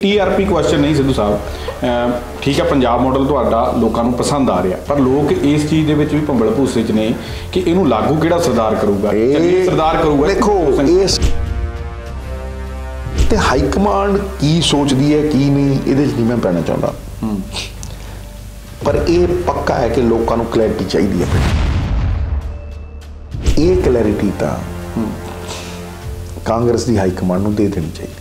TRP question नहीं सिद्धू साहब, ठीक है पंजाब मॉडल तुहाडा लोकां नूं पसंद आ रहा, पर लोग इस चीज़ दे विच भी भंबल भूसे च ने कि इहनूं लागू किहड़ा सरदार करूगा, सरदार करूगा। देखो इस ते हाई कमांड की सोचती है की नहीं, इहदे च नहीं मैं पैना चाहता, पर यह पक्का है कि लोगों को क्लैरिटी चाहिए है। ये क्लैरिटी तो कांग्रेस की हाई कमांड को दे देनी चाहिए,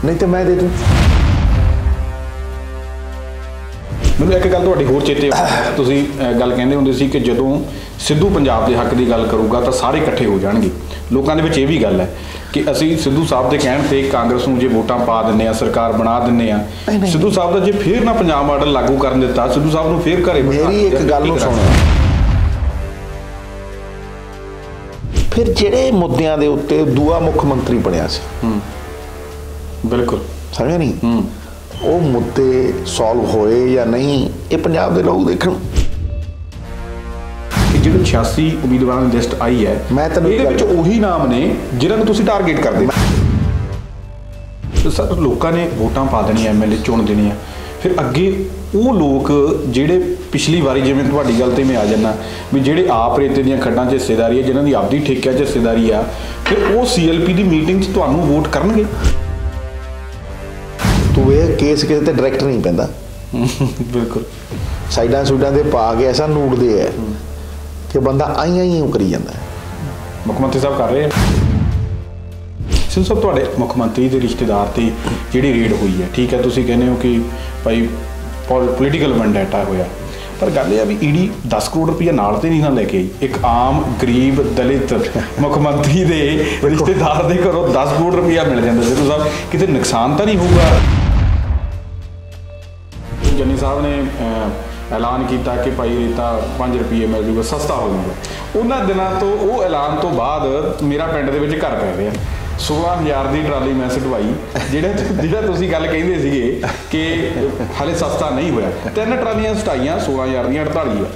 नहीं तो मैं दे दूँ। मैनूं एक गल तुहाडी होर चेते तुसीं गल कहंदे हुंदे सी कि जदों सिद्धू पंजाब के हक की गल करूगा तो सारे इकट्ठे हो जाएंगे। लोगों के ये भी गल है कि असी सिद्धू साहब के कहण ते कांग्रेस नूं जे वोटां पा दिंदे आ, सरकार बना दिंदे आ, सिद्धू साहब का जे फिर ना पंजाब मॉडल लागू कर दिता, सिद्धू साहब नूं फिर घरे मेरी एक गल नूं सुणो, फिर जिहड़े मुद्दिआं दे उत्ते दूआ मुख मंत्री बनिया सी, बिल्कुल समझे नहीं, वो मुद्दे सॉल्व होए या नहीं, ये पंजाब दे लोग देखण। जो 86 उम्मीदवारों की लिस्ट आई है, मैं उही नाम ने जिन्होंने तुसीं टारगेट करते सर, लोगों ने वोटां पा देनी, MLA चुन देनी है, फिर अगे वो लोग जिहड़े पिछली बारी जिवें तुहाडी गल ते मैं आ जाना भी जिहड़े आप रेते दीयां खड्डां 'च हिस्सेदारी है, जिन्हां दी आपदी ठेकिਆਂ 'च हिस्सेदारी आ, फिर वो CLP की मीटिंग 'च तुहानूं वोट करनगे। तो यह केस किते ते डायरैक्ट नहीं पैंदा, बिल्कुल साइडां सूडां दे पा के ऐसा नूड़दे है कि बंदा आई करी जाता है। मुख्यमंत्री साहब कर रहे हैं, सिद्धू साहब तुहाडे मुख्यमंत्री के रिश्तेदार ते जिहड़ी रेड हुई है, ठीक है तुसीं कहने हो कि भाई पोलीटिकल वैंडेटा होया, पर गल यह भी ईडी 10 करोड़ रुपया नाल ते नहीं ना लैके आई। एक आम गरीब दलित मुख्यमंत्री के रिश्तेदार के घरों 10 करोड़ रुपया मिल जाता, सिद्धू साहब कितने नुकसान तो नहीं होगा? जन्नी साहब ने ऐलान किया कि भाई रेता 5 रुपये मिल जूगा, सस्ता हो जाएगा। उन्होंने दिनों तो वो ऐलान तो बाद मेरा पिंड के घर पै रहे हैं, 16,000 की ट्राली मैं सटवाई, जिहड़ा तुसीं गल कहिंदे सीगे कि हाले सस्ता नहीं होया, 3 ट्रालियां सटाइयां 16,000 दी 48 है।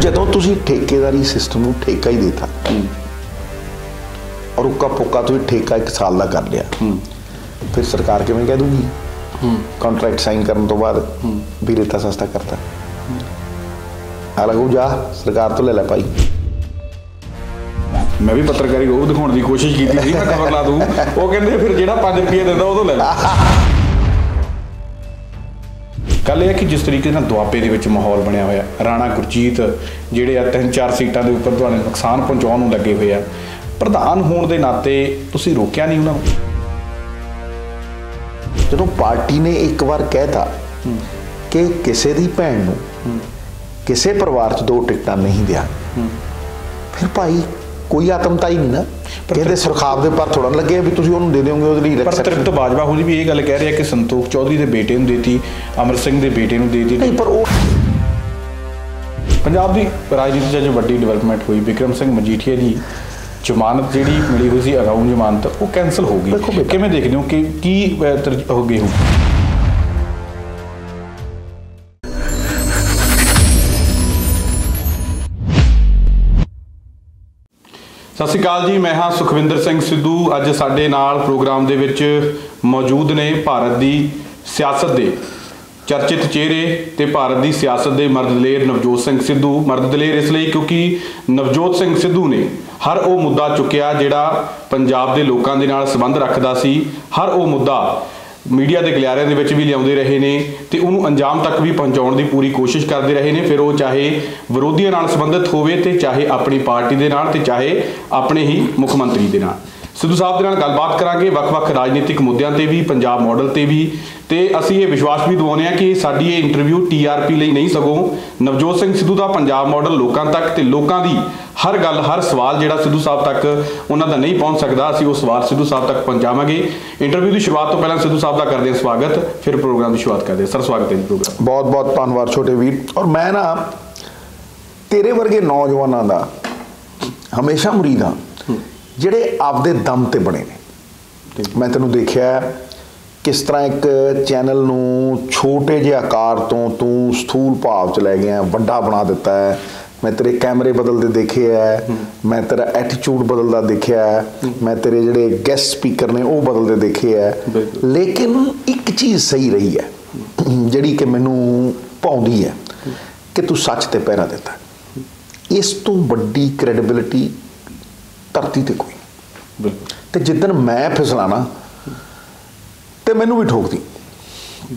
जदों तुसीं ठेकेदारी सिस्टम नूं ठेका ही देता और उक्का पुक्का तुसीं ठेका 1 साल का कर लिया, फिर सरकार किवें कह दूगी कॉन्ट्रैक्ट साइन करने तो बाद भी रेता सस्ता करता, अलग जा सरकार तो ले लै भाई। मैं भी पत्रकारी रोब दिखाने की कोशिश की थी, मैं खबर ला दूँ, वो कहते फिर जो 5 रुपये देता वो ले ला। गल यह कि जिस तरीके दुआबे के माहौल बनया होया, राणा गुरजीत जिहड़े 3-4 सीटां के उपर तुहानूं नुकसान पहुँचाउण लगे हुए आ, प्रधान होने के नाते तुसीं रोकिया नहीं उन्होंने? जो पार्टी ने एक बार कहता कि किसी की भैन नूं किसी परिवार च 2 टिकटां नहीं दिया, फिर भाई कोई आतमताई नहीं ना, कहते सरखाब के पर थोड़ा लगे भी तुसीं उहनूं दे दोगे उहदे लई। पर तृप्त बाजवा होनी भी ये गल कह रहे हैं कि संतोख चौधरी के बेटे नूं देती, अमर सिंह के बेटे नूं देती नहीं, पर वो पंजाब की राजनीति जो वड्डी डिवेलपमेंट हुई, बिक्रम सिंह मजीठिया की जमानत जी मिली हुई सी अगाऊ जमानत, वो कैंसल हो गई, किवें देखदे हो कि की हो गई हो? सत श्री अकाल जी, मैं हाँ सुखविंदर सिंह सिद्धू। अज साडे नाल प्रोग्राम दे विच मौजूद ने भारत की सियासत के चर्चित चेहरे ते भारत की सियासत के मर्द दलेर नवजोत सिंह सिद्धू। मर्द दलेर इसलिए क्योंकि नवजोत सिंह सिद्धू ने हर वो मुद्दा चुकिया जिहड़ा पंजाब के लोगों के नाल संबंध रखता सी, हर वो मुद्दा मीडिया के गलियारिਆਂ ਦੇ ਵਿੱਚ भी लियाਉਂਦੇ रहे ने ते उन्होंने अंजाम तक भी पहुँचाने की पूरी कोशिश करते रहे ने, फिर वो चाहे विरोधियों नाल संबंधित होवे ते चाहे अपनी पार्टी के नाल ते चाहे अपने ही मुख्यमंत्री के नाल। सिद्धू साहब के नाल गलबात करांगे वख-वख राजनीतिक मुद्दों ते भी, पंजाब मॉडल ते भी, ते असीं ये विश्वास भी दिवाउने कि साडी ये इंटरव्यू TRP ਲਈ नहीं सगों नवजोत सिंह सिद्धू का पंजाब मॉडल लोगों तक ते लोगों की हर गल हर सवाल जिहड़ा सिद्धू साहब तक उन्हां दा नहीं पहुँच सकता, असीं वो सवाल सिद्धू साहब तक पहुँचावांगे। इंटरव्यू की शुरुआत तो पहले सिद्धू साहब का करते हैं स्वागत, फिर प्रोग्राम की शुरुआत करते हैं। सर स्वागत है जी प्रोग्राम। बहुत बहुत धन्यवाद छोटे वीर। और मैं ना तेरे वर्गे नौजवानों का हमेशा मुरीद हाँ जिहड़े आपदे दम ते बने ने। मैं तैनूं देखिया किस तरह एक चैनल नूं छोटे जे आकार तो तू स्थूल भाव च लै गया, वड्डा बना दिता है, मैं तेरे कैमरे बदलते देखे है, मैं तेरा एटीट्यूड बदलता देखा है, मैं तेरे ਜਿਹੜੇ ਗੈਸਟ ਸਪੀਕਰ ਨੇ ਉਹ ਬਦਲਦੇ ਦੇਖੇ ਹੈ। ਲੇਕਿਨ ਇੱਕ ਚੀਜ਼ ਸਹੀ ਰਹੀ ਹੈ ਜਿਹੜੀ ਕਿ ਮੈਨੂੰ ਭਾਉਂਦੀ ਹੈ ਕਿ ਤੂੰ ਸੱਚ ਤੇ ਪਹਿਰਾ ਦਿੱਤਾ। ਇਸ ਤੋਂ ਵੱਡੀ ਕ੍ਰੈਡੀਬਿਲਿਟੀ ਧਰਤੀ ਤੇ ਕੋਈ ਨਹੀਂ। ਤੇ ਜਿੱਦਣ ਮੈਂ ਫਿਸਲਾਣਾ ਤੇ ਮੈਨੂੰ ਵੀ ਠੋਕਦੀ,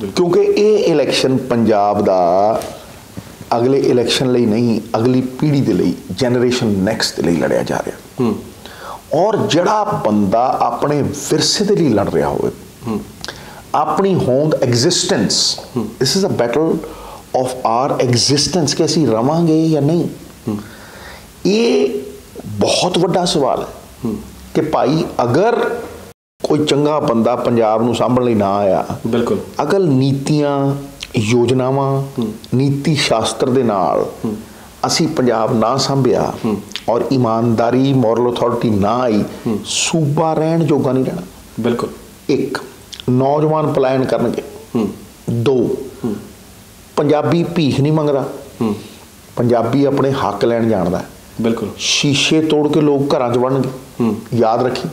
ਕਿਉਂਕਿ ਇਹ ਇਲੈਕਸ਼ਨ ਪੰਜਾਬ ਦਾ ਅਗਲੇ ਇਲੈਕਸ਼ਨ ਲਈ ਨਹੀਂ, ਅਗਲੀ ਪੀੜ੍ਹੀ ਦੇ ਲਈ, ਜਨਰੇਸ਼ਨ ਨੈਕਸਟ ਦੇ ਲਈ ਲੜਿਆ ਜਾ ਰਿਹਾ। ਔਰ ਜਿਹੜਾ ਬੰਦਾ ਆਪਣੇ ਵਿਰਸੇ ਦੇ ਲਈ ਲੜ ਰਿਹਾ ਹੋਵੇ, ਆਪਣੀ ਹੋਂਦ existence, this is a battle of our existence ਕਿ ਅਸੀਂ ਰਵਾਂਗੇ ਜਾਂ ਨਹੀਂ। ਇਹ ਬਹੁਤ ਵੱਡਾ ਸਵਾਲ ਹੈ ਕਿ ਭਾਈ ਅਗਰ ਕੋਈ ਚੰਗਾ ਬੰਦਾ ਪੰਜਾਬ ਨੂੰ ਸਾਂਭਣ ਲਈ ਨਾ ਆਇਆ, ਬਿਲਕੁਲ ਅਗਰ ਨੀਤੀਆਂ ਯੋਜਨਾਵਾਂ ਨੀਤੀ ਸ਼ਾਸਤਰ ਦੇ ਨਾਲ ਅਸੀਂ ਪੰਜਾਬ ਨਾ ਸਾਂਭਿਆ ਔਰ ਇਮਾਨਦਾਰੀ ਮੋਰਲ ਅਥਾਰਟੀ ਨਾ ਆਈ, ਸੂਬਾ ਰਹਿਣ ਜੋਗਾ ਨਹੀਂ ਰਹਿਣਾ। ਬਿਲਕੁਲ। ਇੱਕ, ਨੌਜਵਾਨ ਪਲਾਇਨ ਕਰਨਗੇ। ਦੋ, ਪੰਜਾਬੀ ਭੀਖ ਨਹੀਂ ਮੰਗਦਾ, ਪੰਜਾਬੀ ਆਪਣੇ ਹੱਕ ਲੈਣ ਜਾਣਦਾ। ਬਿਲਕੁਲ। ਸ਼ੀਸ਼ੇ ਤੋੜ ਕੇ ਲੋਕ ਘਰਾਂ 'ਚ ਵੜਨਗੇ, ਯਾਦ ਰੱਖੀ।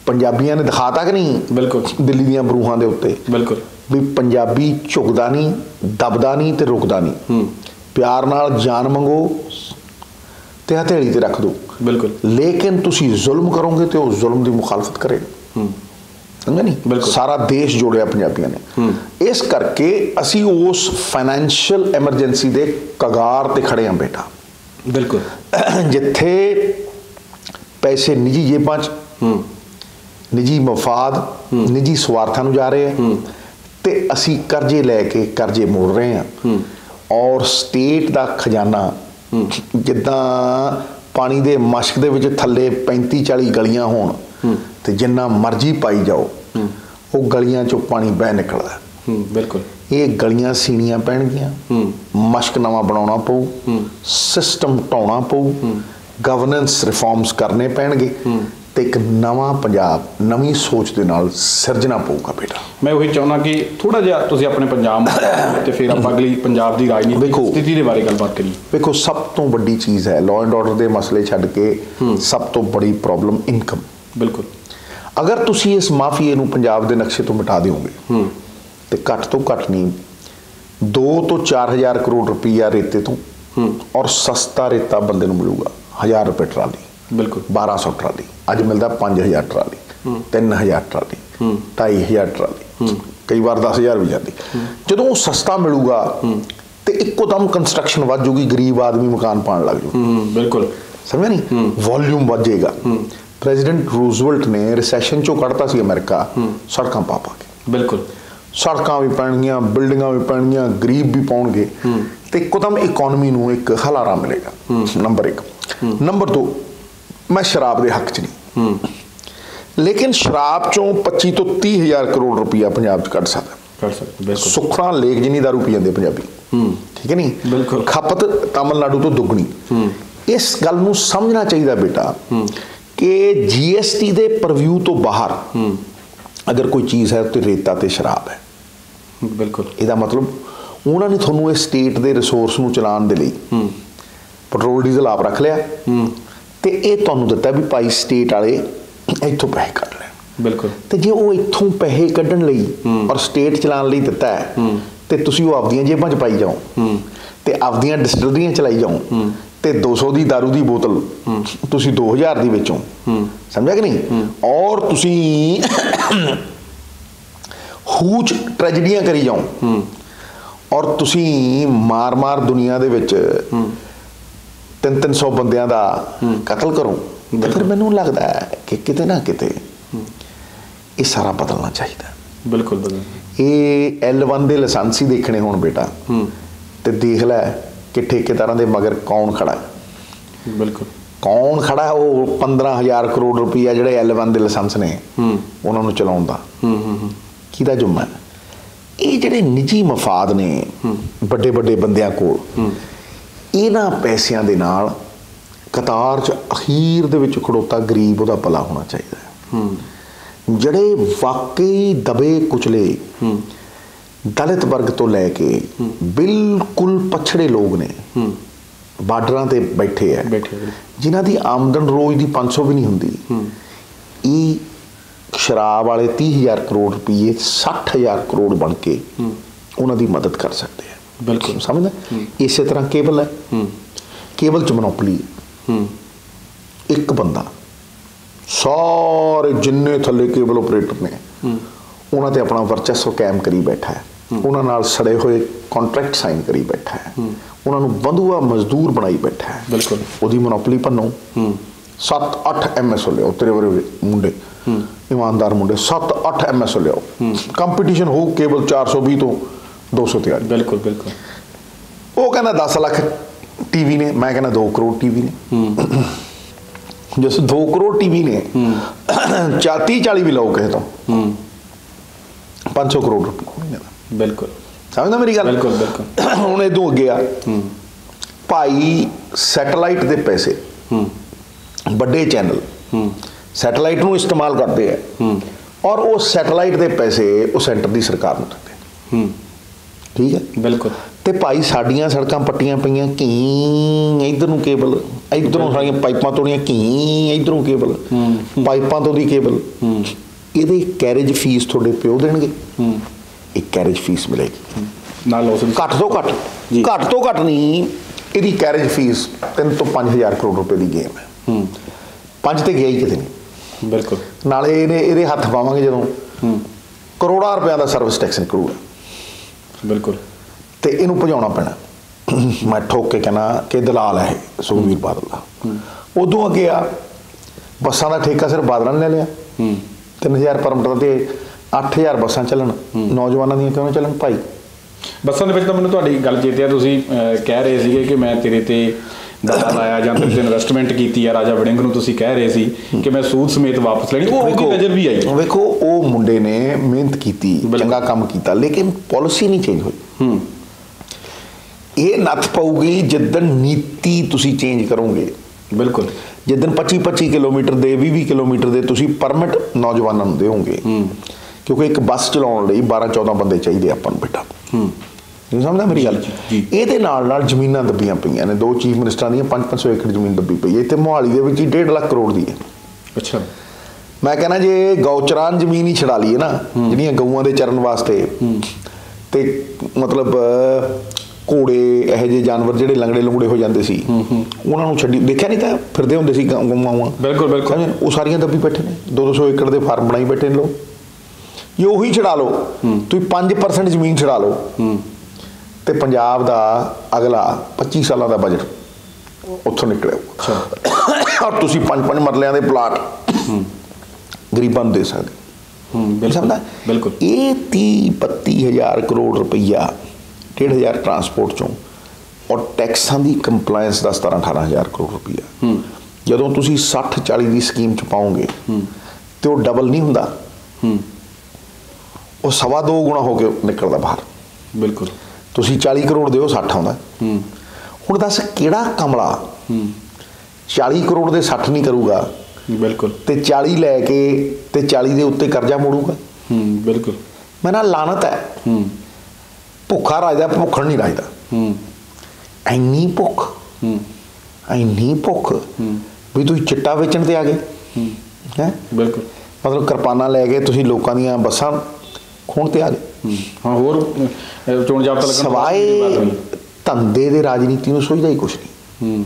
ਪੰਜਾਬੀਆਂ ਨੇ ਦਿਖਾਤਾ ਕਿ ਨਹੀਂ, ਬਿਲਕੁਲ, ਦਿੱਲੀ ਦੀਆਂ ਬਰੂਹਾਂ ਦੇ ਉੱਤੇ, ਬਿਲਕੁਲ, ਵੀ ਪੰਜਾਬੀ ਝੁਕਦਾ ਨਹੀਂ, ਦਬਦਾ ਨਹੀਂ ਤੇ ਰੁਕਦਾ ਨਹੀਂ। ਪਿਆਰ ਨਾਲ ਜਾਨ ਮੰਗੋ ਤੇ ਹਥੇਲੀ ਤੇ ਰੱਖ ਦਿਓ। ਬਿਲਕੁਲ। ਲੇਕਿਨ ਤੁਸੀਂ ਜ਼ੁਲਮ ਕਰੋਗੇ ਤੇ ਉਹ ਜ਼ੁਲਮ ਦੀ ਮੁਖਾਲਫਤ ਕਰੇਗਾ। ਸਮਝਿਆ ਨਹੀਂ? ਬਿਲਕੁਲ। ਸਾਰਾ ਦੇਸ਼ ਜੋੜਿਆ ਪੰਜਾਬੀਆਂ ਨੇ। ਇਸ ਕਰਕੇ ਅਸੀਂ ਉਸ ਫਾਈਨੈਂਸ਼ੀਅਲ ਐਮਰਜੈਂਸੀ ਦੇ ਕਗਾਰ ਤੇ ਖੜੇ ਹਾਂ ਬੇਟਾ। ਬਿਲਕੁਲ। ਜਿੱਥੇ ਪੈਸੇ ਨਿੱਜੀ ਜੇਬਾਂ 'ਚ, ਨਿੱਜੀ ਮਫਾਦ, ਨਿੱਜੀ ਸਵਾਰਥਾਂ ਨੂੰ ਜਾ ਰਹੇ ਆ ਤੇ ਅਸੀਂ ਕਰਜ਼ੇ ਲੈ ਕੇ ਕਰਜ਼ੇ ਮੋੜ ਰਹੇ ਹਾਂ। ਔਰ ਸਟੇਟ ਦਾ ਖਜ਼ਾਨਾ ਜਿੱਦਾਂ ਪਾਣੀ ਦੇ ਮਸ਼ਕ ਦੇ ਵਿੱਚ ਥੱਲੇ 35-40 ਗਲੀਆਂ ਹੋਣ ਤੇ ਜਿੰਨਾ ਮਰਜ਼ੀ ਪਾਈ ਜਾਓ, ਉਹ ਗਲੀਆਂ 'ਚੋਂ ਪਾਣੀ ਬਹਿ ਨਿਕਲਦਾ। ਬਿਲਕੁਲ। ਇਹ ਗਲੀਆਂ ਸੀਣੀਆਂ ਪੈਣਗੀਆਂ, ਮਸ਼ਕ ਨਵਾਂ ਬਣਾਉਣਾ ਪਊ, ਸਿਸਟਮ ਢਾਉਣਾ ਪਊ, ਗਵਰਨੈਂਸ ਰਿਫਾਰਮਸ ਕਰਨੇ ਪੈਣਗੇ ਤੇ ਇੱਕ ਨਵਾਂ ਪੰਜਾਬ ਨਵੀਂ ਸੋਚ ਦੇ ਨਾਲ ਸਿਰਜਣਾ ਪਊਗਾ ਬੇਟਾ। ਮੈਂ ਉਹੀ ਚਾਹੁੰਦਾ ਕਿ ਥੋੜਾ ਜਿਹਾ ਤੁਸੀਂ ਆਪਣੇ ਪੰਜਾਬ ਤੇ ਫਿਰ ਆਪਾਂ ਅਗਲੀ ਪੰਜਾਬ ਦੀ ਰਾਜਨੀਤਿਕ ਸਥਿਤੀ ਦੇ ਬਾਰੇ ਗੱਲਬਾਤ ਕਰੀਏ। ਵੇਖੋ, ਸਭ ਤੋਂ ਵੱਡੀ ਚੀਜ਼ ਹੈ ਲਾਅ ਐਂਡ ਆਰਡਰ ਦੇ ਮਸਲੇ ਛੱਡ ਕੇ ਸਭ ਤੋਂ ਬੜੀ ਪ੍ਰੋਬਲਮ ਇਨਕਮ। ਬਿਲਕੁਲ। ਅਗਰ ਤੁਸੀਂ ਇਸ ਮਾਫੀਏ ਨੂੰ ਪੰਜਾਬ ਦੇ ਨਕਸ਼ੇ ਤੋਂ ਮਿਟਾ ਦਿਓਗੇ ਤੇ ਘੱਟ ਤੋਂ ਘੱਟ ਨਹੀਂ 2 ਤੋਂ 4000 ਕਰੋੜ ਰੁਪਈਆ ਰੇਤੇ ਤੋਂ, ਔਰ ਸਸਤਾ ਰੇਤਾ ਬੰਦੇ ਨੂੰ ਮਿਲੂਗਾ 1000 ਰੁਪਏ ਟਰਾਲੀ। ਬਿਲਕੁਲ। 1200 ਟਰਾਲੀ ਅੱਜ ਮਿਲਦਾ 5000 ਟਰਾਲੀ, 3000 ਟਰਾਲੀ, 2500 ਟਰਾਲੀ, ਕਈ ਵਾਰ 10000 ਵੀ ਜਾਂਦੀ। ਜਦੋਂ ਉਹ ਸਸਤਾ ਮਿਲੂਗਾ ਤੇ ਇੱਕੋ ਦਮ ਕੰਸਟਰਕਸ਼ਨ ਵੱਧ ਜੂਗੀ, ਗਰੀਬ ਆਦਮੀ ਮਕਾਨ ਪਾਉਣ ਲੱਗ ਜੂ। ਬਿਲਕੁਲ। ਸਮਝਿਆ ਨਹੀਂ? ਵੋਲਿਊਮ ਵੱਧ ਜਾਏਗਾ। ਪ੍ਰੈਜ਼ੀਡੈਂਟ ਰੂਜ਼ਵੈਲਟ ਨੇ ਰਿਸੈਸ਼ਨ ਚੋਂ ਕੱਢਤਾ ਸੀ ਅਮਰੀਕਾ ਸੜਕਾਂ ਪਾ ਕੇ। ਬਿਲਕੁਲ। ਸੜਕਾਂ ਵੀ ਪੈਣਗੀਆਂ, ਬਿਲਡਿੰਗਾਂ ਵੀ ਪੈਣਗੀਆਂ, ਗਰੀਬ ਵੀ ਪਾਉਣਗੇ ਤੇ ਇੱਕੋਦਮ ਇਕੋਨਮੀ ਨੂੰ ਇੱਕ ਹਲਾਰਾ ਮਿਲੇਗਾ। ਨੰਬਰ 1। ਨੰਬਰ 2, ਮੈਂ ਸ਼ਰਾਬ ਦੇ ਹੱਕ 'ਚ ਨਹੀਂ, ਲੇਕਿਨ ਸ਼ਰਾਬ 'ਚੋਂ 25 ਤੋਂ 30,000 ਕਰੋੜ ਰੁਪਈਆ ਪੰਜਾਬ 'ਚ ਕੱਢ ਸਕਦਾ। ਸੁਖਣਾ ਲੇਕ ਜਿੰਨੀ ਦਾਰੂ ਪੀ ਜਾਂਦੇ ਪੰਜਾਬੀ। ਠੀਕ ਹੈ ਨਹੀਂ? ਬਿਲਕੁਲ। ਖਪਤ ਤਾਮਿਲਨਾਡੂ ਤੋਂ ਦੁੱਗਣੀ। ਇਸ ਗੱਲ ਨੂੰ ਸਮਝਣਾ ਚਾਹੀਦਾ ਬੇਟਾ ਕਿ GST ਦੇ ਪਰਵਿਊ ਤੋਂ ਬਾਹਰ ਅਗਰ ਕੋਈ ਚੀਜ਼ ਹੈ ਤੇ ਰੇਤਾ ਤੇ ਸ਼ਰਾਬ ਹੈ। ਬਿਲਕੁਲ। ਇਹਦਾ ਮਤਲਬ ਉਹਨਾਂ ਨੇ ਤੁਹਾਨੂੰ ਇਸ ਸਟੇਟ ਦੇ ਰਿਸੋਰਸ ਨੂੰ ਚਲਾਉਣ ਦੇ ਲਈ ਪੈਟਰੋਲ ਡੀਜ਼ਲ ਆਪ ਰੱਖ ਲਿਆ ਤੇ ਇਹ ਤੁਹਾਨੂੰ ਦਿੱਤਾ ਵੀ ਭਾਈ ਸਟੇਟ ਵਾਲੇ ਇੱਥੋਂ ਪੈਸੇ ਕੱਢ ਲੈਣ। ਬਿਲਕੁਲ। ਤੇ ਜੇ ਉਹ ਇੱਥੋਂ ਪੈਸੇ ਕੱਢਣ ਲਈ ਔਰ ਸਟੇਟ ਚਲਾਉਣ ਲਈ ਦਿੱਤਾ ਹੈ ਤੇ ਤੁਸੀਂ ਉਹ ਆਪਦੀਆਂ ਜੇਬਾਂ 'ਚ ਪਾਈ ਜਾਓ ਤੇ ਆਪਦੀਆਂ ਡਿਸਟਿਲਰੀਆਂ ਚਲਾਈ ਜਾਓ ਤੇ 200 ਦੀ ਦਾਰੂ ਦੀ ਬੋਤਲ ਤੁਸੀਂ 2000 ਦੀ ਵੇਚੋ। ਸਮਝਿਆ ਕਿ ਨਹੀਂ? ਔਰ ਤੁਸੀਂ ਹੂਜ ਟ੍ਰੈਜਡੀਆਂ ਕਰੀ ਜਾਓ ਔਰ ਤੁਸੀਂ ਮਾਰ ਦੁਨੀਆ ਦੇ ਵਿੱਚ 300 ਬੰਦਿਆਂ ਦਾ ਕਤਲ ਕਰੋ। ਤੇ ਫਿਰ ਮੈਨੂੰ ਲੱਗਦਾ ਹੈ ਕਿ ਕਿਤੇ ਨਾ ਕਿਤੇ ਇਹ ਸਾਰਾ ਬਦਲਣਾ ਚਾਹੀਦਾ। ਬਿਲਕੁਲ ਬਦਲ। ਇਹ L1 ਦੇ ਲਾਇਸੈਂਸ ਹੀ ਦੇਖਣੇ ਹੋਣ ਬੇਟਾ ਤੇ ਦੇਖ ਲੈ ਕਿ ਠੇਕੇਦਾਰਾਂ ਦੇ ਮਗਰ ਕੌਣ ਖੜਾ ਹੈ। ਬਿਲਕੁਲ। ਕੌਣ ਖੜਾ? ਉਹ 15,000 ਕਰੋੜ ਰੁਪਈਆ ਜਿਹੜੇ L1 ਦੇ ਲਾਇਸੈਂਸ ਨੇ ਉਹਨਾਂ ਨੂੰ ਚਲਾਉਣ ਦਾ ਕਿਹਦਾ ਜੁੰਮਾ ਹੈ? ਇਹ ਜਿਹੜੇ ਨਿੱਜੀ ਮਫਾਦ ਨੇ ਵੱਡੇ ਵੱਡੇ ਬੰਦਿਆਂ ਕੋਲ, ਇਹਨਾਂ ਪੈਸਿਆਂ ਦੇ ਨਾਲ ਕਤਾਰ 'ਚ ਅਖੀਰ ਦੇ ਵਿੱਚ ਖੜੋਤਾ ਗਰੀਬ ਉਹਦਾ ਭਲਾ ਹੋਣਾ ਚਾਹੀਦਾ ਹੈ। ਜਿਹੜੇ ਵਾਕਈ ਦਬੇ ਕੁਚਲੇ ਦਲਿਤ ਵਰਗ ਤੋਂ ਲੈ ਕੇ ਬਿਲਕੁਲ ਪਛੜੇ ਲੋਕ ਨੇ ਬਾਰਡਰਾਂ ਤੇ ਬੈਠੇ ਹੈ, ਜਿਨ੍ਹਾਂ ਦੀ ਆਮਦਨ ਰੋਜ਼ ਦੀ 500 ਵੀ ਨਹੀਂ ਹੁੰਦੀ, ਇਹ ਸ਼ਰਾਬ ਵਾਲੇ 30,000 ਕਰੋੜ ਰੁਪਈਏ 60,000 ਕਰੋੜ ਬਣ ਕੇ ਉਹਨਾਂ ਦੀ ਮਦਦ ਕਰ ਸਕਦੇ ਆ। ਬਿਲਕੁਲ ਸਮਝਦਾ। ਇਸੇ ਤਰ੍ਹਾਂ ਕੇਬਲ ਹੈ, ਕੇਬਲ 'ਚ ਮੋਨੋਪੋਲੀ ਹੈ। ਇੱਕ ਬੰਦਾ ਸਾਰੇ ਜਿੰਨੇ ਥੱਲੇ ਕੇਬਲ ਆਪਰੇਟਰ ਨੇ ਉਹਨਾਂ ਤੇ ਆਪਣਾ ਵਰਚਸਵ ਕਾਇਮ ਕਰੀ ਬੈਠਾ ਹੈ, ਉਹਨਾਂ ਨਾਲ ਸੜੇ ਹੋਏ ਕੰਟਰੈਕਟ ਸਾਈਨ ਕਰੀ ਬੈਠਾ ਹੈ, ਉਹਨਾਂ ਨੂੰ ਬੰਧੂਆ ਮਜ਼ਦੂਰ ਬਣਾਈ ਬੈਠਾ ਹੈ। ਬਿਲਕੁਲ ਉਹਦੀ ਮੋਨੋਪੋਲੀ ਭੰਨੋ। 7-8 MSO ਲਿਆਓ, ਤੇਰੇ ਵਰੇ ਮੁੰਡੇ ਇਮਾਨਦਾਰ ਮੁੰਡੇ 7-8 MSO ਲਿਆਓ, ਕੰਪੀਟੀਸ਼ਨ ਹੋਊ ਕੇਬਲ 420 ਤੋਂ 200 ਤੇ ਆ। ਬਿਲਕੁਲ ਬਿਲਕੁਲ। ਉਹ ਕਹਿੰਦਾ 10 ਲੱਖ ਟੀਵੀ ਨੇ, ਮੈਂ ਕਹਿੰਦਾ 2 ਕਰੋੜ ਟੀਵੀ ਨੇ। ਜਿਸ 2 ਕਰੋੜ ਟੀਵੀ ਨੇ 30-40 ਵੀ ਲਓ ਕਿਸੇ ਤੋਂ 500 ਕਰੋੜ ਰੁਪਏ। ਬਿਲਕੁਲ ਸਮਝਦਾ ਮੇਰੀ ਗੱਲ। ਬਿਲਕੁਲ ਬਿਲਕੁਲ। ਹੁਣ ਇਦੋਂ ਅੱਗੇ ਆ ਭਾਈ, ਸੈਟੇਲਾਈਟ ਦੇ ਪੈਸੇ ਵੱਡੇ ਚੈਨਲ ਸੈਟੇਲਾਈਟ ਨੂੰ ਇਸਤੇਮਾਲ ਕਰਦੇ ਆ, ਔਰ ਉਹ ਸੈਟੇਲਾਈਟ ਦੇ ਪੈਸੇ ਉਹ ਸੈਂਟਰ ਦੀ ਸਰਕਾਰ ਨੂੰ ਦਿੰਦੇ ਨੇ। ਠੀਕ ਹੈ। ਬਿਲਕੁਲ। ਤੇ ਭਾਈ ਸਾਡੀਆਂ ਸੜਕਾਂ ਪੱਟੀਆਂ ਪਈਆਂ, ਕੀ ਇੱਧਰ ਨੂੰ ਕੇਬਲ, ਇੱਧਰੋਂ ਸਾਰੀਆਂ ਪਾਈਪਾਂ ਤੋੜੀਆਂ, ਕੀ ਇੱਧਰੋਂ ਕੇਬਲ, ਪਾਈਪਾਂ ਤੋਂ ਦੀ ਕੇਬਲ। ਇਹਦੇ ਕੈਰੇਜ ਫੀਸ ਤੁਹਾਡੇ ਪਿਓ ਦੇਣਗੇ, ਇੱਕ ਕੈਰੇਜ ਫੀਸ ਮਿਲੇਗੀ ਨਾਲ। ਘੱਟ ਤੋਂ ਘੱਟ ਨਹੀਂ, ਇਹਦੀ ਕੈਰੇਜ ਫੀਸ 3 ਤੋਂ 5,000 ਕਰੋੜ ਰੁਪਏ ਦੀ ਗੇਮ ਹੈ। 5 ਤੇ ਗਿਆ ਹੀ ਕਿਤੇ ਨਹੀਂ। ਬਿਲਕੁਲ। ਨਾਲੇ ਇਹਦੇ ਹੱਥ ਪਾਵਾਂਗੇ ਜਦੋਂ ਕਰੋੜਾਂ ਰੁਪਇਆਂ ਦਾ ਸਰਵਿਸ ਟੈਕਸ ਨਿਕਲੂਗਾ। ਬਿਲਕੁਲ। ਤੇ ਇਹਨੂੰ ਭਜਾਉਣਾ ਪੈਣਾ। ਮੈਂ ਠੋਕ ਕੇ ਕਹਿਣਾ ਕਿ ਦਲਾਲ ਹੈ ਇਹ ਸੁਖਬੀਰ ਬਾਦਲ ਦਾ। ਉਦੋਂ ਅੱਗੇ ਆ ਬੱਸਾਂ ਦਾ ਠੇਕਾ ਸਿਰਫ ਬਾਦਲਾਂ ਨੇ ਲੈ ਲਿਆ। 3,000 ਪਰਮਿਟ ਤੇ 8,000 ਬੱਸਾਂ ਚੱਲਣ, ਨੌਜਵਾਨਾਂ ਦੀਆਂ ਕਿਉਂ ਚੱਲਣ ਭਾਈ? ਬੱਸਾਂ ਦੇ ਵਿੱਚ ਤਾਂ ਮੈਨੂੰ ਤੁਹਾਡੀ ਗੱਲ ਚੇਤੇ ਆ, ਤੁਸੀਂ ਕਹਿ ਰਹੇ ਸੀਗੇ ਕਿ ਮੈਂ ਤੇਰੇ ਤੇ ਦਲਾ ਲਾਇਆ ਜਾਂ ਤੇਰੇ ਤੇ ਇਨਵੈਸਟਮੈਂਟ ਕੀਤੀ ਆ। ਰਾਜਾ ਵੜਿੰਗ ਨੂੰ ਤੁਸੀਂ ਕਹਿ ਰਹੇ ਸੀ ਕਿ ਮੈਂ ਸੂਦ ਸਮੇਤ ਵਾਪਸ ਲੈਣੀ, ਉਹ ਉਹਦੀ ਨਜ਼ਰ ਵੀ ਆਈ। ਵੇਖੋ, ਉਹ ਮੁੰਡੇ ਨੇ ਮਿਹਨਤ ਕੀਤੀ, ਚੰਗਾ ਕੰਮ ਕੀਤਾ, ਲੇਕਿਨ ਪਾਲਿਸੀ ਨਹੀਂ ਚੇਂਜ ਹੋਈ। ਇਹ ਨੱਥ ਪਊਗੀ ਜਿੱਦਣ ਨੀਤੀ ਤੁਸੀਂ ਚੇਂਜ ਕਰੋਗੇ। ਬਿਲਕੁਲ। ਜਿੱਦਣ 25-25 ਕਿਲੋਮੀਟਰ ਦੇ 20-20 ਕਿਲੋਮੀਟਰ ਦੇ ਤੁਸੀਂ ਪਰਮਿਟ ਨੌਜਵਾਨਾਂ ਨੂੰ ਦਿਓਗੇ, ਕਿਉਂਕਿ ਇੱਕ ਬੱਸ ਚਲਾਉਣ ਲਈ 12-14 ਬੰਦੇ ਚਾਹੀਦੇ ਆਪਾਂ ਨੂੰ ਬੇਟਾ। ਨਹੀਂ ਸਮਝਦਾ ਮੇਰੀ ਗੱਲ? ਇਹਦੇ ਨਾਲ ਜ਼ਮੀਨਾਂ ਦੱਬੀਆਂ ਪਈਆਂ ਨੇ, 2 ਚੀਫ ਮਿਨਿਸਟਰਾਂ ਦੀਆਂ 500 ਏਕੜ ਜ਼ਮੀਨ ਦੱਬੀ ਪਈ ਹੈ। ਇੱਥੇ ਮੋਹਾਲੀ ਦੇ ਵਿੱਚ ਹੀ 1.5 ਲੱਖ ਕਰੋੜ ਦੀ ਹੈ। ਅੱਛਾ। ਮੈਂ ਕਹਿੰਦਾ ਜੇ ਗਊਚਰਾਨ ਜ਼ਮੀਨ ਹੀ ਛਡਾ ਲਈਏ ਨਾ, ਜਿਹੜੀਆਂ ਗਊਆਂ ਦੇ ਚਰਨ ਵਾਸਤੇ, ਤੇ ਮਤਲਬ ਘੋੜੇ ਇਹੋ ਜਿਹੇ ਜਾਨਵਰ ਜਿਹੜੇ ਲੰਗੜੇ ਲੰਗੜੇ ਹੋ ਜਾਂਦੇ ਸੀ, ਉਹਨਾਂ ਨੂੰ ਛੱਡੀ, ਦੇਖਿਆ ਨਹੀਂ ਤਾਂ ਫਿਰਦੇ ਹੁੰਦੇ ਸੀ ਗਊਆਂ। ਬਿਲਕੁਲ ਬਿਲਕੁਲ। ਉਹ ਸਾਰੀਆਂ ਦੱਬੀ ਬੈਠੇ ਨੇ, 200 ਏਕੜ ਦੇ ਫਾਰਮ ਬਣਾਈ ਬੈਠੇ ਨੇ ਲੋਕ। ਜੇ ਉਹੀ ਛਡਾ ਲਓ, ਤੁਸੀਂ 5% ਜ਼ਮੀਨ ਛਡਾ ਲਓ, ਤੇ ਪੰਜਾਬ ਦਾ ਅਗਲਾ 25 ਸਾਲਾਂ ਦਾ ਬਜਟ ਉੱਥੋਂ ਨਿਕਲਿਆ। ਔਰ ਤੁਸੀਂ 5-5 ਮਰਲਿਆਂ ਦੇ ਪਲਾਟ ਗਰੀਬਾਂ ਨੂੰ ਦੇ ਸਕਦੇ। ਸਮਝਦਾ? ਬਿਲਕੁਲ। ਇਹ 30-32 ਹਜ਼ਾਰ ਕਰੋੜ ਰੁਪਈਆ, 1,500 ਟਰਾਂਸਪੋਰਟ ਚੋਂ, ਔਰ ਟੈਕਸਾਂ ਦੀ ਕੰਪਲਾਇੰਸ ਦਾ 17-18 ਹਜ਼ਾਰ ਕਰੋੜ ਰੁਪਈਆ। ਜਦੋਂ ਤੁਸੀਂ 60-40 ਦੀ ਸਕੀਮ 'ਚ ਪਾਓਗੇ ਤੇ ਉਹ ਡਬਲ ਨਹੀਂ ਹੁੰਦਾ, ਉਹ 2.25 ਗੁਣਾ ਹੋ ਕੇ ਨਿਕਲਦਾ ਬਾਹਰ। ਬਿਲਕੁਲ। ਤੁਸੀਂ 40 ਕਰੋੜ ਦਿਓ, 60 ਆਉਂਦਾ। ਹੁਣ ਦੱਸ ਕਿਹੜਾ ਕਮਲਾ 40 ਕਰੋੜ ਦੇ 60 ਨਹੀਂ ਕਰੂਗਾ? ਬਿਲਕੁਲ। ਤੇ 40 ਲੈ ਕੇ ਤੇ 40 ਦੇ ਉੱਤੇ ਕਰਜ਼ਾ ਮੋੜੂਗਾ। ਬਿਲਕੁਲ। ਮੈਂ ਨਾ ਲਾਨਤ ਹੈ, ਭੁੱਖਾ ਰਾਜਦਾ, ਭੁੱਖਣ ਨਹੀਂ ਰਾਜਦਾ। ਇੰਨੀ ਭੁੱਖ ਵੀ ਤੁਸੀਂ ਚਿੱਟਾ ਵੇਚਣ ਤੇ ਆ ਗਏ ਹੈ। ਬਿਲਕੁਲ। ਮਤਲਬ ਕਿਰਪਾਨਾਂ ਲੈ ਕੇ ਤੁਸੀਂ ਲੋਕਾਂ ਦੀਆਂ ਬੱਸਾਂ ਖੋਣ ਤੇ ਆ ਗਏ। ਹਾਂ, ਹੋਰ ਚੋਣ ਜਾਬਤਾ ਲੱਗਣ ਸਵਾਏ ਧੰਦੇ ਦੇ ਰਾਜਨੀਤੀ ਨੂੰ ਸੋਚਦਾ ਹੀ ਕੁਛ ਨਹੀਂ।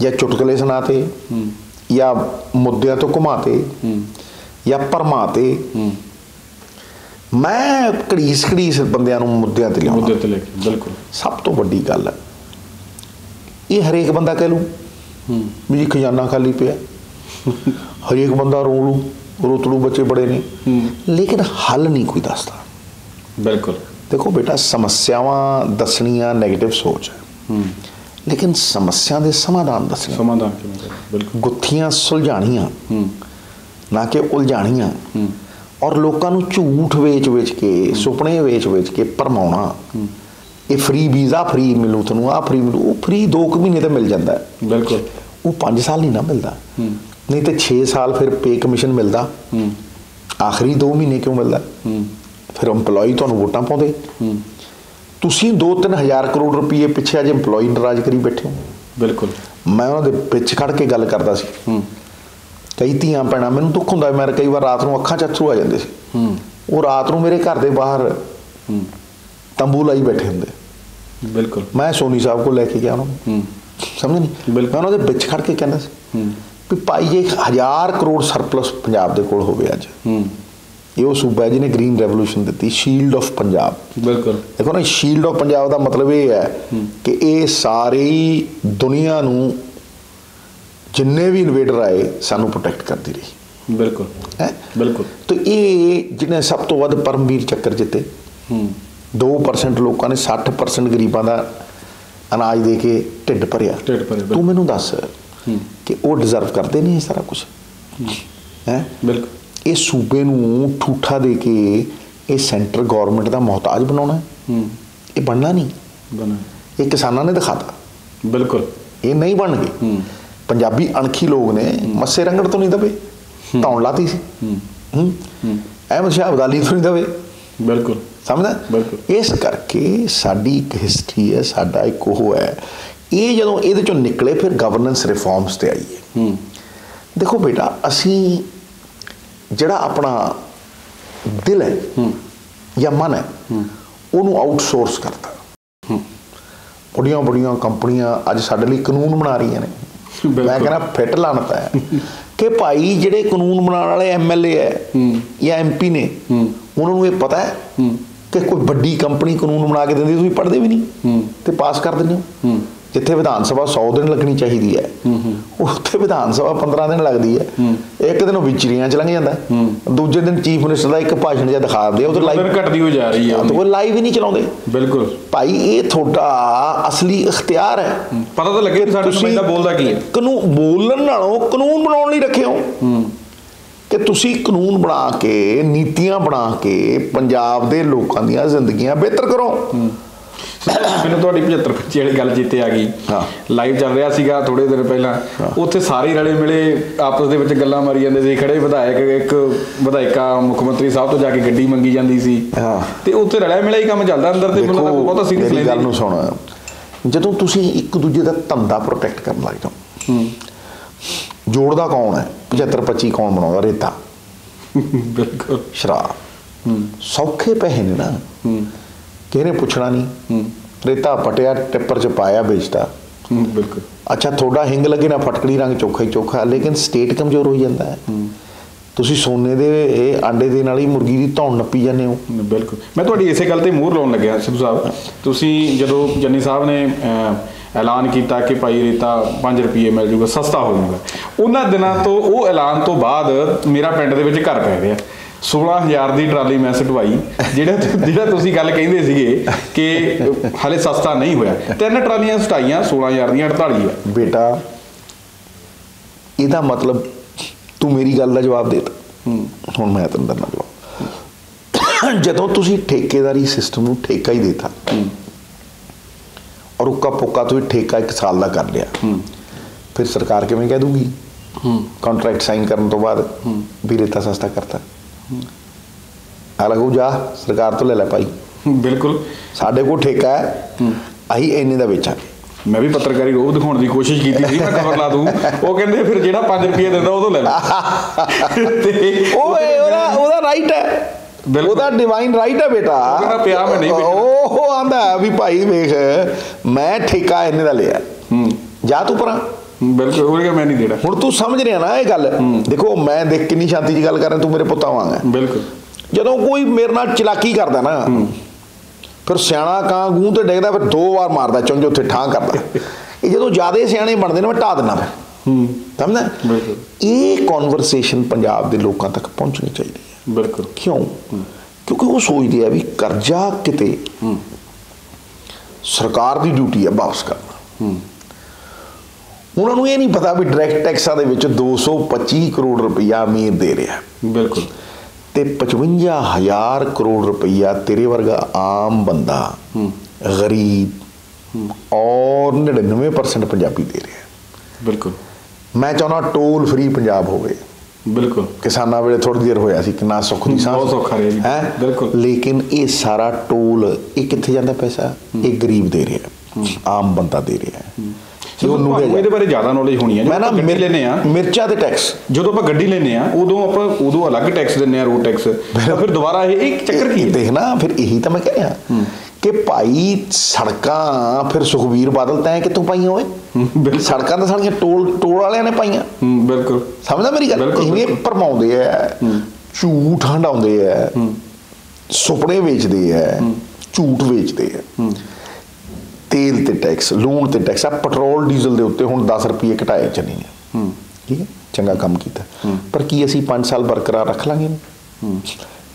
ਜਾਂ ਚੁਟਕਲੇ ਸੁਣਾਤੇ, ਜਾਂ ਮੁੱਦਿਆਂ ਤੋਂ ਘੁਮਾਤੇ, ਜਾਂ ਭਰਮਾਤੇ। ਮੈਂ ਘੜੀਸ ਬੰਦਿਆਂ ਨੂੰ ਮੁੱਦਿਆਂ ਤੇ ਲਿਆਉਣਾ। ਮੁੱਦੇ ਤੇ ਲੈ ਕੇ। ਬਿਲਕੁਲ। ਸਭ ਤੋਂ ਵੱਡੀ ਗੱਲ ਹੈ, ਇਹ ਹਰੇਕ ਬੰਦਾ ਕਹਿ ਲੂ ਵੀ ਜੀ ਖਜ਼ਾਨਾ ਖਾਲੀ ਪਿਆ, ਹਰੇਕ ਬੰਦਾ ਰੋ ਲੂ, ਰੋਤੜੂ ਬੱਚੇ ਬੜੇ ਨੇ, ਲੇਕਿਨ ਹੱਲ ਨਹੀਂ ਕੋਈ ਦੱਸਦਾ। ਬਿਲਕੁਲ। ਦੇਖੋ ਬੇਟਾ, ਸਮੱਸਿਆਵਾਂ ਦੱਸਣੀਆਂ ਨੈਗੇਟਿਵ ਸੋਚ ਹੈ, ਲੇਕਿਨ ਸਮੱਸਿਆ ਦੇ ਸਮਾਧਾਨ ਦੱਸਣੇ। ਸਮਾਧਾਨ ਕਿਵੇਂ? ਬਿਲਕੁਲ। ਗੁੱਥੀਆਂ ਸੁਲਝਾਣੀਆਂ, ਨਾ ਕਿ ਉਲਝਾਣੀਆਂ। ਔਰ ਲੋਕਾਂ ਨੂੰ ਝੂਠ ਵੇਚ ਕੇ, ਸੁਪਨੇ ਵੇਚ ਕੇ ਭਰਮਾਉਣਾ। ਇਹ ਫਰੀ ਵੀਜ਼ਾ ਫਰੀ ਮਿਲੂ ਤੁਹਾਨੂੰ, ਆਹ ਫਰੀ ਮਿਲੂ, ਉਹ ਫਰੀ 2 ਮਹੀਨੇ ਤਾਂ ਮਿਲ ਜਾਂਦਾ। ਬਿਲਕੁਲ। ਉਹ 5 ਸਾਲ ਨਹੀਂ ਨਾ ਮਿਲਦਾ, ਨਹੀਂ ਤੇ 6 ਸਾਲ ਫਿਰ ਪੇ ਕਮਿਸ਼ਨ ਮਿਲਦਾ। ਆਖਰੀ 2 ਮਹੀਨੇ ਕਿਉਂ ਮਿਲਦਾ? ਫਿਰ ਇੰਪਲੋਈ ਤੁਹਾਨੂੰ ਵੋਟਾਂ ਪਾਉਂਦੇ, ਤੁਸੀਂ 2-3 ਹਜ਼ਾਰ ਕਰੋੜ ਰੁਪਏ ਪਿੱਛੇ ਅੱਜ EMPLOYE ਨਾਰਾਜ਼ ਕਰੀ ਬੈਠੇ ਹੋ। ਬਿਲਕੁਲ ਮੈਂ ਉਹਨਾਂ ਦੇ ਵਿੱਚ ਖੜ ਕੇ ਗੱਲ ਕਰਦਾ ਸੀ। ਕਈ ਧੀਆਂ ਭੈਣਾਂ, ਮੈਨੂੰ ਦੁੱਖ ਹੁੰਦਾ, ਮੈਂ ਕਈ ਵਾਰ ਰਾਤ ਨੂੰ ਅੱਖਾਂ 'ਚ ਅੱਥਰੂ ਆ ਜਾਂਦੇ ਸੀ। ਉਹ ਰਾਤ ਨੂੰ ਮੇਰੇ ਘਰ ਦੇ ਬਾਹਰ ਤੰਬੂ ਲਾਈ ਬੈਠੇ ਹੁੰਦੇ। ਬਿਲਕੁਲ ਮੈਂ ਸੋਨੀ ਸਾਹਿਬ ਕੋਲ ਲੈ ਕੇ ਗਿਆ ਉਹਨਾਂ ਨੂੰ, ਸਮਝ ਨਹੀਂ, ਮੈਂ ਉਹਨਾਂ ਦੇ ਵਿੱਚ ਖੜ ਕੇ ਕਹਿੰਦਾ ਸੀ ਵੀ ਭਾਈ ਜੇ 1000 ਕਰੋੜ ਸਰਪਲਸ ਪੰਜਾਬ ਦੇ ਕੋਲ ਹੋਵੇ ਅੱਜ, ਇਹ ਉਹ ਸੂਬਾ ਹੈ ਜਿਹਨੇ ਗ੍ਰੀਨ ਰੈਵੋਲੂਸ਼ਨ ਦਿੱਤੀ, ਸ਼ੀਲਡ ਆਫ ਪੰਜਾਬ। ਬਿਲਕੁਲ ਦੇਖੋ ਨਾ, ਸ਼ੀਲਡ ਆਫ ਪੰਜਾਬ ਦਾ ਮਤਲਬ ਇਹ ਹੈ ਕਿ ਇਹ ਸਾਰੀ ਦੁਨੀਆ ਨੂੰ ਜਿੰਨੇ ਵੀ ਇਨਵੇਡਰ ਆਏ ਸਾਨੂੰ ਪ੍ਰੋਟੈਕਟ ਕਰਦੀ ਰਹੀ। ਬਿਲਕੁਲ ਹੈ ਬਿਲਕੁਲ। ਤੇ ਇਹ ਜਿਹਨੇ ਸਭ ਤੋਂ ਵੱਧ ਪਰਮਵੀਰ ਚੱਕਰ ਜਿੱਤੇ, 2% ਲੋਕਾਂ ਨੇ 60% ਗਰੀਬਾਂ ਦਾ ਅਨਾਜ ਦੇ ਕੇ ਢਿੱਡ ਭਰਿਆ। ਤੂੰ ਮੈਨੂੰ ਦੱਸ ਕਿ ਉਹ ਡਿਜ਼ਰਵ ਕਰਦੇ ਨਹੀਂ ਇਹ ਸਾਰਾ ਕੁਛ? ਹੈ ਬਿਲਕੁਲ। ਇਹ ਸੂਬੇ ਨੂੰ ਠੂਠਾ ਦੇ ਕੇ ਇਹ ਸੈਂਟਰ ਗੌਰਮੈਂਟ ਦਾ ਮੁਹਤਾਜ ਬਣਾਉਣਾ ਹੈ, ਇਹ ਬਣਨਾ ਨਹੀਂ। ਇਹ ਕਿਸਾਨਾਂ ਨੇ ਦਿਖਾਤਾ। ਬਿਲਕੁਲ ਇਹ ਨਹੀਂ ਬਣ ਗਏ। ਪੰਜਾਬੀ ਅਣਖੀ ਲੋਕ ਨੇ ਮੱਸੇ ਰੰਗੜ ਤੋਂ ਨਹੀਂ ਦਵੇ, ਧੌਣ ਲਾਤੀ ਸੀ। ਅਹਿਮਦ ਸ਼ਾਹ ਅਬਦਾਲੀ ਤੋਂ ਨਹੀਂ ਦਵੇ। ਬਿਲਕੁਲ ਸਮਝਦਾ। ਬਿਲਕੁਲ। ਇਸ ਕਰਕੇ ਸਾਡੀ ਇੱਕ ਹਿਸਟਰੀ ਹੈ, ਸਾਡਾ ਇੱਕ ਉਹ ਹੈ। ਇਹ ਜਦੋਂ ਇਹਦੇ ਚੋਂ ਨਿਕਲੇ ਫਿਰ ਗਵਰਨੈਂਸ ਰਿਫਾਰਮਸ ਤੇ ਆਈਏ। ਦੇਖੋ ਬੇਟਾ, ਅਸੀਂ ਜਿਹੜਾ ਆਪਣਾ ਦਿਲ ਹੈ ਜਾਂ ਮਨ ਹੈ ਉਹਨੂੰ ਆਊਟਸੋਰਸ ਕਰਤਾ। ਬੜੀਆਂ ਬੜੀਆਂ ਕੰਪਨੀਆਂ ਅੱਜ ਸਾਡੇ ਲਈ ਕਾਨੂੰਨ ਬਣਾ ਰਹੀਆਂ ਨੇ। ਮੈਂ ਕਹਿੰਦਾ ਫਿੱਟ ਲਾਣਤ ਹੈ ਕਿ ਭਾਈ ਜਿਹੜੇ ਕਾਨੂੰਨ ਬਣਾਉਣ ਵਾਲੇ MLA ਹੈ ਜਾਂ MP ਨੇ, ਉਹਨਾਂ ਨੂੰ ਇਹ ਪਤਾ ਹੈ ਕਿ ਕੋਈ ਵੱਡੀ ਕੰਪਨੀ ਕਾਨੂੰਨ ਬਣਾ ਕੇ ਦਿੰਦੀ, ਤੁਸੀਂ ਪੜ੍ਹਦੇ ਵੀ ਨਹੀਂ ਤੇ ਪਾਸ ਕਰ ਦਿੰਦੇ ਹੋ। ਜਿੱਥੇ ਵਿਧਾਨ ਸਭਾ 100 ਦਿਨ ਲੱਗਣੀ ਚਾਹੀਦੀ ਹੈ, ਉੱਥੇ ਵਿਧਾਨ ਸਭਾ 15 ਦਿਨ ਲੱਗਦੀ ਹੈ। ਇੱਕ ਦਿਨ ਉਹ ਵਿਚਰੀਆਂ 'ਚ ਲੰਘ ਜਾਂਦਾ, ਦੂਜੇ ਦਿਨ ਚੀਫ ਮਿਨਿਸਟਰ ਦਾ ਇੱਕ ਭਾਸ਼ਣ ਜਿਹਾ ਦਿਖਾ ਦਿੰਦੇ, ਉਹ ਲਾਈਵ ਘਟਦੀ ਹੋ ਜਾ ਰਹੀ ਹੈ, ਉਹ ਲਾਈਵ ਹੀ ਨਹੀਂ ਚਲਾਉਂਦੇ। ਬਿਲਕੁਲ ਭਾਈ, ਇਹ ਤੁਹਾਡਾ ਅਸਲੀ ਇਖਤਿਆਰ ਹੈ। ਪਤਾ ਤਾਂ ਲੱਗੇ ਤੁਸੀਂ ਬੋਲਦਾ ਕੀ ਹੈ। ਕਾਨੂੰਨ ਬੋਲਣ ਨਾਲੋਂ ਕਾਨੂੰਨ ਬਣਾਉਣ ਲਈ ਰੱਖੇ ਹੋ ਕਿ ਤੁਸੀਂ ਕਾਨੂੰਨ ਬਣਾ ਕੇ, ਨੀਤੀਆਂ ਬਣਾ ਕੇ ਪੰਜਾਬ ਦੇ ਲੋਕਾਂ ਦੀਆਂ ਜ਼ਿੰਦਗੀਆਂ ਬਿਹਤਰ ਕਰੋ। ਮੈਨੂੰ ਤੁਹਾਡੀ 75-25 ਵਾਲੀ ਗੱਲ ਚੇਤੇ ਆ ਗਈ। ਲਾਈਵ ਚੱਲ ਰਿਹਾ ਸੀਗਾ ਥੋੜੇ ਦਿਨ ਪਹਿਲਾਂ, ਉੱਥੇ ਸਾਰੇ ਰਲੇ ਮਿਲੇ ਆਪਸ ਦੇ ਵਿੱਚ ਗੱਲਾਂ ਮਾਰੀ ਜਾਂਦੇ ਸੀ। ਖੜੇ ਵਿਧਾਇਕ, ਇੱਕ ਵਿਧਾਇਕਾ ਮੁੱਖ ਮੰਤਰੀ ਸਾਹਿਬ ਤੋਂ ਜਾ ਕੇ ਗੱਡੀ ਮੰਗੀ ਜਾਂਦੀ ਸੀ ਤੇ ਉੱਥੇ ਰਲਿਆ ਮਿਲਿਆ ਹੀ ਕੰਮ ਚੱਲਦਾ ਅੰਦਰ। ਤੇ ਬਹੁਤਾ ਸੀਰੀਅਸ ਲੈਂਦੇ। ਗੱਲ ਨੂੰ ਸੁਣ, ਜਦੋਂ ਤੁਸੀਂ ਇੱਕ ਦੂਜੇ ਦਾ ਧੰਦਾ ਪ੍ਰੋਟੈਕਟ ਕਰਨ ਲੱਗ ਜਾਓ, ਜੋੜਦਾ ਕੌਣ ਹੈ? 75-25 ਕੌਣ ਬਣਾਉਂਦਾ? ਰੇਤਾ। ਬਿਲਕੁਲ। ਸ਼ਰਾਬ। ਸੌਖੇ ਪੈਸੇ ਨੇ ਨਾ, ਕਿਸੇ ਨੇ ਪੁੱਛਣਾ ਨਹੀਂ। ਰੇਤਾ ਪਟਿਆ, ਟਿੱਪਰ 'ਚ ਪਾਇਆ, ਵੇਚਤਾ। ਬਿਲਕੁਲ। ਅੱਛਾ, ਤੁਹਾਡਾ ਹਿੰਗ ਲੱਗੇ ਨਾ, ਫਟਕੜੀ ਰੰਗ ਚੋਖਾ ਹੀ ਚੋਖਾ, ਲੇਕਿਨ ਸਟੇਟ ਕਮਜ਼ੋਰ ਹੋ ਜਾਂਦਾ ਹੈ। ਤੁਸੀਂ ਸੋਨੇ ਦੇ ਇਹ ਆਂਡੇ ਦੇ ਨਾਲ ਹੀ ਮੁਰਗੀ ਦੀ ਧੌਣ ਨੱਪੀ ਜਾਂਦੇ ਹੋ। ਬਿਲਕੁਲ। ਮੈਂ ਤੁਹਾਡੀ ਇਸੇ ਗੱਲ ਤੇ ਮੂਹਰ ਲਾਉਣ ਲੱਗਿਆ ਸਿੱਧੂ ਸਾਹਿਬ। ਤੁਸੀਂ ਜਦੋਂ ਜੰਨੀ ਸਾਹਿਬ ਨੇ ਐਲਾਨ ਕੀਤਾ ਕਿ ਭਾਈ ਰੇਤਾ 5 ਰੁਪਏ ਮਿਲ ਜੂਗਾ, ਸਸਤਾ ਹੋ ਜਾਊਗਾ, ਉਹਨਾਂ ਦਿਨਾਂ ਤੋਂ, ਉਹ ਐਲਾਨ ਤੋਂ ਬਾਅਦ ਮੇਰਾ ਪਿੰਡ ਦੇ ਵਿੱਚ ਘਰ ਪੈ ਰਿਹਾ। 16,000 ਦੀ ਟਰਾਲੀ ਮੈਂ ਸਟਵਾਈ। ਜਿਹੜਾ ਤੁਸੀਂ ਗੱਲ ਕਹਿੰਦੇ ਸੀਗੇ ਕਿ ਹਾਲੇ ਸਸਤਾ ਨਹੀਂ ਹੋਇਆ, 3 ਟਰਾਲੀਆਂ ਸਟਾਈਆਂ, 16,000 ਦੀਆਂ 48 ਆ। ਬੇਟਾ, ਇਹਦਾ ਮਤਲਬ ਤੂੰ ਮੇਰੀ ਗੱਲ ਦਾ ਜਵਾਬ ਦੇ ਤਾ, ਹੁਣ ਮੈਂ ਤੈਨੂੰ ਦਿੰਦਾ ਜਵਾਬ। ਜਦੋਂ ਤੁਸੀਂ ਠੇਕੇਦਾਰੀ ਸਿਸਟਮ ਨੂੰ ਠੇਕਾ ਹੀ ਦੇਤਾ ਔਰ ਉੱਕਾ ਪੁੱਕਾ ਤੁਸੀਂ ਠੇਕਾ 1 ਸਾਲ ਦਾ ਕਰ ਲਿਆ, ਫਿਰ ਸਰਕਾਰ ਕਿਵੇਂ ਕਹਿ ਦੂਗੀ ਕੰਟਰੈਕਟ ਸਾਈਨ ਕਰਨ ਤੋਂ ਬਾਅਦ ਵੀ ਰੇਤਾ ਸਸਤਾ ਕਰਤਾ? ਲੱਗੂ ਜਾ ਸਰਕਾਰ ਤੋਂ ਲੈ ਲੈ ਭਾਈ। ਬਿਲਕੁਲ। ਸਾਡੇ ਕੋਲ ਠੇਕਾ ਹੈ, ਅਸੀਂ ਇੰਨੇ ਦਾ ਵੇਚਾਂਗੇ। ਮੈਂ ਵੀ ਪੱਤਰਕਾਰੀ ਰੋਹ ਦਿਖਾਉਣ ਦੀ ਕੋਸ਼ਿਸ਼ ਕੀਤੀ ਸੀ, ਮੈਂ ਖਬਰ ਲਾ ਦੂੰ। ਉਹ ਕਹਿੰਦੇ ਫਿਰ ਜਿਹੜਾ 5 ਰੁਪਏ ਦਿੰਦਾ ਉਹ ਤੋਂ ਲੈ ਲੈ। ਤੇ ਉਹਦਾ ਰਾਈਟ ਹੈ, ਉਹਦਾ ਡਿਵਾਈਨ ਰਾਈਟ ਹੈ ਬੇਟਾ। ਪਿਆ ਮੈਂ ਨਹੀਂ, ਉਹ ਆਂਦਾ ਵੀ ਭਾਈ ਵੇਖ, ਮੈਂ ਠੇਕਾ ਇੰਨੇ ਦਾ ਲਿਆ, ਜਾ ਤੂੰ ਪਰਾਂ। ਬਿਲਕੁਲ। ਉਹ ਮੈਂ ਨਹੀਂ ਦੇਣਾ। ਹੁਣ ਤੂੰ ਸਮਝ ਰਿਹਾ ਨਾ ਇਹ ਗੱਲ? ਦੇਖੋ, ਮੈਂ ਦੇਖ ਕਿੰਨੀ ਸ਼ਾਂਤੀ ਦੀ ਗੱਲ ਕਰ ਰਿਹਾ, ਤੂੰ ਮੇਰੇ ਪੁੱਤਾਂ ਵਾਂਗ ਹੈ। ਬਿਲਕੁਲ। ਜਦੋਂ ਕੋਈ ਮੇਰੇ ਨਾਲ ਚਲਾਕੀ ਕਰਦਾ ਨਾ, ਫਿਰ ਸਿਆਣਾ ਕਾਂ ਗੂੰ ਤੇ ਡਿੱਗਦਾ, ਫਿਰ 2 ਵਾਰ ਮਾਰਦਾ, ਚੁੰਝ ਉੱਥੇ ਠਾਂ ਕਰਦਾ। ਇਹ ਜਦੋਂ ਜ਼ਿਆਦਾ ਸਿਆਣੇ ਬਣਦੇ ਨੇ, ਮੈਂ ਢਾ ਦਿੰਦਾ ਫਿਰ। ਸਮਝਦਾ? ਇਹ ਕਨਵਰਸੇਸ਼ਨ ਪੰਜਾਬ ਦੇ ਲੋਕਾਂ ਤੱਕ ਪਹੁੰਚਣੀ ਚਾਹੀਦੀ ਹੈ। ਬਿਲਕੁਲ। ਕਿਉਂ? ਕਿਉਂਕਿ ਉਹ ਸੋਚਦੇ ਆ ਵੀ ਕਰਜ਼ਾ ਕਿਤੇ ਸਰਕਾਰ ਦੀ ਡਿਊਟੀ ਹੈ ਵਾਪਸ ਕਰਨਾ। ਉਹਨਾਂ ਨੂੰ ਇਹ ਨਹੀਂ ਪਤਾ ਵੀ ਡਾਇਰੈਕਟ ਟੈਕਸਾਂ ਦੇ ਵਿੱਚ 225 ਕਰੋੜ ਰੁਪਈਆ ਅਮੀਰ ਦੇ ਰਿਹਾ। ਬਿਲਕੁਲ। ਤੇ 55,000 ਕਰੋੜ ਰੁਪਈਆ ਤੇਰੇ ਵਰਗਾ ਆਮ ਬੰਦਾ, ਗਰੀਬ ਔਰ 99% ਪੰਜਾਬੀ ਦੇ ਰਿਹਾ। ਬਿਲਕੁਲ। ਮੈਂ ਚਾਹੁੰਦਾ ਟੋਲ ਫ੍ਰੀ ਪੰਜਾਬ ਹੋਵੇ। ਬਿਲਕੁਲ ਕਿਸਾਨਾਂ ਵੇਲੇ ਥੋੜੀ ਦੇਰ ਹੋਇਆ ਸੀ ਕਿੰਨਾ ਸੁੱਖ ਦੀ ਸਾਹ, ਬਹੁਤ ਸੌਖਾ ਰਿਹਾ ਜੀ ਹੈ ਬਿਲਕੁਲ। ਲੇਕਿਨ ਇਹ ਸਾਰਾ ਟੋਲ ਇਹ ਕਿੱਥੇ ਜਾਂਦਾ ਪੈਸਾ? ਇਹ ਗਰੀਬ ਦੇ ਰਿਹਾ, ਆਮ ਬੰਦਾ ਦੇ ਰਿਹਾ। ਇਹਦੇ ਬਾਰੇ ਜ਼ਿਆਦਾ ਨੌਲੇਜ ਹੋਣੀ ਹੈ। ਮੈਂ ਨਾ ਗੱਡੀ ਲੈਨੇ ਆ ਮਿਰਚਾਂ ਦੇ ਟੈਕਸ, ਜਦੋਂ ਆਪਾਂ ਗੱਡੀ ਲੈਨੇ ਆ ਉਦੋਂ ਅਲੱਗ ਟੈਕਸ ਦਿੰਦੇ ਆ, ਰੋਡ ਟੈਕਸ, ਫਿਰ ਦੁਬਾਰਾ ਇਹ ਚੱਕਰ ਕੀ ਦੇਖਣਾ। ਫਿਰ ਇਹੀ ਤਾਂ ਮੈਂ ਕਹਿ ਰਿਹਾ ਕਿ ਭਾਈ ਸੜਕਾਂ ਫਿਰ ਸੁਖਬੀਰ ਬਾਦਲ ਤੈਂ ਕਿੱਥੋਂ ਪਾਈਆਂ ਓਏ? ਸੜਕਾਂ ਤਾਂ ਸਾਡੀਆਂ ਟੋਲ ਵਾਲਿਆਂ ਨੇ ਪਾਈਆਂ। ਬਿਲਕੁਲ ਸਮਝਦਾ ਮੇਰੀ ਗੱਲ? ਇਵੇਂ ਭਰਮਾਉਂਦੇ ਆ, ਝੂਠ ਹੰਡਾਉਂਦੇ ਆ, ਸੁਪਨੇ ਵੇਚਦੇ ਆ, ਝੂਠ ਵੇਚਦੇ ਆ। ਤੇਲ ਤੇ ਟੈਕਸ, ਲੂਣ ਤੇ ਟੈਕਸ, ਆ ਪੈਟਰੋਲ ਡੀਜ਼ਲ ਦੇ ਉੱਤੇ ਹੁਣ 10 ਰੁਪਏ ਘਟਾਏ ਚੰਨੀ ਨੇ, ਠੀਕ ਹੈ, ਚੰਗਾ ਕੰਮ ਕੀਤਾ। ਪਰ ਕੀ ਅਸੀਂ 5 ਸਾਲ ਬਰਕਰਾਰ ਰੱਖ ਲਾਂਗੇ?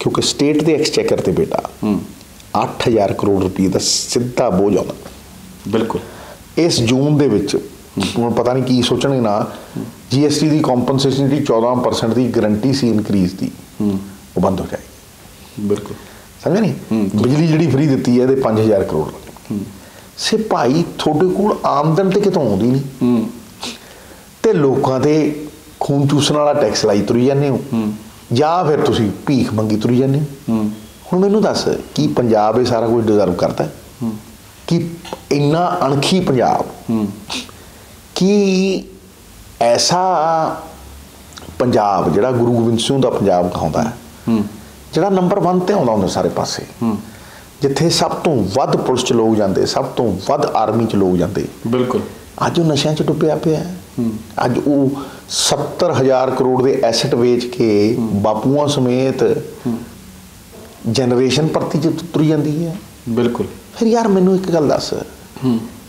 ਕਿਉਂਕਿ ਸਟੇਟ ਦੇ ਐਕਸਚੇਕਰ ਤੇ ਬੇਟਾ 8000 ਕਰੋੜ ਰੁਪਏ ਦਾ ਸਿੱਧਾ ਬੋਝ ਆਉਂਦਾ। ਬਿਲਕੁਲ। ਇਸ ਜੂਨ ਦੇ ਵਿੱਚ ਹੁਣ ਪਤਾ ਨਹੀਂ ਕੀ ਸੋਚਣਗੇ ਨਾ, GST ਦੀ ਕੰਪਨਸੇਸ਼ਨ ਜਿਹੜੀ 14% ਦੀ ਗਰੰਟੀ ਸੀ ਇਨਕਰੀਜ਼ ਦੀ, ਉਹ ਬੰਦ ਹੋ ਜਾਏਗੀ। ਬਿਲਕੁਲ ਸਮਝਿਆ ਨਹੀਂ? ਬਿਜਲੀ ਜਿਹੜੀ ਫ੍ਰੀ ਦਿੱਤੀ ਹੈ ਇਹਦੇ 5000 ਕਰੋੜ ਸੇ ਭਾਈ ਤੁਹਾਡੇ ਕੋਲ ਆਮਦਨ ਤੇ ਕਿਤੋਂ ਆਉਂਦੀ ਨਹੀਂ, ਤੇ ਲੋਕਾਂ ਤੇ ਖੂਨ ਚੂਸਣ ਵਾਲਾ ਟੈਕਸ ਲਾਈ ਤੁਰੀ ਜਾਂਦੇ ਹੋ, ਜਾਂ ਫਿਰ ਤੁਸੀਂ ਭੀਖ ਮੰਗੀ ਤੁਰੀ ਜਾਂਦੇ ਹੋ। ਹੁਣ ਮੈਨੂੰ ਦੱਸ, ਕੀ ਪੰਜਾਬ ਇਹ ਸਾਰਾ ਕੁਝ ਡਿਜ਼ਰਵ ਕਰਦਾ? ਕਿ ਇੰਨਾ ਅਣਖੀ ਪੰਜਾਬ, ਕੀ ਐਸਾ ਪੰਜਾਬ ਜਿਹੜਾ ਗੁਰੂ ਗੋਬਿੰਦ ਸਿੰਘ ਦਾ ਪੰਜਾਬ ਕਹਾਉਂਦਾ ਹੈ, ਜਿਹੜਾ ਨੰਬਰ 1 ਤੇ ਆਉਂਦਾ ਹੁੰਦਾ ਸਾਰੇ ਪਾਸੇ, ਜਿੱਥੇ ਸਭ ਤੋਂ ਵੱਧ ਪੁਲਿਸ 'ਚ ਲੋਕ ਜਾਂਦੇ, ਸਭ ਤੋਂ ਵੱਧ ਆਰਮੀ 'ਚ ਲੋਕ ਜਾਂਦੇ, ਬਿਲਕੁਲ ਅੱਜ ਉਹ ਨਸ਼ਿਆਂ 'ਚ ਡੁੱਬਿਆ ਪਿਆ। ਅੱਜ ਉਹ 70,000 ਕਰੋੜ ਦੇ ਐਸਟ ਵੇਚ ਕੇ ਬਾਪੂਆਂ ਸਮੇਤ ਜਨਰੇਸ਼ਨ ਪ੍ਰਤੀ 'ਚ ਤੁਰੀ ਜਾਂਦੀ ਹੈ। ਬਿਲਕੁਲ। ਫਿਰ ਯਾਰ ਮੈਨੂੰ ਇੱਕ ਗੱਲ ਦੱਸ,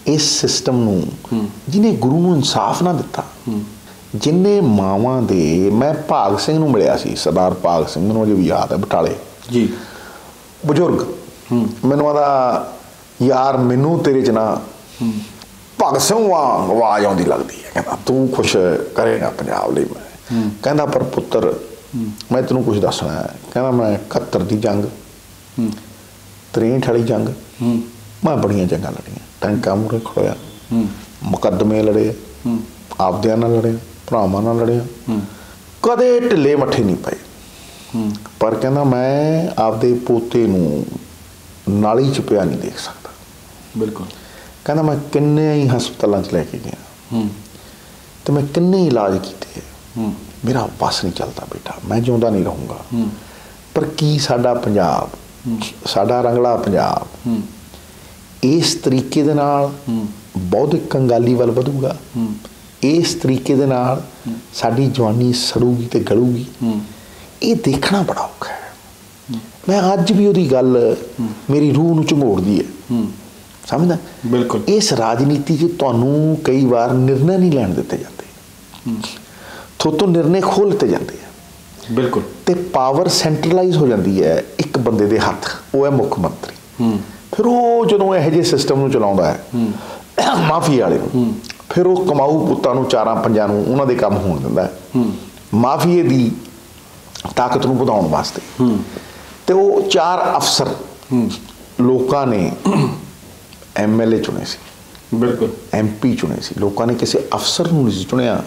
ਇਸ ਸਿਸਟਮ ਨੂੰ ਜਿਹਨੇ ਗੁਰੂ ਨੂੰ ਇਨਸਾਫ ਨਾ ਦਿੱਤਾ, ਜਿੰਨੇ ਮਾਵਾਂ ਦੇ, ਮੈਂ ਭਾਗ ਸਿੰਘ ਨੂੰ ਮਿਲਿਆ ਸੀ, ਸਰਦਾਰ ਭਾਗ ਸਿੰਘ ਨੂੰ ਅਜੇ ਵੀ ਯਾਦ ਹੈ, ਬਟਾਲੇ ਜੀ, ਬਜ਼ੁਰਗ, ਮੈਨੂੰ ਆਦਾ ਯਾਰ ਮੈਨੂੰ ਤੇਰੇ 'ਚ ਨਾ ਭਗਤ ਸਿੰਘ ਵਾਂਗ ਆਵਾਜ਼ ਆਉਂਦੀ ਲੱਗਦੀ ਹੈ। ਕਹਿੰਦਾ ਤੂੰ ਕੁਛ ਕਰੇਗਾ ਪੰਜਾਬ ਲਈ। ਮੈਂ ਕਹਿੰਦਾ ਪਰ ਪੁੱਤਰ ਮੈਂ ਤੈਨੂੰ ਕੁਛ ਦੱਸਣਾ ਹੈ। ਕਹਿੰਦਾ ਮੈਂ 71 ਦੀ ਜੰਗ, 63 ਵਾਲੀ ਜੰਗ, ਮੈਂ ਬੜੀਆਂ ਜੰਗਾਂ ਲੜੀਆਂ, ਟੈਂਕਾਂ ਮੂਹਰੇ ਖੜੋਇਆ, ਮੁਕੱਦਮੇ ਲੜੇ, ਆਪਦਿਆਂ ਨਾਲ ਲੜਿਆ, ਭਰਾਵਾਂ ਨਾਲ ਲੜਿਆ, ਕਦੇ ਢਿੱਲੇ ਮੱਠੇ ਨਹੀਂ ਪਏ। ਪਰ ਕਹਿੰਦਾ ਮੈਂ ਆਪਦੇ ਪੋਤੇ ਨੂੰ ਨਾਲੀ 'ਚ ਪਿਆ ਨਹੀਂ ਦੇਖ ਸਕਦਾ। ਬਿਲਕੁਲ। ਕਹਿੰਦਾ ਮੈਂ ਕਿੰਨੇ ਹੀ ਹਸਪਤਾਲਾਂ 'ਚ ਲੈ ਕੇ ਗਿਆ, ਤੇ ਮੈਂ ਕਿੰਨੇ ਇਲਾਜ ਕੀਤੇ, ਮੇਰਾ ਬਸ ਨਹੀਂ ਚੱਲਦਾ ਬੇਟਾ, ਮੈਂ ਜਿਉਂਦਾ ਨਹੀਂ ਰਹੂੰਗਾ। ਪਰ ਕੀ ਸਾਡਾ ਪੰਜਾਬ, ਸਾਡਾ ਰੰਗਲਾ ਪੰਜਾਬ ਇਸ ਤਰੀਕੇ ਦੇ ਨਾਲ ਬੌਧਿਕ ਕੰਗਾਲੀ ਵੱਲ ਵਧੂਗਾ? ਇਸ ਤਰੀਕੇ ਦੇ ਨਾਲ ਸਾਡੀ ਜਵਾਨੀ ਸੜੂਗੀ ਤੇ ਗਲੂਗੀ? ਇਹ ਦੇਖਣਾ ਬੜਾ ਔਖਾ ਹੈ। ਮੈਂ ਅੱਜ ਵੀ ਉਹਦੀ ਗੱਲ ਮੇਰੀ ਰੂਹ ਨੂੰ ਝੰਗੋੜਦੀ ਹੈ, ਸਮਝਦਾ? ਬਿਲਕੁਲ। ਇਸ ਰਾਜਨੀਤੀ 'ਚ ਤੁਹਾਨੂੰ ਕਈ ਵਾਰ ਨਿਰਣੇ ਨਹੀਂ ਲੈਣ ਦਿੱਤੇ ਜਾਂਦੇ, ਥੋਤੋਂ ਨਿਰਣੇ ਖੋਲ੍ਹ ਦਿੱਤੇ ਜਾਂਦੇ ਆ। ਬਿਲਕੁਲ। ਤੇ ਪਾਵਰ ਸੈਂਟਰਲਾਈਜ਼ ਹੋ ਜਾਂਦੀ ਹੈ ਇੱਕ ਬੰਦੇ ਦੇ ਹੱਥ, ਉਹ ਹੈ ਮੁੱਖ ਮੰਤਰੀ। ਫਿਰ ਉਹ ਜਦੋਂ ਇਹੋ ਜਿਹੇ ਸਿਸਟਮ ਨੂੰ ਚਲਾਉਂਦਾ ਹੈ, ਮਾਫੀਆ ਵਾਲੇ ਨੂੰ, ਫਿਰ ਉਹ ਕਮਾਊ ਪੁੱਤਾਂ ਨੂੰ, 4-5 ਨੂੰ ਉਹਨਾਂ ਦੇ ਕੰਮ ਹੋਣ ਦਿੰਦਾ ਮਾਫੀਏ ਦੀ ਤਾਕਤ ਨੂੰ ਵਧਾਉਣ ਵਾਸਤੇ। ਤੇ ਉਹ 4 ਅਫਸਰ ਲੋਕਾਂ ਨੇ MLA ਚੁਣੇ ਸੀ, ਬਿਲਕੁਲ, MP ਚੁਣੇ ਸੀ, ਲੋਕਾਂ ਨੇ ਕਿਸੇ ਅਫਸਰ ਨੂੰ ਨਹੀਂ ਚੁਣਿਆ।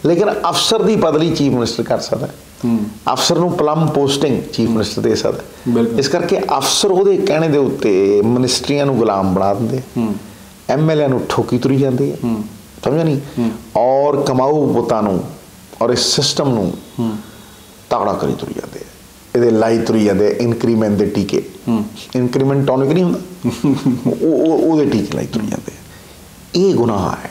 ਲੇਕਿਨ ਅਫਸਰ ਦੀ ਬਦਲੀ ਚੀਫ ਮਿਨਿਸਟਰ ਕਰ ਸਕਦਾ, ਅਫਸਰ ਨੂੰ ਪਲਮ ਪੋਸਟਿੰਗ ਚੀਫ ਮਿਨਿਸਟਰ ਦੇ ਸਕਦਾ। ਇਸ ਕਰਕੇ ਅਫਸਰ ਉਹਦੇ ਕਹਿਣੇ ਦੇ ਉੱਤੇ ਮਿਨਿਸਟਰੀਆਂ ਨੂੰ ਗੁਲਾਮ ਬਣਾ ਦਿੰਦੇ, MLA ਨੂੰ ਠੋਕੀ ਤੁਰੀ ਜਾਂਦੇ, ਸਮਝਿਆ ਨਹੀਂ? ਔਰ ਕਮਾਊ ਪੁੱਤਾਂ ਨੂੰ ਔਰ ਇਸ ਸਿਸਟਮ ਨੂੰ ਤਗੜਾ ਕਰੀ ਤੁਰੀ ਜਾਂਦੇ, ਇਹਦੇ ਲਾਈ ਤੁਰੀ ਜਾਂਦੇ, ਇਨਕਰੀਮੈਂਟ ਦੇ ਟੀਕੇ, ਇਨਕਰੀਮੈਂਟ ਟੌਨਿਕ ਨਹੀਂ ਹੁੰਦਾ, ਉਹਦੇ ਟੀਕੇ ਲਾਈ ਤੁਰੀ ਜਾਂਦੇ। ਇਹ ਗੁਨਾਹ ਹੈ,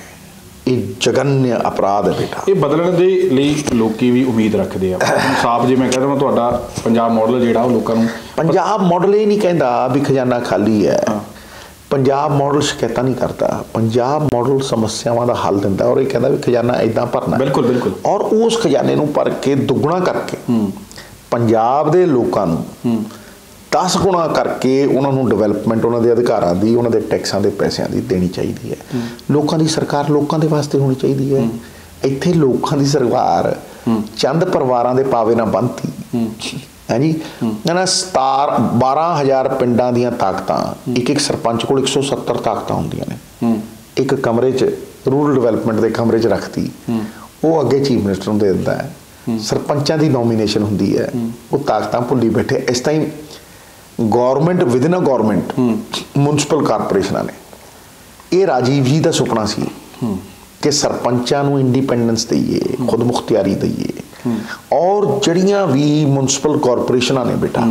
ਇਹ ਜਗਨਿਆ ਅਪਰਾਧ ਹੈ ਬੇਟਾ। ਇਹ ਬਦਲਣ ਦੇ ਲਈ ਲੋਕੀ ਵੀ ਉਮੀਦ ਰੱਖਦੇ ਆ ਇਨਸਾਫ। ਜੇ ਮੈਂ ਕਹਿੰਦਾ ਤੁਹਾਡਾ ਪੰਜਾਬ ਮਾਡਲ ਜਿਹੜਾ ਉਹ ਲੋਕਾਂ ਨੂੰ, ਪੰਜਾਬ ਮਾਡਲ ਇਹ ਨਹੀਂ ਕਹਿੰਦਾ ਵੀ ਖਜ਼ਾਨਾ ਖਾਲੀ ਹੈ, ਪੰਜਾਬ ਮਾਡਲ ਸ਼ਿਕਾਇਤਾਂ ਨਹੀਂ ਕਰਦਾ, ਪੰਜਾਬ ਮਾਡਲ ਸਮੱਸਿਆਵਾਂ ਦਾ ਹੱਲ ਦਿੰਦਾ, ਔਰ ਇਹ ਕਹਿੰਦਾ ਵੀ ਖਜ਼ਾਨਾ ਇੱਦਾਂ ਭਰਨਾ। ਬਿਲਕੁਲ ਬਿਲਕੁਲ। ਔਰ ਉਸ ਖਜ਼ਾਨੇ ਨੂੰ ਭਰ ਕੇ ਦੁੱਗਣਾ ਕਰਕੇ ਪੰਜਾਬ ਦੇ ਲੋਕਾਂ ਨੂੰ 10 ਗੁਣਾ ਕਰਕੇ ਉਹਨਾਂ ਨੂੰ ਡਿਵੈਲਪਮੈਂਟ, ਉਹਨਾਂ ਦੇ ਅਧਿਕਾਰਾਂ ਦੀ, ਉਹਨਾਂ ਦੇ ਟੈਕਸਾਂ ਦੇ ਪੈਸਿਆਂ ਦੀ ਦੇਣੀ ਚਾਹੀਦੀ ਹੈ। ਲੋਕਾਂ ਦੀ ਸਰਕਾਰ ਲੋਕਾਂ ਦੇ ਵਾਸਤੇ ਹੋਣੀ ਚਾਹੀਦੀ ਹੈ। ਇੱਥੇ ਲੋਕਾਂ ਦੀ ਸਰਕਾਰ ਚੰਦ ਪਰਿਵਾਰਾਂ ਦੇ ਪਾਵੇ ਨਾਲ ਬੰਨ੍ਹਤੀ ਹੈ ਜੀ। ਨਾ 12,000 ਪਿੰਡਾਂ ਦੀਆਂ ਤਾਕਤਾਂ, ਇੱਕ ਸਰਪੰਚ ਕੋਲ 170 ਤਾਕਤਾਂ ਹੁੰਦੀਆਂ ਨੇ, ਇੱਕ ਕਮਰੇ 'ਚ ਰੂਰਲ ਡਿਵੈਲਪਮੈਂਟ ਦੇ ਕਮਰੇ 'ਚ ਰੱਖਤੀ, ਉਹ ਅੱਗੇ ਚੀਫ ਮਿਨਿਸਟਰ ਨੂੰ ਦੇ ਦਿੰਦਾ ਹੈ। ਸਰਪੰਚਾਂ ਦੀ ਨੋਮੀਨੇਸ਼ਨ ਹੁੰਦੀ ਹੈ, ਉਹ ਤਾਕਤਾਂ ਭੁੱਲੀ ਬੈਠੇ। ਇਸ ਟਾਈਮ ਗੌਰਮੈਂਟ ਵਿਦਨ ਅ ਗੌਰਮੈਂਟ ਮਿਊਨਿਸਪਲ ਕਾਰਪੋਰੇਸ਼ਨਾਂ ਨੇ, ਇਹ ਰਾਜੀਵ ਜੀ ਦਾ ਸੁਪਨਾ ਸੀ ਕਿ ਸਰਪੰਚਾਂ ਨੂੰ ਇੰਡੀਪੈਂਡੈਂਸ ਦਈਏ, ਖੁਦ ਮੁਖਤਿਆਰੀ ਦਈਏ, ਔਰ ਜਿਹੜੀਆਂ ਵੀ ਮਿਊਨਿਸਪਲ ਕਾਰਪੋਰੇਸ਼ਨਾਂ ਨੇ ਬੇਟਾ,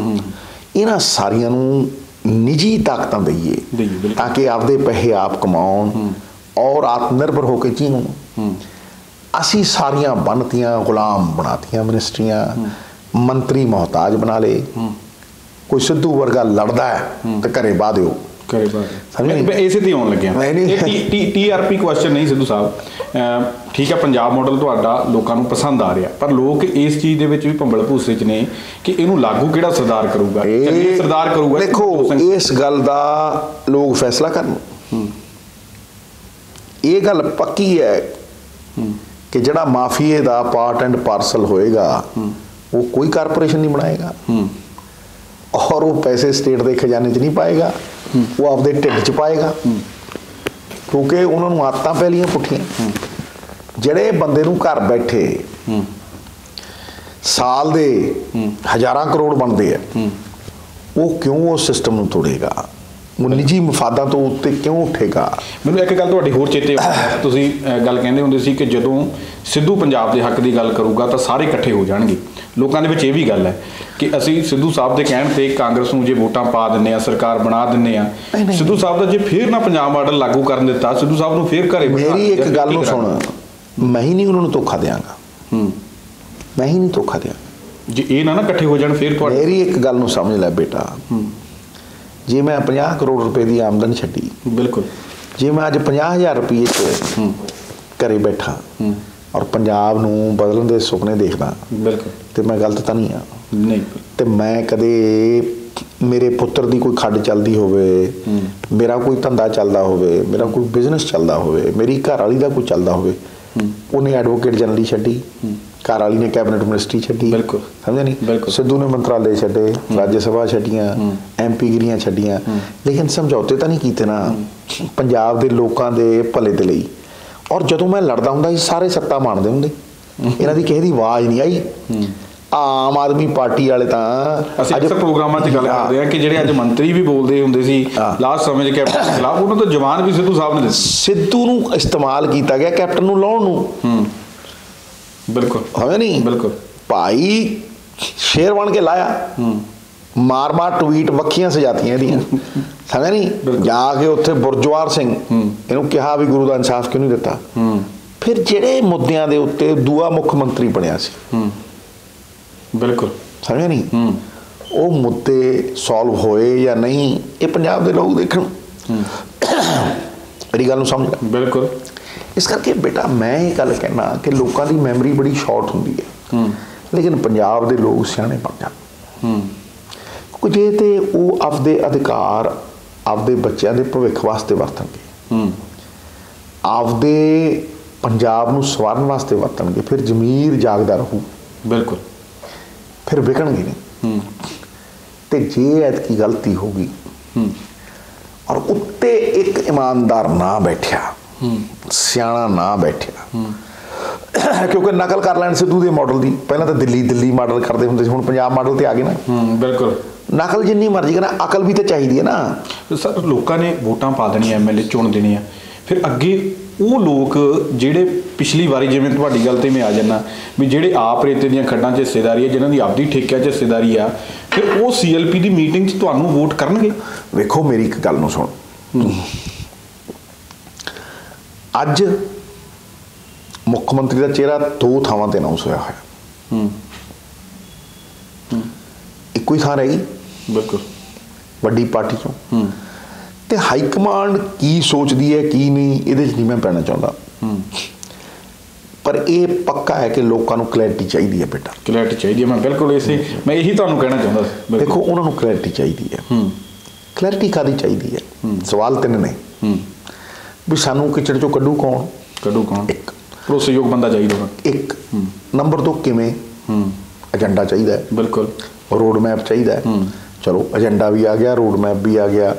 ਇਹਨਾਂ ਸਾਰੀਆਂ ਨੂੰ ਨਿੱਜੀ ਤਾਕਤਾਂ ਦਈਏ ਤਾਂ ਕਿ ਆਪਦੇ ਪੈਸੇ ਆਪ ਕਮਾਉਣ ਔਰ ਆਤਮ ਨਿਰਭਰ ਹੋ ਕੇ ਜੀਣ। ਅਸੀਂ ਸਾਰੀਆਂ ਬਣਤੀਆਂ ਗੁਲਾਮ ਬਣਾਤੀਆਂ ਮਿਨਿਸਟਰੀਆਂ, ਮੰਤਰੀ ਮੁਹਤਾਜ ਬਣਾ ਲਏ। ਕੋਈ ਸਿੱਧੂ ਵਰਗਾ ਲੜਦਾ ਹੈ ਤੇ ਘਰੇ ਬਾਹ ਦਿਓ, ਇਸੇ ਤੇ ਆਉਣ ਲੱਗਿਆ। TRP ਕੁਐਸਚਨ ਨਹੀਂ ਸਿੱਧੂ ਸਾਹਿਬ, ਠੀਕ ਹੈ ਪੰਜਾਬ ਮਾਡਲ ਤੁਹਾਡਾ ਲੋਕਾਂ ਨੂੰ ਪਸੰਦ ਆ ਰਿਹਾ, ਪਰ ਲੋਕ ਇਸ ਚੀਜ਼ ਦੇ ਵਿੱਚ ਵੀ ਭੰਬਲ ਭੂਸੇ 'ਚ ਨੇ ਕਿ ਇਹਨੂੰ ਲਾਗੂ ਕਿਹੜਾ ਸਰਦਾਰ ਕਰੂਗਾ, ਸਰਦਾਰ ਕਰੂਗਾ। ਦੇਖੋ ਇਸ ਗੱਲ ਦਾ ਲੋਕ ਫੈਸਲਾ ਕਰਨ। ਇਹ ਗੱਲ ਪੱਕੀ ਹੈ ਕਿ ਜਿਹੜਾ ਮਾਫੀਏ ਦਾ ਪਾਰਟ ਐਂਡ ਪਾਰਸਲ ਹੋਏਗਾ ਉਹ ਕੋਈ ਕਾਰਪੋਰੇਸ਼ਨ ਨਹੀਂ ਬਣਾਏਗਾ, ਔਰ ਉਹ ਪੈਸੇ ਸਟੇਟ ਦੇ ਖਜ਼ਾਨੇ 'ਚ ਨਹੀਂ ਪਾਏਗਾ, ਉਹ ਆਪਦੇ ਢਿੱਡ 'ਚ ਪਾਏਗਾ, ਕਿਉਂਕਿ ਉਹਨਾਂ ਨੂੰ ਆਦਤਾਂ ਪੈ ਲਈਆਂ ਪੁੱਠੀਆਂ। ਜਿਹੜੇ ਬੰਦੇ ਨੂੰ ਘਰ ਬੈਠੇ ਸਾਲ ਦੇ ਹਜ਼ਾਰਾਂ ਕਰੋੜ ਬਣਦੇ ਆ, ਉਹ ਕਿਉਂ ਉਸ ਸਿਸਟਮ ਨੂੰ ਤੋੜੇਗਾ? ਉਹ ਨਿੱਜੀ ਮਫਾਦਾਂ ਤੋਂ ਉੱਤੇ ਕਿਉਂ ਉੱਠੇਗਾ? ਮੈਨੂੰ ਇੱਕ ਗੱਲ ਤੁਹਾਡੀ ਹੋਰ ਚੇਤੇ ਤੁਸੀਂ ਗੱਲ ਕਹਿੰਦੇ ਹੁੰਦੇ ਸੀ ਕਿ ਜਦੋਂ ਸਿੱਧੂ ਪੰਜਾਬ ਦੇ ਹੱਕ ਦੀ ਗੱਲ ਕਰੂਗਾ ਤਾਂ ਸਾਰੇ ਇਕੱਠੇ ਹੋ ਜਾਣਗੇ। ਲੋਕਾਂ ਦੇ ਵਿੱਚ ਇਹ ਵੀ ਗੱਲ ਹੈ ਕਿ ਅਸੀਂ ਸਿੱਧੂ ਸਾਹਿਬ ਦੇ ਕਹਿਣ ਤੇ ਕਾਂਗਰਸ ਨੂੰ ਜੇ ਵੋਟਾਂ ਪਾ ਦਿੰਦੇ ਆ, ਸਰਕਾਰ ਬਣਾ ਦਿੰਦੇ ਆ, ਸਿੱਧੂ ਸਾਹਿਬ ਦਾ ਜੇ ਫੇਰ ਨਾ ਪੰਜਾਬ ਮਾਡਲ ਲਾਗੂ ਕਰਨ ਦਿੱਤਾ, ਸਿੱਧੂ ਸਾਹਿਬ ਨੂੰ ਫੇਰ ਘਰੇ। ਮੇਰੀ ਇੱਕ ਗੱਲ ਨੂੰ ਸੁਣ, ਮੈਂ ਹੀ ਨਹੀਂ ਉਹਨਾਂ ਨੂੰ ਧੋਖਾ ਦਿਆਂਗਾ, ਮੈਂ ਹੀ ਨਹੀਂ ਧੋਖਾ ਦਿਆਂਗਾ ਜੇ ਇਹ ਨਾ ਇਕੱਠੇ ਹੋ ਜਾਣ ਫੇਰ। ਤੁਹਾਡੀ ਮੇਰੀ ਇੱਕ ਗੱਲ ਨੂੰ ਸਮਝ ਲੈ ਬੇਟਾ, ਜੇ ਮੈਂ 50 ਕਰੋੜ ਰੁਪਏ ਦੀ ਆਮਦਨ ਛੱਡੀ, ਬਿਲਕੁਲ, ਜੇ ਮੈਂ ਅੱਜ 50,000 ਰੁਪਏ 'ਚ ਘਰੇ ਬੈਠਾ ਔਰ ਪੰਜਾਬ ਨੂੰ ਬਦਲਣ ਦੇ ਸੁਪਨੇ ਦੇਖਦਾ, ਬਿਲਕੁਲ, ਤੇ ਮੈਂ ਗਲਤ ਤਾਂ ਨਹੀਂ ਆ? ਨਹੀਂ। ਤੇ ਮੈਂ ਕਦੇ ਮੇਰੇ ਪੁੱਤਰ ਦੀ ਕੋਈ ਖੱਡ ਚੱਲਦੀ ਹੋਵੇ, ਮੇਰਾ ਕੋਈ ਧੰਦਾ ਚੱਲਦਾ ਹੋਵੇ, ਮੇਰਾ ਕੋਈ ਬਿਜ਼ਨਸ ਚੱਲਦਾ ਹੋਵੇ, ਮੇਰੀ ਘਰ ਵਾਲੀ ਦਾ ਕੋਈ ਚੱਲਦਾ ਹੋਵੇ, ਉਹਨੇ ਐਡਵੋਕੇਟ ਜਨਰਲ ਛੱਡੀ, ਘਰ ਵਾਲੀ ਨੇ ਕੈਬਨਿਟ ਮਿਨਿਸਟਰੀ ਛੱਡੀ, ਬਿਲਕੁਲ, ਸਮਝਿਆ ਨਹੀਂ? ਸਿੱਧੂ ਨੇ ਮੰਤਰਾਲੇ ਛੱਡੇ, ਰਾਜ ਸਭਾ ਛੱਡੀਆਂ, MP ਗਿਰੀਆਂ ਛੱਡੀਆਂ, ਲੇਕਿਨ ਸਮਝੌਤੇ ਤਾਂ ਨਹੀਂ ਕੀਤੇ ਨਾ ਪੰਜਾਬ ਦੇ ਲੋਕਾਂ ਦੇ ਭਲੇ ਦੇ ਲਈ। ਔਰ ਜਦੋਂ ਮੈਂ ਲੜਦਾ ਹੁੰਦਾ ਸੀ ਸਾਰੇ ਸੱਤਾ ਮਾਣਦੇ ਹੁੰਦੇ, ਇਹਨਾਂ ਦੀ ਕਿਸੇ ਦੀ ਆਵਾਜ਼ ਨਹੀਂ ਆਈ। ਆਮ ਆਦਮੀ ਪਾਰਟੀ ਵਾਲੇ ਤਾਂ ਅਸੀਂ ਅਕਸਰ ਪ੍ਰੋਗਰਾਮਾਂ 'ਚ ਗੱਲ ਕਰਦੇ ਆ ਕਿ ਜਿਹੜੇ ਅੱਜ ਮੰਤਰੀ ਵੀ ਬੋਲਦੇ ਹੁੰਦੇ ਸੀ ਲਾਸਟ ਸਮੇਂ 'ਚ ਕੈਪਟਨ ਦੇ ਖਿਲਾਫ, ਉਹਨਾਂ ਤੋਂ ਜਵਾਨ ਵੀ ਸਿੱਧੂ ਸਾਹਿਬ ਨੇ ਦਿੱਤੇ। ਸਿੱਧੂ ਨੂੰ ਇਸਤੇਮਾਲ ਕੀਤਾ ਗਿਆ ਕੈਪਟਨ ਨੂੰ ਲਾਉਣ ਨੂੰ। ਬਿਲਕੁਲ, ਹੋਵੇ ਨਹੀਂ? ਬਿਲਕੁਲ ਭਾਈ ਸ਼ੇਰ ਬਣ ਕੇ ਲਾਇਆ, ਮਾਰ ਮਾਰ ਟਵੀਟ ਵੱਖੀਆਂ ਸਜਾਤੀਆਂ ਇਹਦੀਆਂ, ਸਮਝਿਆ ਨਹੀਂ? ਜਾ ਕੇ ਉੱਥੇ ਬੁਰਜਵਾਰ ਸਿੰਘ ਇਹਨੂੰ ਕਿਹਾ ਵੀ ਗੁਰੂ ਦਾ ਇਨਸਾਫ ਕਿਉਂ ਨਹੀਂ ਦਿੱਤਾ। ਫਿਰ ਜਿਹੜੇ ਮੁੱਦਿਆਂ ਦੇ ਉੱਤੇ ਦੂਆ ਮੁੱਖ ਮੰਤਰੀ ਬਣਿਆ ਸੀ, ਬਿਲਕੁਲ, ਸਮਝਿਆ ਨਹੀਂ? ਉਹ ਮੁੱਦੇ ਸੋਲਵ ਹੋਏ ਜਾਂ ਨਹੀਂ, ਇਹ ਪੰਜਾਬ ਦੇ ਲੋਕ ਦੇਖਣ। ਮੇਰੀ ਗੱਲ ਨੂੰ ਸਮਝ। ਬਿਲਕੁਲ। ਇਸ ਕਰਕੇ ਬੇਟਾ ਮੈਂ ਇਹ ਗੱਲ ਕਹਿਣਾ ਕਿ ਲੋਕਾਂ ਦੀ ਮੈਮਰੀ ਬੜੀ ਸ਼ਾਰਟ ਹੁੰਦੀ ਹੈ, ਲੇਕਿਨ ਪੰਜਾਬ ਦੇ ਲੋਕ ਸਿਆਣੇ ਬਣ ਜਾਣ। ਕੁਝ ਜੇ ਤੇ ਉਹ ਆਪਦੇ ਅਧਿਕਾਰ ਆਪਦੇ ਬੱਚਿਆਂ ਦੇ ਭਵਿੱਖ ਵਾਸਤੇ ਵਰਤਣਗੇ, ਆਪਦੇ ਪੰਜਾਬ ਨੂੰ ਸਵਾਰਨ ਵਾਸਤੇ ਵਰਤਣਗੇ, ਫਿਰ ਜ਼ਮੀਰ ਜਾਗਦਾ ਰਹੂ। ਬਿਲਕੁਲ, ਫਿਰ ਵਿਕਣਗੇ ਨਹੀਂ। ਤੇ ਜੇ ਐਤਕੀ ਗਲਤੀ ਹੋ ਗਈ ਔਰ ਉੱਤੇ ਇੱਕ ਇਮਾਨਦਾਰ ਨਾ ਬੈਠਿਆ, ਸਿਆਣਾ ਨਾ ਬੈਠਿਆ, ਕਿਉਂਕਿ ਨਕਲ ਕਰ ਲੈਣ ਸਿੱਧੂ ਦੇ ਮਾਡਲ ਦੀ, ਪਹਿਲਾਂ ਤਾਂ ਦਿੱਲੀ ਮਾਡਲ ਕਰਦੇ ਹੁੰਦੇ ਸੀ, ਹੁਣ ਪੰਜਾਬ ਮਾਡਲ ਤੇ ਆ ਗਏ ਨਾ। ਬਿਲਕੁਲ, ਨਕਲ ਜਿੰਨੀ ਮਰਜ਼ੀ ਕਰਨਾ, ਅਕਲ ਵੀ ਤਾਂ ਚਾਹੀਦੀ ਹੈ ਨਾ। ਸਰ ਲੋਕਾਂ ਨੇ ਵੋਟਾਂ ਪਾ ਦੇਣੀਆਂ, MLA ਚੁਣ ਦੇਣੇ ਆ, ਫਿਰ ਅੱਗੇ ਉਹ ਲੋਕ ਜਿਹੜੇ ਪਿਛਲੀ ਵਾਰੀ, ਜਿਵੇਂ ਤੁਹਾਡੀ ਗੱਲ ਤੇ ਮੈਂ ਆ ਜਾਂਦਾ ਵੀ ਜਿਹੜੇ ਆਪ ਰੇਤੇ ਦੀਆਂ ਖੱਡਾਂ 'ਚ ਹਿੱਸੇਦਾਰੀ ਹੈ, ਜਿਨ੍ਹਾਂ ਦੀ ਆਪਦੀ ਠੇਕਿਆਂ 'ਚ ਹਿੱਸੇਦਾਰੀ ਆ, ਫਿਰ ਉਹ CLP ਦੀ ਮੀਟਿੰਗ 'ਚ ਤੁਹਾਨੂੰ ਵੋਟ ਕਰਨਗੇ। ਵੇਖੋ ਮੇਰੀ ਇੱਕ ਗੱਲ ਨੂੰ ਸੁਣ, ਅੱਜ ਮੁੱਖ ਮੰਤਰੀ ਦਾ ਚਿਹਰਾ 2 ਥਾਵਾਂ ਤੇ ਅਨਾਉਂਸ ਹੋਇਆ ਹੋਇਆ, ਇੱਕੋ ਹੀ ਥਾਂ ਰਹੀ, ਬਿਲਕੁਲ, ਵੱਡੀ ਪਾਰਟੀ ਚੋਂ। ਤੇ ਹਾਈ ਕਮਾਂਡ ਕੀ ਸੋਚਦੀ ਹੈ ਕੀ ਨਹੀਂ, ਇਹਦੇ 'ਚ ਨਹੀਂ ਮੈਂ ਪੈਣਾ ਚਾਹੁੰਦਾ, ਪਰ ਇਹ ਪੱਕਾ ਹੈ ਕਿ ਲੋਕਾਂ ਨੂੰ ਕਲੈਰਿਟੀ ਚਾਹੀਦੀ ਹੈ ਬੇਟਾ। ਕਲੈਰਿਟੀ ਚਾਹੀਦੀ ਹੈ, ਮੈਂ ਬਿਲਕੁਲ ਮੈਂ ਇਹੀ ਤੁਹਾਨੂੰ ਕਹਿਣਾ ਚਾਹੁੰਦਾ ਸੀ। ਦੇਖੋ ਉਹਨਾਂ ਨੂੰ ਕਲੈਰਿਟੀ ਚਾਹੀਦੀ ਹੈ। ਕਲੈਰਿਟੀ ਕਾਹਦੀ ਚਾਹੀਦੀ ਹੈ? ਸਵਾਲ 3 ਨੇ ਵੀ ਸਾਨੂੰ ਕਿਚੜ ਚੋਂ ਕੱਢੂ ਕੌਣ? ਇੱਕ ਭਰੋਸੇਯੋਗ ਬੰਦਾ ਚਾਹੀਦਾ। ਇੱਕ ਨੰਬਰ 2 ਕਿਵੇਂ? ਏਜੰਡਾ ਚਾਹੀਦਾ ਹੈ, ਬਿਲਕੁਲ, ਰੋਡ ਮੈਪ ਚਾਹੀਦਾ ਹੈ। ਚਲੋ ਏਜੰਡਾ ਵੀ ਆ ਗਿਆ, ਰੋਡ ਮੈਪ ਵੀ ਆ ਗਿਆ,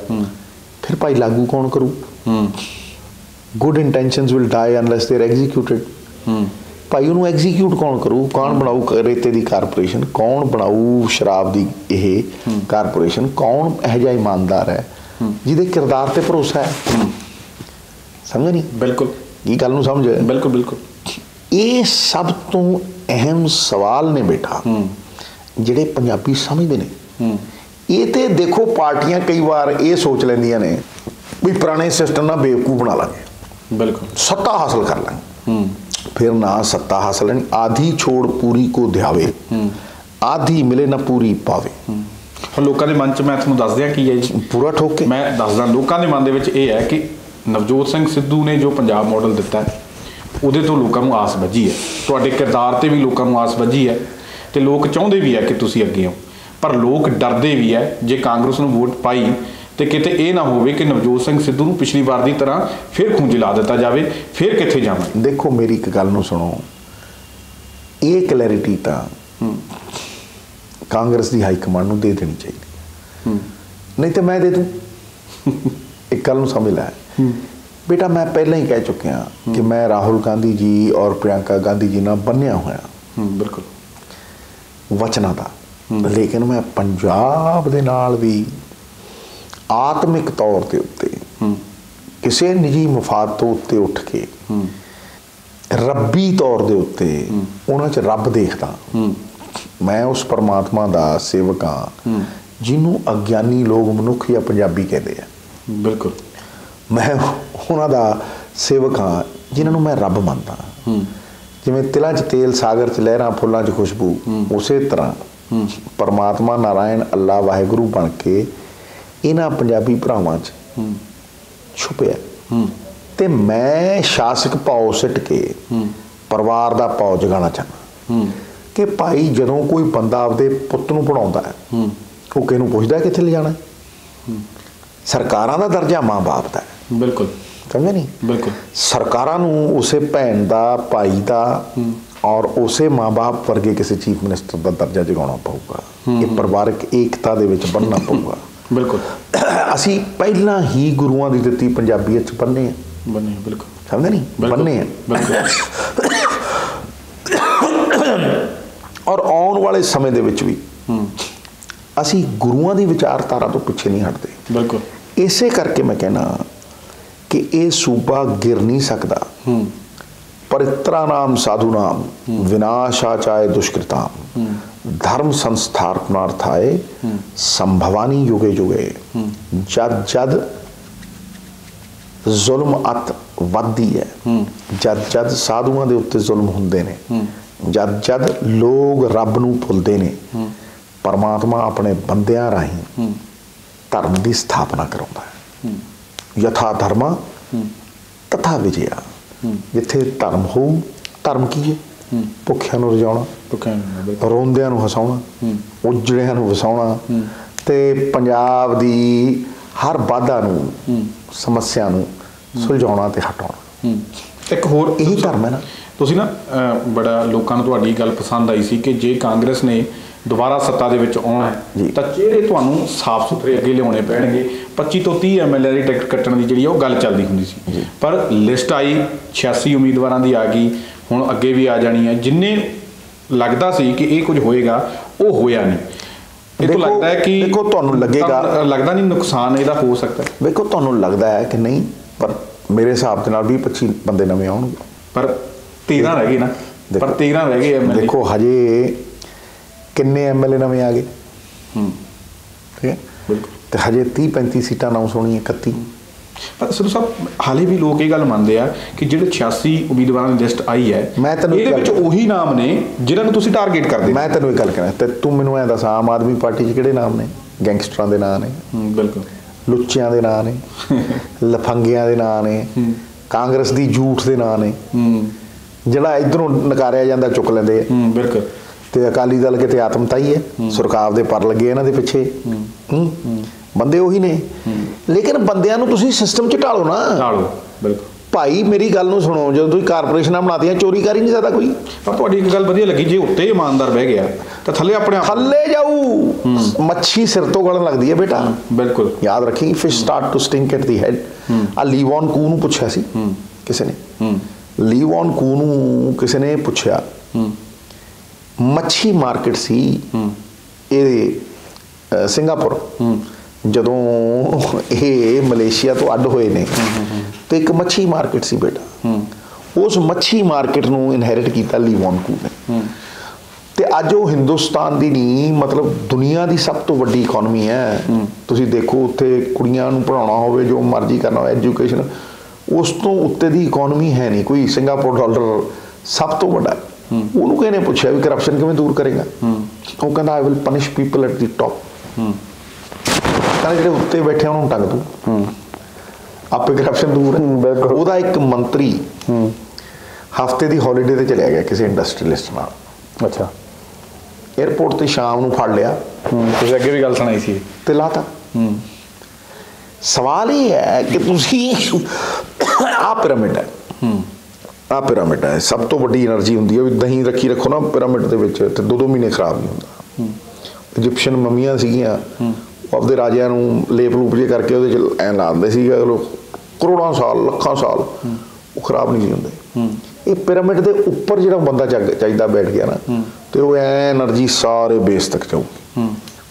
ਫਿਰ ਭਾਈ ਲਾਗੂ ਕੌਣ ਕਰੂ? Good intentions will die unless they are executed. ਭਾਈ ਉਹਨੂੰ ਐਗਜ਼ੀਕਿਊਟ ਕੌਣ ਕਰੂ? ਕੌਣ ਬਣਾਊ ਰੇਤੇ ਦੀ ਕਾਰਪੋਰੇਸ਼ਨ? ਕੌਣ ਬਣਾਊ ਸ਼ਰਾਬ ਦੀ ਇਹ ਕਾਰਪੋਰੇਸ਼ਨ? ਕੌਣ ਇਹੋ ਜਿਹਾ ਇਮਾਨਦਾਰ ਹੈ ਜਿਹਦੇ ਕਿਰਦਾਰ ਤੇ ਭਰੋਸਾ ਹੈ? ਸਮਝ ਨਹੀਂ? ਬਿਲਕੁਲ, ਇਹ ਗੱਲ ਨੂੰ ਸਮਝ? ਬਿਲਕੁਲ ਬਿਲकुल। ਇਹ ਸਭ ਤੋਂ ਅਹਿਮ ਸਵਾਲ ਨੇ ਬੇਟਾ, ਜਿਹੜੇ ਪੰਜਾਬੀ ਸਮਝਦੇ ਨੇ। ਇਹ ਤੇ ਦੇਖੋ, ਪਾਰਟੀਆਂ ਕਈ ਵਾਰ ਇਹ ਸੋਚ ਲੈਂਦੀਆਂ ਨੇ ਵੀ ਪੁਰਾਣੇ ਸਿਸਟਮ ਨਾਲ ਬੇਵਕੂਫ ਬਣਾ ਲਾਂਗੇ, ਬਿਲਕੁਲ ਸੱਤਾ ਹਾਸਲ ਕਰ ਲਾਂਗੇ। ਫਿਰ ਨਾ ਸੱਤਾ ਹਾਸਲ ਨਹੀਂ, ਆधी ਛੋੜ ਪੂਰੀ ਕੋ ਦਿਆਵੇ, ਆधी ਮਿਲੇ ਨਾ ਪੂਰੀ ਪਾਵੇ। ਹੁਣ ਲੋਕਾਂ ਦੇ ਮਨ 'ਚ ਮੈਂ ਤੁਹਾਨੂੰ ਦੱਸ ਦਿਆਂ ਕੀ ਹੈ ਜੀ, ਪੂਰਾ ਠੋਕ ਕੇ ਮੈਂ ਦੱਸਦਾ। ਲੋਕਾਂ ਦੇ ਮਨ ਦੇ ਵਿੱਚ ਇਹ ਹੈ ਕਿ ਨਵਜੋਤ ਸਿੰਘ ਸਿੱਧੂ ਨੇ ਜੋ ਪੰਜਾਬ ਮਾਡਲ ਦਿੱਤਾ ਉਹਦੇ ਤੋਂ ਲੋਕਾਂ ਨੂੰ ਆਸ ਵੱਜੀ ਹੈ, ਤੁਹਾਡੇ ਕਿਰਦਾਰ ਤੇ ਵੀ ਲੋਕਾਂ ਨੂੰ ਆਸ ਵੱਜੀ ਹੈ, ਤੇ ਲੋਕ ਚਾਹੁੰਦੇ ਵੀ ਹੈ ਕਿ ਤੁਸੀਂ ਅੱਗੇ ਆਓ। ਪਰ ਲੋਕ ਡਰਦੇ ਵੀ ਹੈ ਜੇ ਕਾਂਗਰਸ ਨੂੰ ਵੋਟ ਪਾਈ ਤੇ ਕਿਤੇ ਇਹ ਨਾ ਹੋਵੇ ਕਿ ਨਵਜੋਤ ਸਿੰਘ ਸਿੱਧੂ ਨੂੰ ਪਿਛਲੀ ਵਾਰ ਦੀ ਤਰ੍ਹਾਂ ਫਿਰ ਖੂੰਜ ਲਾ ਦਿੱਤਾ ਜਾਵੇ, ਫਿਰ ਕਿੱਥੇ ਜਾਵਾਂਗੇ। ਦੇਖੋ ਮੇਰੀ ਇੱਕ ਗੱਲ ਨੂੰ ਸੁਣੋ, ਇਹ ਕਲੈਰਿਟੀ ਤਾਂ ਕਾਂਗਰਸ ਦੀ ਹਾਈ ਕਮਾਂਡ ਨੂੰ ਦੇ ਦੇਣੀ ਚਾਹੀਦੀ, ਨਹੀਂ ਤੇ ਮੈਂ ਦੇ ਦੂੰ। ਇੱਕ ਗੱਲ ਨੂੰ ਸਮਝ ਲੈ ਬੇਟਾ, ਮੈਂ ਪਹਿਲਾਂ ਹੀ ਕਹਿ ਚੁੱਕਿਆ ਕਿ ਮੈਂ ਰਾਹੁਲ ਗਾਂਧੀ ਜੀ ਔਰ ਪ੍ਰਿयंका ਗਾਂਧੀ ਜੀ ਨਾਲ ਬੰਨਿਆ ਹੋਇਆ ਬਿਲਕੁਲ ਵਚਨਾਂ ਦਾ, ਲੇਕਿਨ ਮੈਂ ਪੰਜਾਬ ਦੇ ਨਾਲ ਵੀ ਆਤਮਿਕ ਤੌਰ ਦੇ ਉੱਤੇ ਕਿਸੇ ਨਿੱਜੀ ਮਫਾਦ ਤੋਂ ਉੱਤੇ ਉੱਠ ਕੇ ਰੱਬੀ ਤੌਰ ਦੇ ਉੱਤੇ ਉਹਨਾਂ 'ਚ ਰੱਬ ਦੇਖਦਾ। ਮੈਂ ਉਸ ਪਰਮਾਤਮਾ ਦਾ ਸੇਵਕ ਹਾਂ ਜਿਹਨੂੰ ਅਗਿਆਨੀ ਲੋਕ ਮਨੁੱਖ ਜਾਂ ਪੰਜਾਬੀ ਕਹਿੰਦੇ ਆ। ਬਿਲਕੁਲ, ਮੈਂ ਉਹਨਾਂ ਦਾ ਸੇਵਕ ਹਾਂ ਜਿਨ੍ਹਾਂ ਨੂੰ ਮੈਂ ਰੱਬ ਮੰਨਦਾ। ਜਿਵੇਂ ਤਿਲਾਂ 'ਚ ਤੇਲ, ਸਾਗਰ 'ਚ ਲਹਿਰਾਂ, ਫੁੱਲਾਂ 'ਚ ਖੁਸ਼ਬੂ, ਉਸੇ ਤਰ੍ਹਾਂ ਪਰਮਾਤਮਾ ਨਾਰਾਇਣ ਅੱਲਾ ਵਾਹਿਗੁਰੂ ਬਣ ਕੇ ਇਹਨਾਂ ਪੰਜਾਬੀ ਭਰਾਵਾਂ 'ਚ ਛੁਪਿਆ। ਤੇ ਮੈਂ ਸ਼ਾਸਕ ਭਾਉ ਸਿੱਟ ਕੇ ਪਰਿਵਾਰ ਦਾ ਭਾਉ ਜਗਾਉਣਾ ਚਾਹੁੰਦਾ ਕਿ ਭਾਈ ਜਦੋਂ ਕੋਈ ਬੰਦਾ ਆਪਦੇ ਪੁੱਤ ਨੂੰ ਪੜ੍ਹਾਉਂਦਾ ਹੈ ਉਹ ਕਿਸੇ ਨੂੰ ਪੁੱਛਦਾ ਕਿੱਥੇ ਲਿਜਾਣਾ। ਸਰਕਾਰਾਂ ਦਾ ਦਰਜਾ ਮਾਂ ਬਾਪ ਦਾ ਹੈ। ਬਿਲਕੁਲ, ਸਮਝਿਆ ਨਹੀਂ? ਬਿਲਕੁਲ, ਸਰਕਾਰਾਂ ਨੂੰ ਉਸੇ ਭੈਣ ਦਾ, ਭਾਈ ਦਾ ਔਰ ਉਸੇ ਮਾਂ ਬਾਪ ਵਰਗੇ ਕਿਸੇ ਚੀਫ ਮਿਨਿਸਟਰ ਦਾ ਦਰਜਾ ਜਗਾਉਣਾ ਪਊਗਾ। ਇਹ ਪਰਿਵਾਰਕ ਏਕਤਾ ਦੇ ਵਿੱਚ ਬੰਨਣਾ ਪਊਗਾ। ਬਿਲਕੁਲ, ਅਸੀਂ ਪਹਿਲਾਂ ਹੀ ਗੁਰੂਆਂ ਦੀ ਦਿੱਤੀ ਪੰਜਾਬੀਅਤ 'ਚ ਬੰਨੇ ਆ। ਬਿਲਕੁਲ, ਸਮਝਦੇ ਨਹੀਂ? ਬੰਨੇ ਆ। ਔਰ ਆਉਣ ਵਾਲੇ ਸਮੇਂ ਦੇ ਵਿੱਚ ਵੀ ਅਸੀਂ ਗੁਰੂਆਂ ਦੀ ਵਿਚਾਰਧਾਰਾ ਤੋਂ ਪਿੱਛੇ ਨਹੀਂ ਹਟਦੇ। ਬਿਲਕੁਲ, ਇਸੇ ਕਰਕੇ ਮੈਂ ਕਹਿਣਾ ਕਿ ਇਹ ਸੂਬਾ ਗਿਰ ਨਹੀਂ ਸਕਦਾ। ਪਰਿਤਰਾ ਨਾਮ ਸਾਧੂ ਨਾਮ ਵਿਨਾਸ਼ਾ ਚਾਹੇ ਦੁਸ਼ਕ੍ਰਿਤਾਮ ਧਰਮ ਸੰਸਥਾਪਨਾਰਥਾਏ ਸੰਭਵਾਨੀ ਯੁਗੇ ਯੁਗੇ। ਜਦ ਜਦ ਜ਼ੁਲਮ ਅਤ ਵੱਧਦੀ ਹੈ, ਜਦ ਜਦ ਸਾਧੂਆਂ ਦੇ ਉੱਤੇ ਜ਼ੁਲਮ ਹੁੰਦੇ ਨੇ, ਜਦ ਜਦ ਲੋਕ ਰੱਬ ਨੂੰ ਭੁੱਲਦੇ ਨੇ, ਪਰਮਾਤਮਾ ਆਪਣੇ ਬੰਦਿਆਂ ਰਾਹੀਂ ਧਰਮ ਦੀ ਸਥਾਪਨਾ ਕਰਾਉਂਦਾ ਹੈ। ਯਥਾ ਧਰਮਾ ਤਥਾ ਵਿਜਿਆ। ਜਿੱਥੇ ਧਰਮ ਹੋਊ, ਧਰਮ ਕੀ ਹੈ? ਭੁੱਖਿਆਂ ਨੂੰ ਰਜਾਉਣਾ, ਰੋਂਦਿਆਂ ਨੂੰ ਹਸਾਉਣਾ, ਉਜੜਿਆਂ ਨੂੰ ਵਸਾਉਣਾ, ਤੇ ਪੰਜਾਬ ਦੀ ਹਰ ਬਾਧਾ ਨੂੰ, ਸਮੱਸਿਆ ਨੂੰ ਸੁਲਝਾਉਣਾ ਤੇ ਹਟਾਉਣਾ। ਇੱਕ ਹੋਰ ਇਹੀ ਧਰਮ ਹੈ ਨਾ। ਤੁਸੀਂ ਨਾ ਬੜਾ ਲੋਕਾਂ ਨੂੰ ਤੁਹਾਡੀ ਗੱਲ ਪਸੰਦ ਆਈ ਸੀ ਕਿ ਜੇ ਕਾਂਗਰਸ ਨੇ ਦੁਬਾਰਾ ਸੱਤਾ ਦੇ ਵਿੱਚ ਆਉਣਾ ਹੈ ਤਾਂ ਚਿਹਰੇ ਤੁਹਾਨੂੰ ਸਾਫ਼ ਸੁਥਰੇ ਅੱਗੇ ਲਿਆਉਣੇ ਪੈਣਗੇ। 25 ਤੋਂ 30 MLA ਦੀ ਟਿਕਟ ਕੱਟਣ ਦੀ ਜਿਹੜੀ ਉਹ ਗੱਲ ਚੱਲਦੀ ਹੁੰਦੀ ਸੀ, ਪਰ ਲਿਸਟ ਆਈ 86 ਉਮੀਦਵਾਰਾਂ ਦੀ ਆ ਗਈ, ਹੁਣ ਅੱਗੇ ਵੀ ਆ ਜਾਣੀ ਹੈ। ਜਿੰਨੇ ਲੱਗਦਾ ਸੀ ਕਿ ਇਹ ਕੁਝ ਹੋਏਗਾ ਉਹ ਹੋਇਆ ਨਹੀਂ। ਇਹ ਤੋਂ ਲੱਗਦਾ ਹੈ ਕਿ ਦੇਖੋ ਤੁਹਾਨੂੰ ਲੱਗੇਗਾ, ਲੱਗਦਾ ਨਹੀਂ ਨੁਕਸਾਨ ਇਹਦਾ ਹੋ ਸਕਦਾ। ਵੇਖੋ ਤੁਹਾਨੂੰ ਲੱਗਦਾ ਹੈ ਕਿ ਨਹੀਂ, ਪਰ ਮੇਰੇ ਹਿਸਾਬ ਦੇ ਨਾਲ 20-25 ਬੰਦੇ ਨਵੇਂ ਆਉਣਗੇ, ਪਰ 13 ਰਹਿ ਗਏ ਨਾ। ਪਰ 13 ਰਹਿ ਗਏ MLA। ਦੇਖੋ ਹਜੇ ਕਿੰਨੇ MLA ਨਵੇਂ ਆ ਗਏ, ਠੀਕ ਹੈ, ਤੇ ਹਜੇ 30-35 ਸੀਟਾਂ ਅਨਾਉਂਸ ਹੋਣੀਆਂ, 31। ਪਰ ਸਿੱਧੂ ਸਾਹਿਬ ਹਾਲੇ ਵੀ ਲੋਕ ਇਹ ਗੱਲ ਮੰਨਦੇ ਆ ਕਿ ਜਿਹੜੇ 86 ਉਮੀਦਵਾਰਾਂ ਦੀ ਲਿਸਟ ਆਈ ਹੈ, ਮੈਂ ਤੈਨੂੰ ਇਹਦੇ ਵਿੱਚ ਉਹੀ ਨਾਮ ਨੇ ਜਿਹਨਾਂ ਨੂੰ ਤੁਸੀਂ ਟਾਰਗੇਟ ਕਰਦੇ। ਮੈਂ ਤੈਨੂੰ ਇਹ ਗੱਲ ਕਹਿਣਾ, ਤੇ ਤੂੰ ਮੈਨੂੰ ਐਂ ਦੱਸ, ਆਮ ਆਦਮੀ ਪਾਰਟੀ 'ਚ ਕਿਹੜੇ ਨਾਮ ਨੇ? ਗੈਂਗਸਟਰਾਂ ਦੇ ਨਾਂ ਨੇ, ਬਿਲਕੁਲ, ਲੁੱਚਿਆਂ ਦੇ ਨਾਂ ਨੇ, ਲਫੰਗਿਆਂ ਦੇ ਨਾਂ ਨੇ, ਕਾਂਗਰਸ ਦੀ ਝੂਠ ਦੇ ਨਾਂ ਨੇ। ਜਿਹੜਾ ਇੱਧਰੋਂ ਨਕਾਰਿਆ ਜਾਂਦਾ ਚੁੱਕ ਲੈਂਦੇ ਆ। ਬਿਲਕੁਲ, ਤੇ ਅਕਾਲੀ ਦਲ ਕਿਤੇ ਆਤਮਤਾਈ ਹੈ, ਸੁਰਖਾਬ ਦੇ ਪਰ ਲੱਗੇ ਇਹਨਾਂ ਦੇ ਪਿੱਛੇ। ਬੰਦੇ ਉਹੀ ਨੇ, ਲੇਕਿਨ ਬੰਦਿਆਂ ਨੂੰ ਤੁਸੀਂ ਸਿਸਟਮ 'ਚ ਢਾਲੋ ਨਾ। ਢਾਲੋ, ਬਿਲਕੁਲ। ਭਾਈ ਮੇਰੀ ਗੱਲ ਨੂੰ ਸੁਣੋ, ਜਦੋਂ ਤੁਸੀਂ ਕਾਰਪੋਰੇਸ਼ਨਾਂ ਬਣਾਤੀਆਂ, ਚੋਰੀ ਕਰ ਹੀ ਨਹੀਂ ਸਕਦਾ ਕੋਈ। ਪਰ ਤੁਹਾਡੀ ਇੱਕ ਗੱਲ ਵਧੀਆ ਲੱਗੀ, ਜੇ ਉੱਤੇ ਇਮਾਨਦਾਰ ਬਹਿ ਗਿਆ ਤਾਂ ਥੱਲੇ ਆਪਣੇ ਥੱਲੇ ਜਾਊ। ਮੱਛੀ ਸਿਰ ਤੋਂ ਗਲਣ ਲੱਗਦੀ ਹੈ ਬੇਟਾ। ਬਿਲਕੁਲ, ਯਾਦ ਰੱਖੀ, fish start to stink at the head. ਆ ਲੀਵਨ ਕੂ ਨੂੰ ਪੁੱਛਿਆ ਸੀ ਕਿਸੇ ਨੇ ਲੀ ਵੌਨ ਕੂ ਨੂੰ ਕਿਸੇ ਨੇ ਪੁੱਛਿਆ, ਮੱਛੀ ਮਾਰਕੀਟ ਸੀ ਇਹ ਸਿੰਗਾਪੁਰ, ਜਦੋਂ ਇਹ ਮਲੇਸ਼ੀਆ ਤੋਂ ਅੱਡ ਹੋਏ ਨੇ ਤੇ ਇੱਕ ਮੱਛੀ ਮਾਰਕੀਟ ਸੀ ਬੇਟਾ, ਉਸ ਮੱਛੀ ਮਾਰਕੀਟ ਨੂੰ ਇਨਹੈਰਿਟ ਕੀਤਾ ਲੀ ਵੌਨ ਕੂ ਨੇ। ਤੇ ਅੱਜ ਉਹ ਹਿੰਦੁਸਤਾਨ ਦੀ ਨਹੀਂ ਮਤਲਬ ਦੁਨੀਆ ਦੀ ਸਭ ਤੋਂ ਵੱਡੀ ਇਕਨੋਮੀ ਹੈ। ਤੁਸੀਂ ਦੇਖੋ ਉੱਥੇ ਕੁੜੀਆਂ ਨੂੰ ਪੜ੍ਹਾਉਣਾ ਹੋਵੇ, ਜੋ ਮਰਜ਼ੀ ਕਰਨਾ ਹੋਵੇ, ਐਜੂਕੇਸ਼ਨ, ਉਸ ਤੋਂ ਉੱਤੇ ਦੀ ਇਕਨੋਮੀ ਹੈ ਨਹੀਂ ਕੋਈ। ਸਿੰਗਾਪੁਰ ਡਾਲਰ ਸਭ ਤੋਂ ਵੱਡਾ। ਉਹਨੂੰ ਕਿਸੇ ਨੇ ਪੁੱਛਿਆ ਵੀ ਕਰਪਸ਼ਨ ਕਿਵੇਂ ਦੂਰ ਕਰੇਗਾ, ਉਹ ਕਹਿੰਦਾ I will punish people at the top. ਕਹਿੰਦਾ ਜਿਹੜੇ ਉੱਤੇ ਬੈਠੇ ਉਹਨਾਂ ਨੂੰ ਟੰਗ ਦੂ, ਆਪੇ ਕਰਪਸ਼ਨ ਦੂਰ ਹੈ। ਉਹਦਾ ਇੱਕ ਮੰਤਰੀ ਹਫਤੇ ਦੀ ਹੌਲੀਡੇ ਤੇ ਚਲਿਆ ਗਿਆ ਕਿਸੇ ਇੰਡਸਟਰੀਲਿਸਟ ਨਾਲ। ਅੱਛਾ। ਏਅਰਪੋਰਟ ਤੇ ਸ਼ਾਮ ਨੂੰ ਫੜ ਲਿਆ, ਤੁਸੀਂ ਅੱਗੇ ਵੀ ਗੱਲ ਸੁਣਾਈ ਸੀ, ਤੇ ਲਾਤਾ। ਸਵਾਲ ਇਹ ਹੈ ਕਿ ਤੁਸੀਂ ਆਹ ਪਿਰਾਮਿਡ ਹੈ, ਆਹ ਪਿਰਾਮਿਡ ਹੈ, ਸਭ ਤੋਂ ਵੱਡੀ એનર્ਜੀ ਹੁੰਦੀ ਹੈ ਵੀ ਦਹੀਂ ਰੱਖੀ ਰੱਖੋ ਨਾ ਪਿਰਾਮਿਡ ਦੇ ਵਿੱਚ ਤੇ 2-2 ਮਹੀਨੇ ਖਰਾਬ ਨਹੀਂ ਹੁੰਦਾ। ਇਜਿਪਸ਼ੀਅਨ ਮਮੀਆਂ ਸੀਗੀਆਂ, ਆਪਦੇ ਰਾਜਿਆਂ ਨੂੰ ਲੇਪ ਲੂਪ ਜੇ ਕਰਕੇ ਉਹਦੇ ਚ ਐਂ ਲਾ ਦਿੰਦੇ ਸੀਗੇ, ਕਰੋੜਾਂ ਸਾਲ ਲੱਖਾਂ ਸਾਲ ਉਹ ਖਰਾਬ ਨਹੀਂ ਹੁੰਦੇ। ਇਹ ਪਿਰਾਮਿਡ ਦੇ ਉੱਪਰ ਜਿਹੜਾ ਬੰਦਾ ਚਾਹੀਦਾ ਬੈਠ ਗਿਆ ਨਾ, ਤੇ ਉਹ ਐ એનર્ਜੀ ਸਾਰੇ ਬੇਸ ਤੱਕ ਜਾਊ।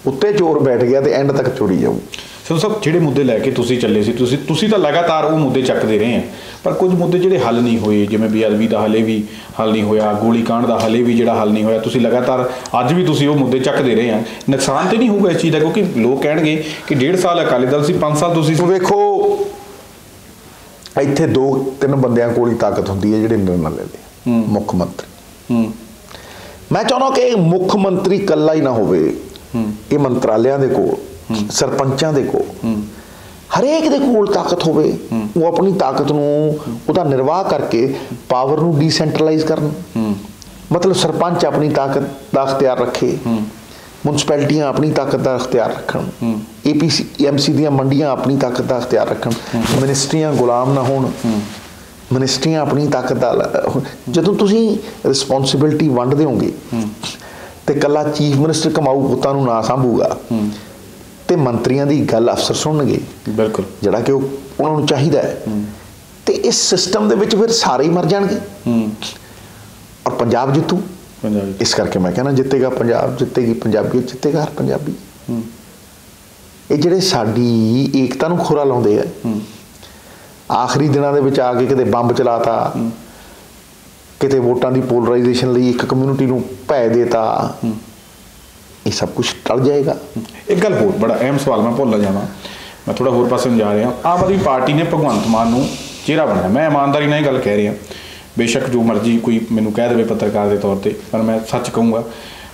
ਉੱਤੇ ਚੋਰ ਬੈਠ ਗਿਆ ਤੇ ਐਂਡ ਤੱਕ ਚੋਰੀ ਜਾਊ। ਸਿੱਧੂ ਸਾਹਿਬ, ਜਿਹੜੇ ਮੁੱਦੇ ਲੈ ਕੇ ਤੁਸੀਂ ਚੱਲੇ ਸੀ, ਤੁਸੀਂ ਤਾਂ ਲਗਾਤਾਰ ਉਹ ਮੁੱਦੇ ਚੱਕਦੇ ਰਹੇ ਆ, ਪਰ ਕੁਝ ਮੁੱਦੇ ਜਿਹੜੇ ਹੱਲ ਨਹੀਂ ਹੋਏ, ਜਿਵੇਂ ਬੇਅਦਬੀ ਦਾ ਹਲੇ ਵੀ ਹੱਲ ਨਹੀਂ ਹੋਇਆ, ਗੋਲੀ ਕਾਂਡ ਦਾ ਹਲੇ ਵੀ ਜਿਹੜਾ ਹੱਲ ਨਹੀਂ ਹੋਇਆ, ਤੁਸੀਂ ਲਗਾਤਾਰ ਅੱਜ ਵੀ ਤੁਸੀਂ ਉਹ ਮੁੱਦੇ ਚੱਕਦੇ ਰਹੇ ਆ। ਨੁਕਸਾਨ ਤੇ ਨਹੀਂ ਹੋਊਗਾ ਇਸ ਚੀਜ਼ ਦਾ? ਕਿਉਂਕਿ ਲੋਕ ਕਹਿਣਗੇ ਕਿ 1.5 ਸਾਲ ਅਕਾਲੀ ਦਲ ਸੀ, 5 ਸਾਲ ਤੁਸੀਂ। ਵੇਖੋ ਇੱਥੇ 2-3 ਬੰਦਿਆਂ ਕੋਲ ਹੀ ਤਾਕਤ ਹੁੰਦੀ ਹੈ ਜਿਹੜੇ ਨਿਰਣਾ ਲੈ ਲਏ। ਮੁੱਖ ਮੰਤਰੀ, ਮੈਂ ਚਾਹੁੰਦਾ ਕਿ ਮੁੱਖ ਮੰਤਰੀ ਇਕੱਲਾ ਹੀ ਨਾ ਹੋਵੇ, ਇਹ ਮੰਤਰਾਲਿਆਂ ਦੇ ਕੋਲ, ਸਰਪੰਚਾਂ ਦੇ ਕੋਲ, ਹਰੇਕ ਦੇ ਕੋਲ ਤਾਕਤ ਹੋਵੇ। ਉਹ ਆਪਣੀ ਤਾਕਤ ਨੂੰ ਉਹਦਾ ਨਿਰਵਾਹ ਕਰਕੇ ਪਾਵਰ ਨੂੰ ਡੀਸੈਂਟਰਲਾਈਜ਼ ਕਰਨ। ਮਤਲਬ ਸਰਪੰਚ ਆਪਣੀ ਤਾਕਤ ਦਾ ਅਖਤਿਆਰ ਰੱਖੇ, ਮੁਨਸਪੈਲਿਟੀਆਂ ਆਪਣੀ ਤਾਕਤ ਦਾ ਅਖਤਿਆਰ ਰੱਖਣ, APC ਦੀਆਂ ਮੰਡੀਆਂ ਆਪਣੀ ਤਾਕਤ ਦਾ ਅਖਤਿਆਰ ਰੱਖਣ, ਮਿਨਿਸਟਰੀਆਂ ਗੁਲਾਮ ਨਾ ਹੋਣ, ਮਿਨਿਸਟਰੀਆਂ ਆਪਣੀ ਤਾਕਤ ਦਾ। ਜਦੋਂ ਤੁਸੀਂ ਰਿਸਪੌਂਸਿਬਿਲਟੀ ਵੰਡ ਦਿਓਗੇ ਤੇ ਇਕੱਲਾ ਚੀਫ ਮਿਨਿਸਟਰ ਕਮਾਊ ਪੁੱਤਾਂ ਨੂੰ ਨਾ ਸਾਂਭੂਗਾ ਤੇ ਮੰਤਰੀਆਂ ਦੀ ਗੱਲ ਅਫਸਰ ਸੁਣਨਗੇ, ਬਿਲਕੁਲ, ਜਿਹੜਾ ਕਿ ਉਹਨਾਂ ਨੂੰ ਚਾਹੀਦਾ ਹੈ। ਤੇ ਇਸ ਸਿਸਟਮ ਦੇ ਵਿੱਚ ਫਿਰ ਸਾਰੇ ਹੀ ਮਰ ਜਾਣਗੇ ਔਰ ਪੰਜਾਬ ਜਿੱਤੂ। ਇਸ ਕਰਕੇ ਮੈਂ ਕਹਿੰਦਾ ਜਿੱਤੇਗਾ ਪੰਜਾਬ, ਜਿੱਤੇਗੀ ਪੰਜਾਬੀਅਤ, ਜਿੱਤੇਗਾ ਹਰ ਪੰਜਾਬੀ। ਇਹ ਜਿਹੜੇ ਸਾਡੀ ਏਕਤਾ ਨੂੰ ਖੁਰਾ ਲਾਉਂਦੇ ਆ, ਆਖਰੀ ਦਿਨਾਂ ਦੇ ਵਿੱਚ ਆ ਕੇ ਕਿਤੇ ਬੰਬ ਚਲਾਤਾ, ਕਿਤੇ ਵੋਟਾਂ ਦੀ ਪੋਲਰਾਈਜੇਸ਼ਨ ਲਈ ਇੱਕ ਕਮਿਊਨਿਟੀ ਨੂੰ ਭੈ ਦੇਤਾ, ਇਹ ਸਭ ਕੁਝ ਟਲ ਜਾਏਗਾ। ਇੱਕ ਗੱਲ ਹੋਰ, ਬੜਾ ਅਹਿਮ ਸਵਾਲ ਮੈਂ ਭੁੱਲ ਜਾਵਾਂ, ਮੈਂ ਥੋੜਾ ਹੋਰ ਪਾਸੇ ਨੂੰ ਜਾ ਰਿਹਾ। ਆਮ ਆਦਮੀ ਪਾਰਟੀ ਨੇ ਭਗਵੰਤ ਮਾਨ ਨੂੰ ਚਿਹਰਾ ਬਣਾਇਆ। ਮੈਂ ਇਮਾਨਦਾਰੀ ਨਾਲ ਇਹ ਗੱਲ ਕਹਿ ਰਿਹਾ, ਬੇਸ਼ੱਕ ਜੋ ਮਰਜ਼ੀ ਕੋਈ ਮੈਨੂੰ ਕਹਿ ਦੇਵੇ ਪੱਤਰਕਾਰ ਦੇ ਤੌਰ ਤੇ, ਪਰ ਮੈਂ ਸੱਚ ਕਹੂੰਗਾ।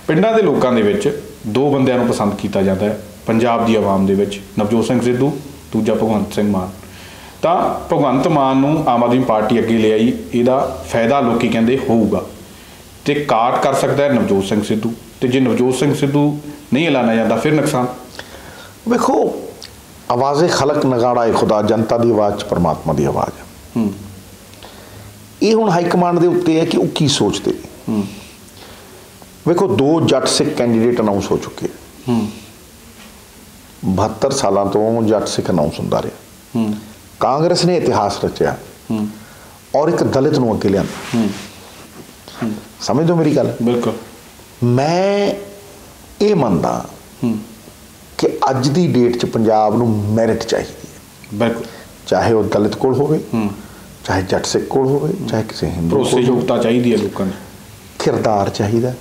ਪਿੰਡਾਂ ਦੇ ਲੋਕਾਂ ਦੇ ਵਿੱਚ 2 ਬੰਦਿਆਂ ਨੂੰ ਪਸੰਦ ਕੀਤਾ ਜਾਂਦਾ ਹੈ ਪੰਜਾਬ ਦੀ ਆਵਾਮ ਦੇ ਵਿੱਚ, ਨਵਜੋਤ ਸਿੰਘ ਸਿੱਧੂ, ਦੂਜਾ ਭਗਵੰਤ ਸਿੰਘ ਮਾਨ। ਤਾਂ ਭਗਵੰਤ ਮਾਨ ਨੂੰ ਆਮ ਆਦਮੀ ਪਾਰਟੀ ਅੱਗੇ ਲੈ ਆਈ, ਇਹਦਾ ਫਾਇਦਾ ਲੋਕੀ ਕਹਿੰਦੇ ਹੋਊਗਾ, ਤੇ ਕਾਟ ਕਰ ਸਕਦਾ ਹੈ ਨਵਜੋਤ ਸਿੰਘ ਸਿੱਧੂ, ਤੇ ਜੇ ਨਵਜੋਤ ਸਿੰਘ ਸਿੱਧੂ ਨਹੀਂ ਐਲਾਨਿਆ ਜਾਂਦਾ ਫਿਰ ਨੁਕਸਾਨ। ਵੇਖੋ, ਆਵਾਜ਼ੇ ਖਲਕ ਨਗਾੜਾ ਖੁਦਾ, ਜਨਤਾ ਦੀ ਆਵਾਜ਼ 'ਚ ਪਰਮਾਤਮਾ ਦੀ ਆਵਾਜ਼ ਹੈ। ਇਹ ਹੁਣ ਹਾਈ ਕਮਾਂਡ ਦੇ ਉੱਤੇ ਹੈ ਕਿ ਉਹ ਕੀ ਸੋਚਦੇ। ਵੇਖੋ 2 ਜੱਟ ਸਿੱਖ ਕੈਂਡੀਡੇਟ ਅਨਾਉਂਸ ਹੋ ਚੁੱਕੇ, 72 ਸਾਲਾਂ ਤੋਂ ਜੱਟ ਸਿੱਖ ਅਨਾਉਂਸ ਹੁੰਦਾ ਰਿਹਾ। ਕਾਂਗਰਸ ਨੇ ਇਤਿਹਾਸ ਰਚਿਆ ਔਰ ਇੱਕ ਦਲਿਤ ਨੂੰ ਅੱਗੇ ਲਿਆਂਦਾ। ਸਮਝ ਦੋ ਮੇਰੀ ਗੱਲ? ਬਿਲਕੁਲ। ਮੈਂ ਇਹ ਮੰਨਦਾ ਕਿ ਅੱਜ ਦੀ ਡੇਟ 'ਚ ਪੰਜਾਬ ਨੂੰ ਮੈਰਿਟ ਚਾਹੀਦੀ ਹੈ। ਬਿਲਕੁਲ, ਚਾਹੇ ਉਹ ਦਲਿਤ ਕੋਲ ਹੋਵੇ, ਚਾਹੇ ਜੱਟ ਸਿੱਖ ਕੋਲ ਹੋਵੇ, ਚਾਹੇ ਕਿਸੇ ਹਿੰਦੂ ਕੋਲ। ਭਰੋਸੇਯੋਗਤਾ ਚਾਹੀਦੀ ਹੈ ਲੋਕਾਂ ਨੂੰ, ਕਿਰਦਾਰ ਚਾਹੀਦਾ,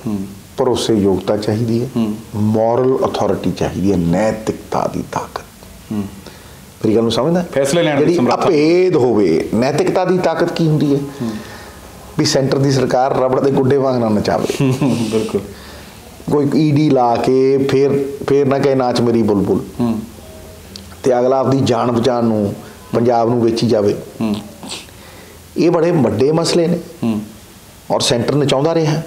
ਭਰੋਸੇਯੋਗਤਾ ਚਾਹੀਦੀ ਹੈ, ਮੋਰਲ ਅਥਾਰਟੀ ਚਾਹੀਦੀ ਹੈ, ਨੈਤਿਕਤਾ ਦੀ ਤਾਕਤ। ਮੇਰੀ ਗੱਲ ਨੂੰ ਸਮਝਦਾ? ਫੈਸਲੇ ਲੈਣ ਦੀ ਸਮਰੱਥਾ, ਅਭੇਦ ਹੋਵੇ। ਨੈਤਿਕਤਾ ਦੀ ਤਾਕਤ ਕੀ ਹੁੰਦੀ ਹੈ? ਵੀ ਸੈਂਟਰ ਦੀ ਸਰਕਾਰ ਰਬੜ ਦੇ ਗੁੱਡੇ ਵਾਂਗ ਨਾ ਨਚਾਵੇ। ਬਿਲਕੁਲ। ਕੋਈ ਈਡੀ ਲਾ ਕੇ ਫੇਰ ਨਾ ਕਹੇ ਨਾਚ ਮੇਰੀ ਬੁਲਬੁਲ, ਤੇ ਅਗਲਾ ਆਪਦੀ ਜਾਨ ਬਚਾਉਣ ਨੂੰ ਪੰਜਾਬ ਨੂੰ ਵੇਚੀ ਜਾਵੇ। ਇਹ ਬੜੇ ਵੱਡੇ ਮਸਲੇ ਨੇ ਔਰ ਸੈਂਟਰ ਨਚਾਉਂਦਾ ਰਿਹਾ।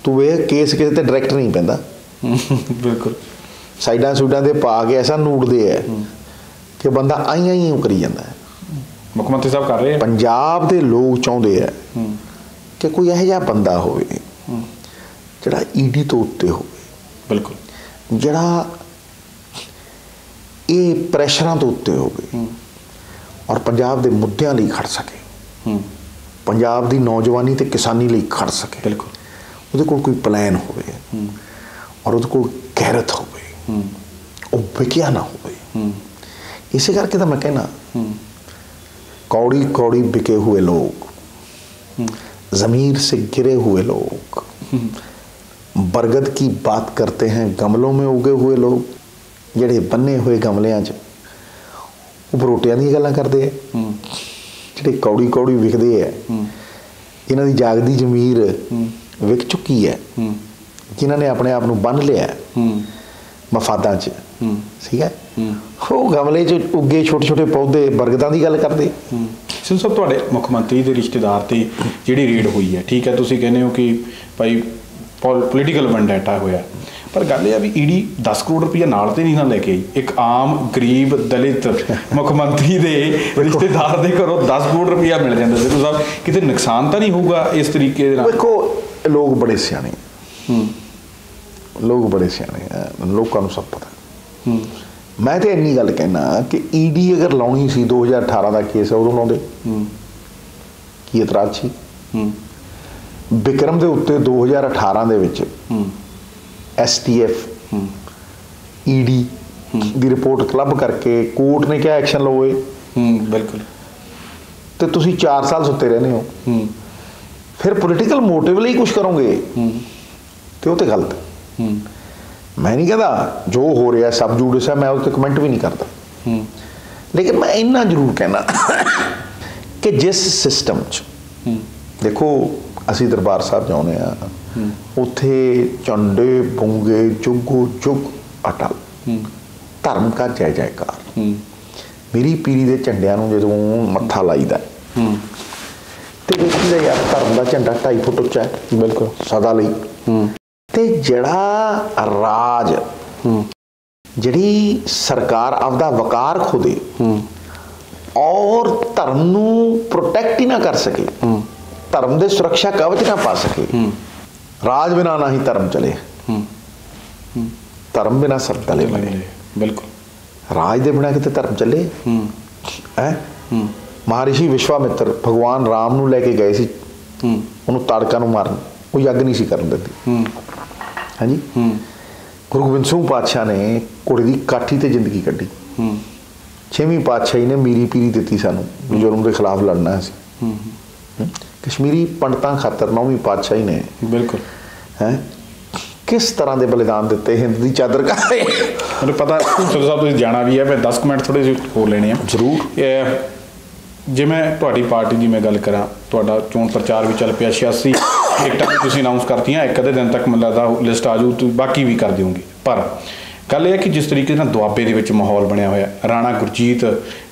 ਤੂੰ ਇਹ ਕੇਸ ਕਿਸੇ ਤੇ ਡਾਇਰੈਕਟ ਨਹੀਂ ਪੈਂਦਾ। ਬਿਲਕੁਲ, ਸਾਈਡਾਂ ਸੂਡਾਂ ਦੇ ਪਾ ਕੇ ਐਸਾ ਨੂੜਦੇ ਆ ਕਿ ਬੰਦਾ ਆਈ ਕਰੀ ਜਾਂਦਾ ਹੈ। ਮੁੱਖ ਮੰਤਰੀ ਸਾਹਿਬ ਕਰ ਰਹੇ ਆ। ਪੰਜਾਬ ਦੇ ਲੋਕ ਚਾਹੁੰਦੇ ਆ ਕਿ ਕੋਈ ਇਹੋ ਜਿਹਾ ਬੰਦਾ ਹੋਵੇ ਜਿਹੜਾ ਈਡੀ ਤੋਂ ਉੱਤੇ ਹੋਵੇ। ਬਿਲਕੁਲ, ਜਿਹੜਾ ਇਹ ਪ੍ਰੈਸ਼ਰਾਂ ਤੋਂ ਉੱਤੇ ਹੋਵੇ ਔਰ ਪੰਜਾਬ ਦੇ ਮੁੱਦਿਆਂ ਲਈ ਖੜ ਸਕੇ। ਪੰਜਾਬ ਦੀ ਨੌਜਵਾਨੀ ਤੇ ਕਿਸਾਨੀ ਲਈ ਖੜ ਸਕੇ। ਬਿਲਕੁਲ। ਉਹਦੇ ਕੋਲ ਕੋਈ ਪਲਾਨ ਹੋਵੇ ਔਰ ਉਹਦੇ ਕੋਲ ਗੈਰਤ ਹੋਵੇ, ਉਹ ਵਿਕਿਆ ਨਾ ਹੋਵੇ। ਇਸੇ ਕਰਕੇ ਤਾਂ ਮੈਂ ਕਹਿਣਾ, कौड़ी कौड़ी बिके हुए लोग, ज़मीर से गिरे हुए लोग, बरगद की बात करते हैं गमलों में उगे हुए लोग, ਜਿਹੜੇ ਬੰਨੇ ਹੋਏ ਗਮਲਿਆਂ 'ਚ ਉਹ ਬਰੋਟਿਆਂ ਦੀਆਂ ਗੱਲਾਂ ਕਰਦੇ ਆ। ਜਿਹੜੇ ਕੌੜੀ ਕੌੜੀ ਵਿਕਦੇ ਆ, ਇਹਨਾਂ ਦੀ ਜਾਗਦੀ ਜ਼ਮੀਰ ਵਿਕ ਚੁੱਕੀ ਹੈ, ਜਿਨ੍ਹਾਂ ਨੇ ਆਪਣੇ ਆਪ ਨੂੰ ਬੰਨ੍ਹ ਲਿਆ ਮਫਾਦਾਂ 'ਚ, ਠੀਕ ਹੈ। ਉਹ ਗਮਲੇ 'ਚ ਉੱਗੇ ਛੋਟੇ ਛੋਟੇ ਪੌਦੇ ਬਰਗਦਾਂ ਦੀ ਗੱਲ ਕਰਦੇ। ਸਿੰਘ ਸਾਹਿਬ, ਤੁਹਾਡੇ ਮੁੱਖ ਮੰਤਰੀ ਦੇ ਰਿਸ਼ਤੇਦਾਰ ਤੇ ਜਿਹੜੀ ਰੇਡ ਹੋਈ ਹੈ, ਠੀਕ ਹੈ, ਤੁਸੀਂ ਕਹਿੰਦੇ ਹੋ ਕਿ ਭਾਈ ਪੋਲੀਟੀਕਲ ਵੈਂਡੇਟਾ ਹੋਇਆ, ਪਰ ਗੱਲ ਇਹ ਆ ਵੀ ਈਡੀ 10 ਕਰੋੜ ਰੁਪਈਆ ਨਾਲ ਤੇ ਨਹੀਂ ਨਾ ਲੈ ਕੇ ਆਈ। ਇੱਕ ਆਮ ਗਰੀਬ ਦਲਿਤ ਮੁੱਖ ਮੰਤਰੀ ਦੇ ਰਿਸ਼ਤੇਦਾਰ ਦੇ ਘਰੋਂ 10 ਕਰੋੜ ਰੁਪਈਆ ਮਿਲ ਜਾਂਦਾ। ਸਿੱਧੂ ਸਾਹਿਬ, ਕਿਤੇ ਨੁਕਸਾਨ ਤਾਂ ਨਹੀਂ ਹੋਊਗਾ ਇਸ ਤਰੀਕੇ ਦੇ ਨਾਲ? ਦੇਖੋ, ਲੋਕ ਬੜੇ ਸਿਆਣੇ, ਲੋਕ ਬੜੇ ਸਿਆਣੇ ਆ, ਲੋਕਾਂ ਨੂੰ ਸਭ ਪਤਾ। ਮੈਂ ਤੇ ਇੰਨੀ ਗੱਲ ਕਹਿਣਾ ਕਿ ਈਡੀ ਅਗਰ ਲਾਉਣੀ ਸੀ 2018 ਦਾ ਕੇਸ ਹੈ, ਉਦੋਂ ਲਾਉਂਦੇ, ਕੀ ਇਤਰਾਜ਼ ਸੀ? ਵਿਕਰਮ ਦੇ ਉੱਤੇ 2018 ਦੇ ਵਿੱਚ STF ਈਡੀ ਦੀ ਰਿਪੋਰਟ ਕਲੱਬ ਕਰਕੇ ਕੋਰਟ ਨੇ ਕਿਹਾ ਐਕਸ਼ਨ ਲਓ ਇਹ। ਬਿਲਕੁਲ। ਤੇ ਤੁਸੀਂ 4 ਸਾਲ ਸੁੱਤੇ ਰਹਿੰਦੇ ਹੋ, ਫਿਰ ਪੋਲੀਟੀਕਲ ਮੋਟਿਵ ਲਈ ਕੁਝ ਕਰੋਗੇ ਤੇ ਉਹ ਤੇ ਗਲਤ। ਮੈਂ ਨਹੀਂ ਕਹਿੰਦਾ ਜੋ ਹੋ ਰਿਹਾ ਸਬ ਜੂਡਿਸ ਹੈ, ਮੈਂ ਉਹ 'ਤੇ ਕਮੈਂਟ ਵੀ ਨਹੀਂ ਕਰਦਾ, ਲੇਕਿਨ ਮੈਂ ਇੰਨਾ ਜ਼ਰੂਰ ਕਹਿਣਾ ਕਿ ਜਿਸ ਸਿਸਟਮ 'ਚ ਦੇਖੋ ਅਸੀਂ ਦਰਬਾਰ ਸਾਹਿਬ ਜਾਂਦੇ ਹਾਂ, ਉੱਥੇ ਝੰਡੇ ਬੁੰਗੇ ਜੁਗੋ ਜੁਗ ਅਟਲ, ਧਰਮ ਕਾ ਜੈ ਜੈਕਾਰ। ਮੇਰੀ ਪੀਰੀ ਦੇ ਝੰਡਿਆਂ ਨੂੰ ਜਦੋਂ ਮੱਥਾ ਲਾਈਦਾ ਤੇ ਵੇਖੀਦਾ ਯਾਰ ਧਰਮ ਦਾ ਝੰਡਾ 2.5 ਫੁੱਟ ਉੱਚਾ ਹੈ, ਬਿਲਕੁਲ ਸਦਾ ਲਈ। ਤੇ ਜਿਹੜਾ ਰਾਜ, ਜਿਹੜੀ ਸਰਕਾਰ ਆਪਦਾ ਵਕਾਰ ਖੋਦੇ ਔਰ ਧਰਮ ਨੂੰ ਪ੍ਰੋਟੈਕਟ ਹੀ ਨਾ ਕਰ ਸਕੇ, ਧਰਮ ਦੇ ਸੁਰੱਖਿਆ ਕਵਚ ਨਾ ਪਾ ਸਕੇ, ਰਾਜ ਬਿਨਾ ਨਾ ਹੀ ਧਰਮ ਚਲੇ, ਧਰਮ ਬਿਨਾ ਸਭ ਤਲੇ ਬਣੇ। ਬਿਲਕੁਲ। ਰਾਜ ਦੇ ਬਿਨਾ ਕਿਤੇ ਧਰਮ ਚੱਲੇ ਹੈ? ਮਹਾਰਿਸ਼ੀ ਵਿਸ਼ਵਾਮਿੱਤਰ ਭਗਵਾਨ ਰਾਮ ਨੂੰ ਲੈ ਕੇ ਗਏ ਸੀ ਉਹਨੂੰ ਤਾੜਕਾ ਨੂੰ ਮਾਰਨ, ਉਹ ਯੱਗ ਨਹੀਂ ਸੀ ਕਰਨ ਦਿੰਦੀ। ਹਾਂਜੀ। ਗੁਰੂ ਗੋਬਿੰਦ ਸਿੰਘ ਪਾਤਸ਼ਾਹ ਨੇ ਘੋੜੇ ਦੀ ਕਾਠੀ ਤੇ ਜ਼ਿੰਦਗੀ ਕੱਢੀ। 6ਵੀਂ ਪਾਤਸ਼ਾਹੀ ਨੇ ਮੀਰੀ ਪੀਰੀ ਦਿੱਤੀ ਸਾਨੂੰ ਜ਼ੁਲਮ ਦੇ ਖਿਲਾਫ ਲੜਨਾ ਸੀ। ਕਸ਼ਮੀਰੀ ਪੰਡਤਾਂ ਖਾਤਰ 9ਵੀਂ ਪਾਤਸ਼ਾਹੀ ਨੇ ਬਿਲਕੁਲ ਹੈ ਕਿਸ ਤਰ੍ਹਾਂ ਦੇ ਬਲੀਦਾਨ ਦਿੱਤੇ, ਹਿੰਦ ਦੀ ਚਾਦਰ ਕਾਰੇ। ਮੈਨੂੰ ਪਤਾ ਸਿੱਧੂ ਸਾਹਿਬ ਤੁਸੀਂ ਜਾਣਾ ਵੀ ਹੈ, ਮੈਂ 10 ਮਿੰਟ ਥੋੜ੍ਹੇ ਜਿਹੇ ਹੋਰ ਲੈਣੇ ਆ। ਜ਼ਰੂਰ। ਜੇ ਮੈਂ ਤੁਹਾਡੀ ਪਾਰਟੀ ਦੀ ਮੈਂ ਗੱਲ ਕਰਾਂ, ਤੁਹਾਡਾ ਚੋਣ ਪ੍ਰਚਾਰ ਵੀ ਚੱਲ ਪਿਆ, 86 ਟਿਕਟਾਂ ਤੁਸੀਂ ਅਨਾਊਂਸ ਕਰਤੀਆਂ, ਇੱਕ ਅੱਧੇ ਦਿਨ ਤੱਕ ਮੈਨੂੰ ਲੱਗਦਾ ਲਿਸਟ ਆ ਜਾਊ, ਤੁਸੀਂ ਬਾਕੀ ਵੀ ਕਰ ਦਿਓਗੇ। ਪਰ ਗੱਲ ਇਹ ਹੈ ਕਿ ਜਿਸ ਤਰੀਕੇ ਨਾਲ ਦੁਆਬੇ ਦੇ ਵਿੱਚ ਮਾਹੌਲ ਬਣਿਆ ਹੋਇਆ, ਰਾਣਾ ਗੁਰਜੀਤ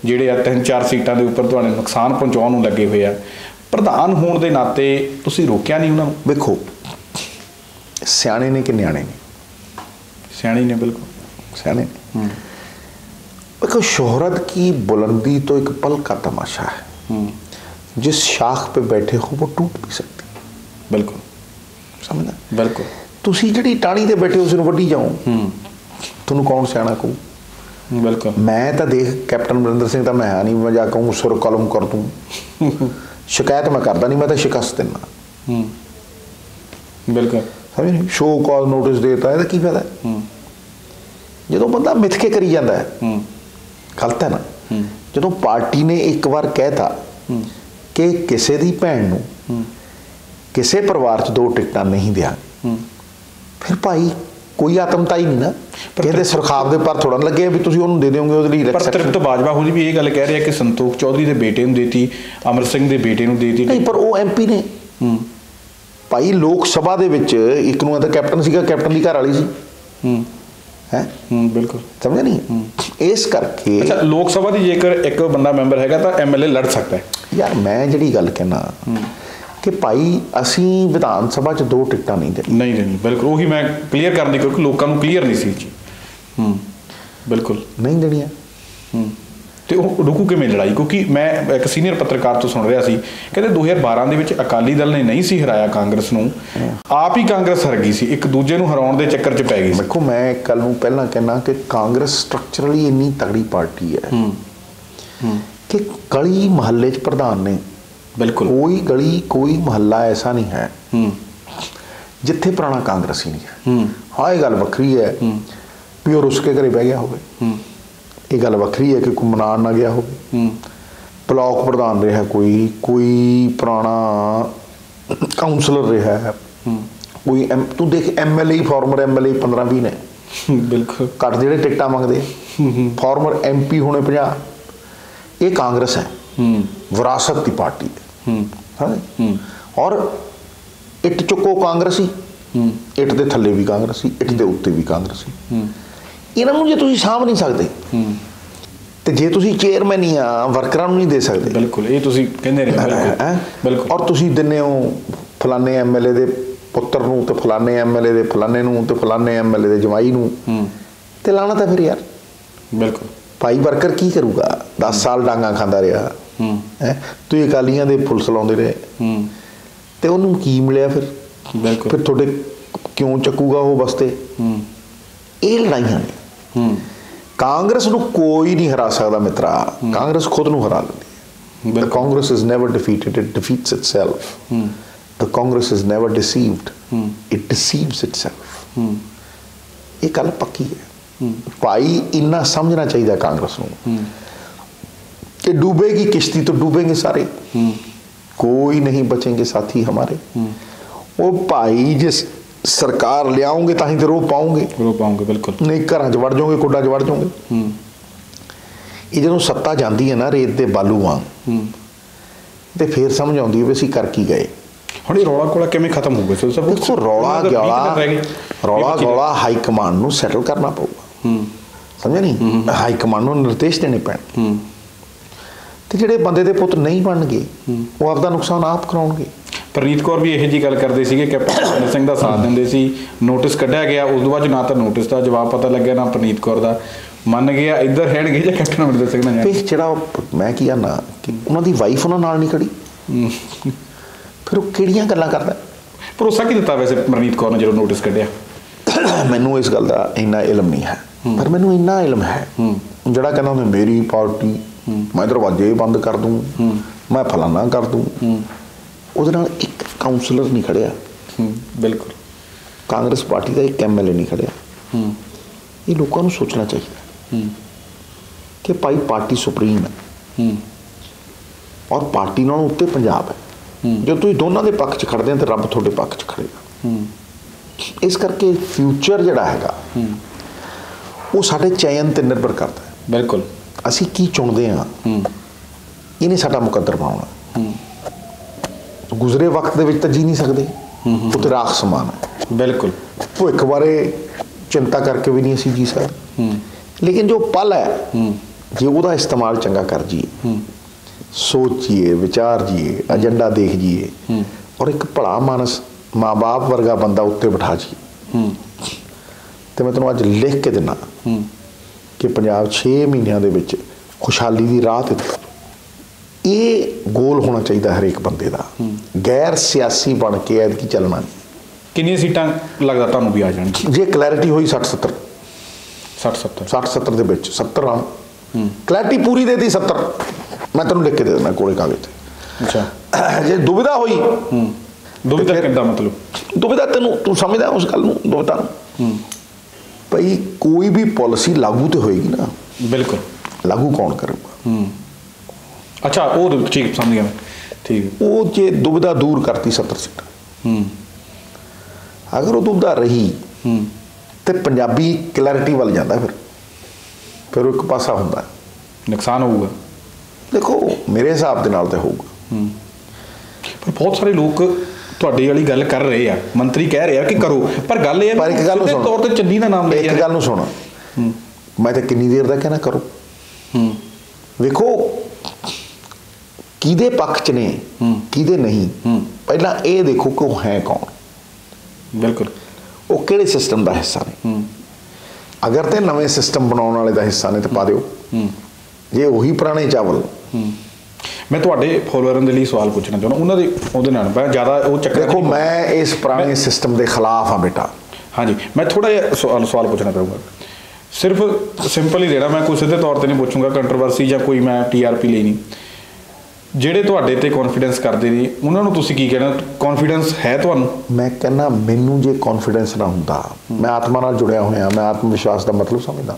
ਜਿਹੜੇ ਆ 3-4 ਸੀਟਾਂ ਦੇ ਉੱਪਰ ਤੁਹਾਨੂੰ ਨੁਕਸਾਨ ਪਹੁੰਚਾਉਣ ਨੂੰ ਲੱਗੇ ਹੋਏ ਆ, ਪ੍ਰਧਾਨ ਹੋਣ ਦੇ ਨਾਤੇ ਤੁਸੀਂ ਰੋਕਿਆ ਨਹੀਂ ਉਹਨਾਂ ਨੂੰ? ਵੇਖੋ, ਸਿਆਣੇ ਨੇ ਕਿ ਨਿਆਣੇ ਨੇ? ਸਿਆਣੇ ਨੇ, ਬਿਲकुल सियाने। देखो, शोहरत की बुलंदी तो एक पल का तमाशा है, जिस शाख पे बैठे हो वो टूट भी सकती। बिल्कुल समझना। बिल्कुल। तुसी जिहड़ी टाणी ते बैठे हो उसनूं वड्डी जाओ, तुहानूं कौन सियाणा कहू? बिल्कुल। मैं तो देख कैप्टन अमरिंदर सिंह तो मैं है नहीं, मैं जा कहूँ सुर कलम कर दूँ, शिकायत मैं करता नहीं, मैं तो शिकस्त देना। बिल्कुल। समझ नहीं, शो कॉज नोटिस देता है तो की फायदा है? जो बंदा मिथ के करी जाता है गलत है ना। जो पार्टी ने एक बार कहता कि किसी दी भैन नूं किसी परिवार च 2 टिकटां नहीं दिया, फिर भाई कोई आतमताई नहीं ना, कहते सुरखाब दे पर थोड़ा लगे भी तुसीं उहनूं दे देओगे ਉਹਦੇ ਲਈ। ਪਰ ਤ੍ਰਿਪਤ ਬਾਜਵਾ ਹੋ ਜੀ ਵੀ ਇਹ ਗੱਲ ਕਹਿ ਰਿਹਾ ਕਿ ਸੰਤੋਖ ਚੌਧਰੀ ਦੇ ਬੇਟੇ ਨੂੰ ਦੇਤੀ, ਅਮਰ ਸਿੰਘ ਦੇ ਬੇਟੇ ਨੂੰ ਦੇਤੀ। ਨਹੀਂ, ਪਰ ਉਹ MP ਨੇ ਭਾਈ, ਲੋਕ ਸਭਾ ਦੇ ਵਿੱਚ ਇੱਕ ਨੂੰ ਤਾਂ ਕੈਪਟਨ ਸੀਗਾ, ਕੈਪਟਨ ਦੀ ਘਰ ਵਾਲੀ ਸੀ ਹੈ। ਬਿਲਕੁਲ। ਸਮਝਿਆ ਨਹੀਂ? ਇਸ ਕਰਕੇ ਅੱਛਾ, ਲੋਕ ਸਭਾ ਦੀ ਜੇਕਰ ਇੱਕ ਬੰਦਾ ਮੈਂਬਰ ਹੈਗਾ ਤਾਂ MLA ਲੜ ਸਕਦਾ ਹੈ। ਯਾਰ ਮੈਂ ਜਿਹੜੀ ਗੱਲ ਕਹਿਣਾ ਕਿ ਭਾਈ ਅਸੀਂ ਵਿਧਾਨ ਸਭਾ 'ਚ 2 ਟਿਕਟਾਂ ਨਹੀਂ ਦੇਣੀ। ਬਿਲਕੁਲ, ਉਹੀ ਮੈਂ ਕਲੀਅਰ ਕਰਨ ਦੀ, ਕਿਉਂਕਿ ਲੋਕਾਂ ਨੂੰ ਕਲੀਅਰ ਨਹੀਂ ਸੀ ਜੀ। ਬਿਲਕੁਲ ਨਹੀਂ ਦੇਣੀਆਂ। ਤੇ ਉਹ ਰੁਕੂ ਕਿਵੇਂ ਲੜਾਈ? ਕਿਉਂਕਿ ਮੈਂ ਇੱਕ ਸੀਨੀਅਰ ਪੱਤਰਕਾਰ ਤੋਂ ਸੁਣ ਰਿਹਾ ਸੀ, ਕਹਿੰਦੇ 2012 ਦੇ ਵਿੱਚ ਅਕਾਲੀ ਦਲ ਨੇ ਨਹੀਂ ਸੀ ਹਰਾਇਆ ਕਾਂਗਰਸ ਨੂੰ, ਆਪ ਹੀ ਕਾਂਗਰਸ ਹਰ ਗਈ ਸੀ, ਇੱਕ ਦੂਜੇ ਨੂੰ ਹਰਾਉਣ ਦੇ ਚੱਕਰ 'ਚ ਪੈ ਗਈ ਸੀ। ਦੇਖੋ, ਮੈਂ ਇੱਕ ਗੱਲ ਨੂੰ ਪਹਿਲਾਂ ਕਹਿਣਾ ਕਿ ਕਾਂਗਰਸ ਸਟਰਕਚਰਲੀ ਇੰਨੀ ਤਗੜੀ ਪਾਰਟੀ ਹੈ ਕਿ ਗਲੀ ਮੁਹੱਲੇ 'ਚ ਪ੍ਰਧਾਨ ਨੇ बिल्कुल। कोई गली कोई मोहल्ला ऐसा नहीं है जिथे पुराना कांग्रेसी नहीं है। हाँ, ये गल वक्री है भी और उसके घरे बह गया होवे, ये गल वक्री है कि कोई मनान ना गया होवे, ब्लॉक प्रधान रहा कोई पुराना काउंसलर रहा है, कोई तू देख MLA फॉर्मर MLA 15-20 ने बिल्कुल घट जिहड़े टिकटा मंगते, फॉर्मर MP होने 50। ये कांग्रेस है, विरासत की पार्टी है। और इट चुको कांग्रेसी, इट दे थल्ले भी कांग्रेसी, इट दे उत्ते भी कांग्रेसी। इन्हां नूं जे तुसीं साਂਭ नहीं सकते ते जे तुसीं चेयरमैन ही आ वर्करां नूं नहीं दे सकते। बिल्कुल, ये तुसीं कहंदे रहे बिल्कुल। और तुसीं दिंदे हो फलाने MLA दे पुत्तर नूं ते फलाने MLA दे फलाने नूं ते फलाने MLA दे जवाई नूं, ते लाना तो फिर यार बिल्कुल भाई वर्कर की करूगा? 10 साल डांगा खांदा रहा है, तुसीं अकालियां दे पुलिस लाउंदे रहे ते उहनूं की मिलिया फिर? बिल्कुल। फिर तुहाडे क्यों चकूगा वो बस्ते? ये लड़ाइयां ने। कांग्रेस नूं कोई नहीं हरा सकदा मित्रा, कांग्रेस खुद नूं हरा लैंदी है। Congress is never defeated, it defeats itself. The Congress is never deceived, it deceives itself. ये गल पक्की है भाई, इन्ना समझना चाहिए कांग्रेस नूं कि डूबेगी किश्ती तो डूबेंगे सारे, कोई नहीं बचेंगे साथी हमारे। वो भाई जिस सरकार लियाओगे तां ही तो रो पाओगे बिल्कुल, नहीं घर च वड़ जाओगे, कुड्डा च वड़ जाओगे। ये जो सत्ता जाती है ना रेत के बालू वांग, तो फिर समझ आती है भी असीं कर की गए। हुण ये रौला कोला किवें खत्म हो गया? देखो रौला गौला हाई कमांड नूं सैटल करना पऊगा, समझे नहीं? हाई कमांड नूं निर्देश देने पैण, ते जिहड़े बंदे दे पुत्त नहीं बनगे वो आपदा नुकसान आप कराउणगे। प्रनीत कौर भी यही जी गल करते थे, कैप्टन अमरिंदर सिंह का साथ देंदे सी, नोटिस कढ़िया गया, उस तो बाद ना तो नोटिस का जवाब पता लग्या ना प्रनीत कौर का, मन गया इधर हैणगे जां कैप्टन अमरिंदर सिंह नाल जाण। जिहड़ा मैं की कहना कि उन्हां दी वाइफ उन्हां नाल नहीं खड़ी, फिर वो किहड़ियां गल्लां करदा? भरोसा की दिता वैसे प्रनीत कौर ने जो नोटिस कढ़िया? मैनूं इस गल दा इन्ना इलम नहीं है, पर मैनूं इन्ना इलम है जिहड़ा कहंदा हुंदा मेरी पार्टी, मैं दरवाजे बंद कर दूं, मैं फलाना कर दूं, ਉਹਦੇ ਨਾਲ ਇੱਕ ਕਾਉਂਸਲਰ नहीं खड़िया। बिल्कुल। कांग्रेस पार्टी का एक MLA नहीं खड़िया। ये लोगों को सोचना चाहिए कि भाई पार्टी सुप्रीम है और पार्टी नालों उत्ते पंजाब है। जो तुसीं दोनों के पक्ष च खड़दे तो रब तुहाडे पक्ष च खड़ेगा। इस करके फ्यूचर जिहड़ा हैगा वो साडे चयन ते निर्भर करता है। बिल्कुल। असीं की चुनदे हां इहने साडा मुकद्दर बनाउणा। गुजरे वक्त दे विच तां जी नहीं सकते, वो तो राख समान है। बिल्कुल। भविख बारे चिंता करके भी नहीं असीं जी सकते, लेकिन जो पल है जे उसका इस्तेमाल चंगा कर जीए, सोचिए विचार जीए, एजेंडा देख जीए और एक भला मानस माँ बाप वर्गा बंदा उत्ते बिठा जीए, तो मैं तुहानूं अज लिख के दिना कि पंजाब 6 महीनों दे विच खुशहाली की राह ते ये गोल होना चाहिए हरेक बंदे का। गैर सियासी बन के ऐतकी चलना नहीं। कितनी सीटां लगदा तुहानूं भी आ जाणगी जे क्लैरिटी होई 60-70 60-70 दे विच 70 आण, क्लैरिटी पूरी दे दी 70 मैं तैनूं लिख के दे देना कोले कागज ते। अच्छा, जे दुविधा होई, दुविधा किद्दां मतलब? दुविधा तैनूं तू समझदा उस गल नूं दुविधा नूं भाई कोई भी पॉलिसी लागू तो होएगी ना। बिल्कुल। लागू कौन करूगा? अच्छा, वो ठीक समझ गया मैं, ठीक है। वो जे दुविधा दूर करती 70 सीट, अगर वो दुविधा रही तो पंजाबी क्लैरिटी वाल जाता, फिर वो एक पासा होंदा, नुकसान होगा। देखो मेरे हिसाब के नाल तो होगा, पर बहुत सारे लोग ਤੁਹਾਡੀ ਵਾਲੀ ਗੱਲ कर रहे हैं, मंत्री कह रहे हैं कि करो, पर गल ये पर एक गल सुनो, तौर ते चन्नी दा नाम ले एक गल नूं सुनो, मैं तो किन्नी देर दा कहना करो। वेखो किहदे पक्ष च ने किहदे नहीं, पहला ये देखो कि वो है कौन। बिल्कुल। वो किहड़े सिस्टम का हिस्सा ने। अगर तो नवे सिस्टम बनाने वाले का हिस्सा ने तो पा दिओ, जे उही पुराने चावल। मैं तुहाडे फॉलोअरां दे लई सवाल पूछना चाहुंदा, उन्हां दे उहदे नाल मैं ज़्यादा वो चक्कर। देखो मैं इस पुराने सिस्टम के खिलाफ हाँ बेटा। हाँ जी, मैं थोड़ा जिहा सवाल पूछना चाहूँगा, सिर्फ सिंपल ही देना, मैं कोई सीधे तौर पर नहीं पूछूंगा कंट्रोवर्सी या कोई मैं TRP लेनी। ਜਿਹੜੇ ਤੁਹਾਡੇ ਤੇ ਕੌਨਫੀਡੈਂਸ ਕਰਦੇ ਨੇ ਉਹਨਾਂ ਨੂੰ ਤੁਸੀਂ ਕੀ ਕਹਿਣਾ, ਕੌਨਫੀਡੈਂਸ ਹੈ ਤੁਹਾਨੂੰ? ਮੈਂ ਕਹਿੰਦਾ ਮੈਨੂੰ ਜੇ ਕੌਨਫੀਡੈਂਸ ਨਾ ਹੁੰਦਾ, ਮੈਂ ਆਤਮਾ ਨਾਲ ਜੁੜਿਆ ਹੋਇਆ, ਮੈਂ ਆਤਮ ਵਿਸ਼ਵਾਸ ਦਾ ਮਤਲਬ ਸਮਝਦਾ।